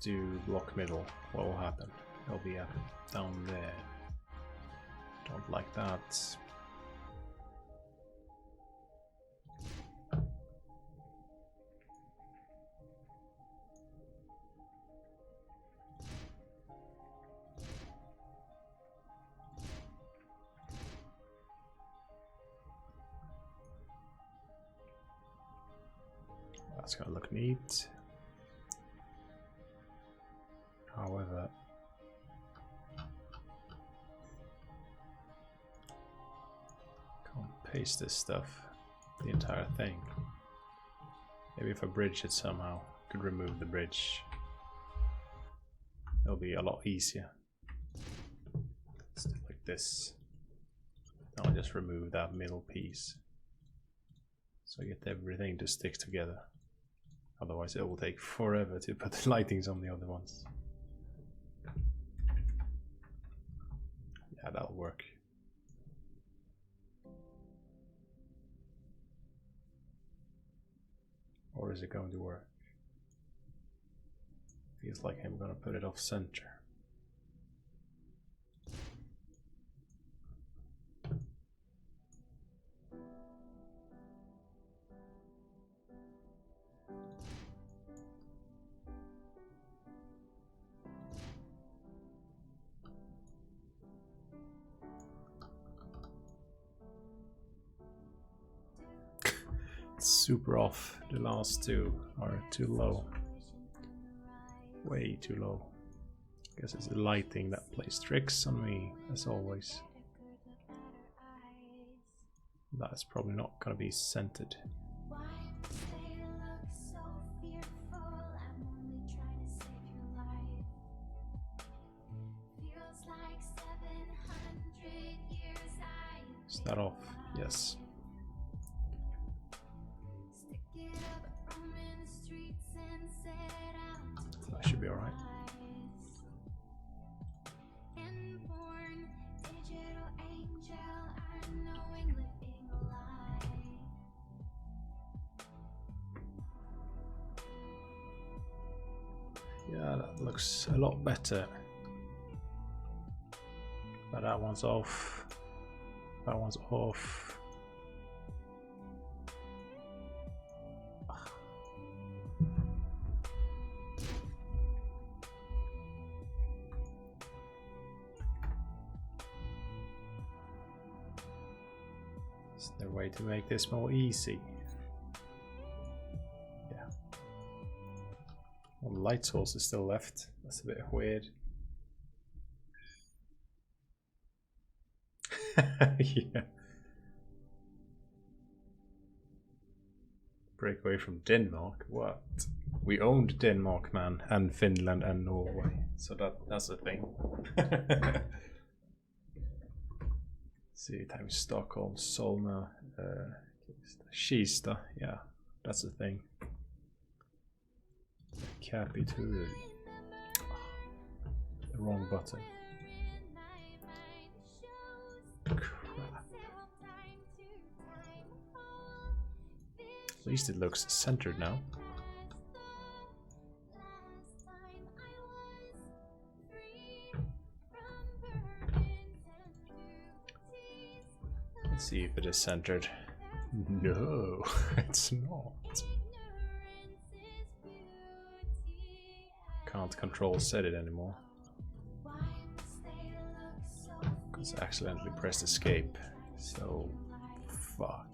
do block middle, what will happen? It'll be up down there. Don't like that. That's gonna look neat. However, can't paste this stuff, the entire thing. Maybe if I bridge it somehow, could remove the bridge. It'll be a lot easier. Let's do it like this. I'll just remove that middle piece, so I get everything to stick together. Otherwise it will take forever to put the lightings on the other ones. Yeah, that'll work. Or is it going to work? Feels like I'm gonna put it off center. Super off. The last two are too low. Way too low. Guess it's the lighting that plays tricks on me, as always. That's probably not gonna be centered. Is that off? Yes. That should be alright. Yeah, that looks a lot better. But that one's off. That one's off. Is there a way to make this more easy? Yeah. One light source is still left. That's a bit weird. Yeah. Break away from Denmark? What? We owned Denmark, man, and Finland and Norway. So that's a thing. See, times Stockholm, Solna, Kista. Yeah, that's a thing. Capital. The wrong button. Crap. At least it looks centered now. Let's see if it is centered. No, it's not. Can't control set it anymore. Because I accidentally pressed escape. So, fuck.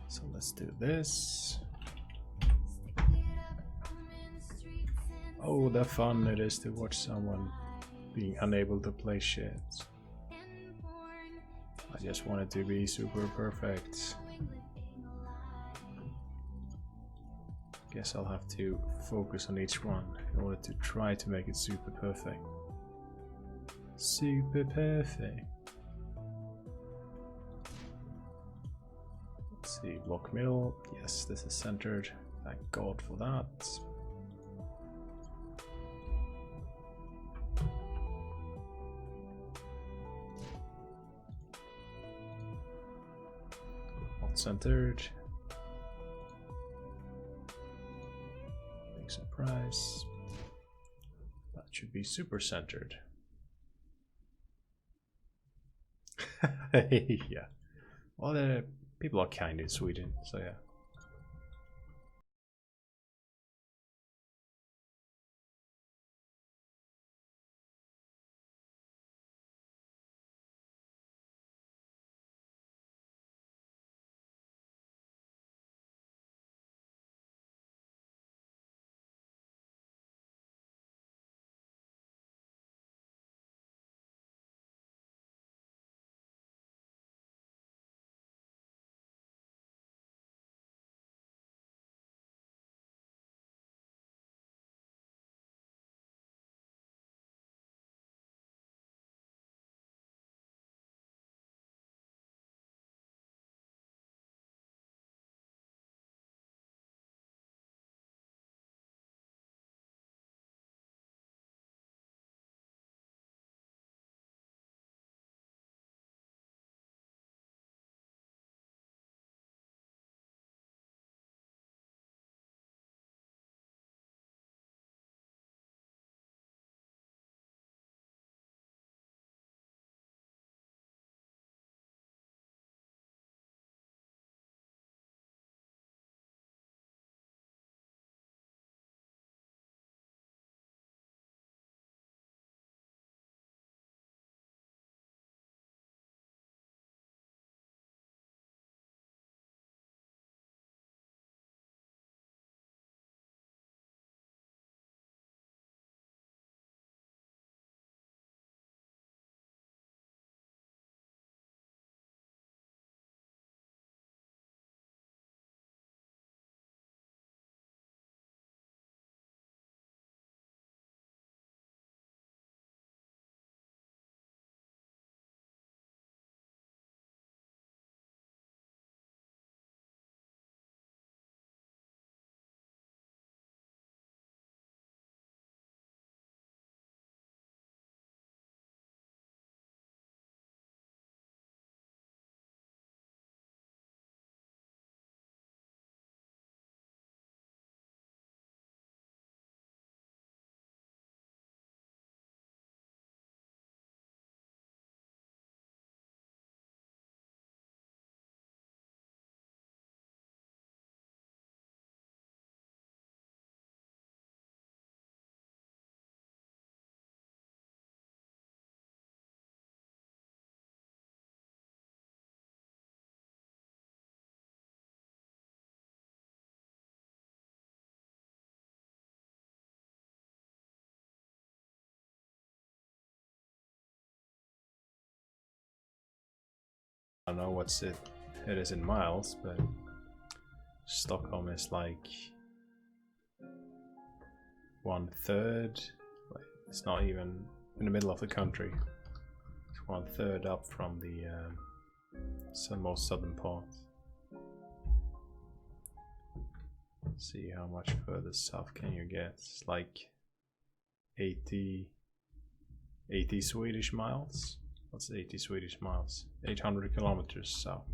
So let's do this. Oh, the fun it is to watch someone being unable to play shit. I just want it to be super perfect. Guess I'll have to focus on each one in order to try to make it super perfect. Super perfect. Let's see, block middle. Yes, this is centered. Thank God for that. Not centered. Fix the price. That should be super centered. Yeah. Well, the people are kind in Sweden, so yeah. I don't know what's it is in miles, but Stockholm is like 1/3. Like, it's not even in the middle of the country. It's 1/3 up from the most southern part. Let's see how much further south can you get. It's like 80 Swedish miles. What's 80 Swedish miles? 800 kilometers south.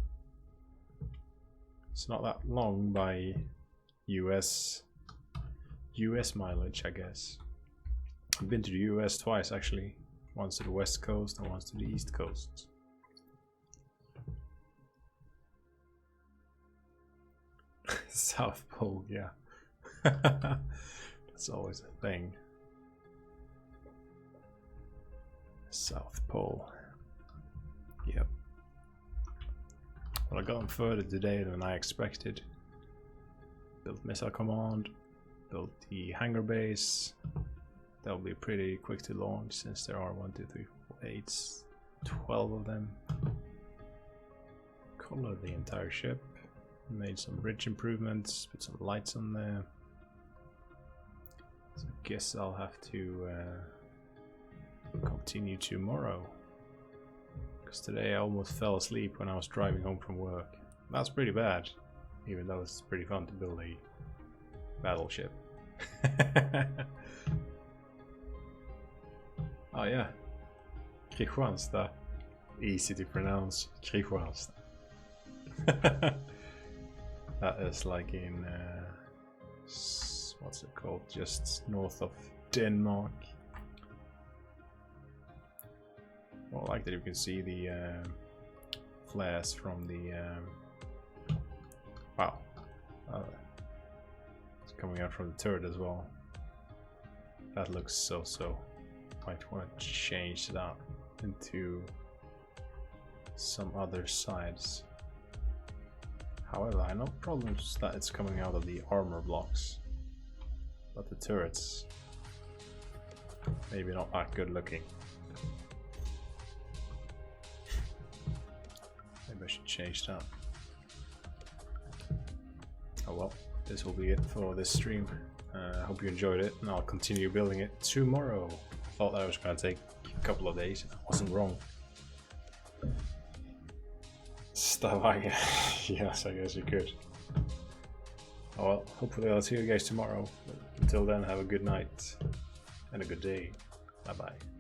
It's not that long by US mileage, I guess. I've been to the US twice actually. Once to the west coast and once to the east coast. South Pole, yeah. That's always a thing. South Pole. Yep. Well, I got further today than I expected. Built missile command, built the hangar base. That'll be pretty quick to launch since there are 1, 2, 3, 4, 8, 12 of them. Color the entire ship. Made some bridge improvements, put some lights on there. So I guess I'll have to continue tomorrow. Because today I almost fell asleep when I was driving home from work. That's pretty bad, even though it's pretty fun to build a battleship. Oh yeah, Kristianstad. Easy to pronounce, Kristianstad. That is like in what's it called? Just north of Denmark. Well, I like that you can see the flares from the wow. It's coming out from the turret as well. That looks so. Might want to change that into some other sides. However, I know problems that it's coming out of the armor blocks, but the turrets maybe not that good looking. Maybe I should change that. Oh well, this will be it for this stream. I hope you enjoyed it, and I'll continue building it tomorrow. Thought that it was going to take a couple of days. I wasn't wrong. Stuff I guess. Yes, I guess you could. Oh well, hopefully I'll see you guys tomorrow. But until then, have a good night and a good day. Bye bye.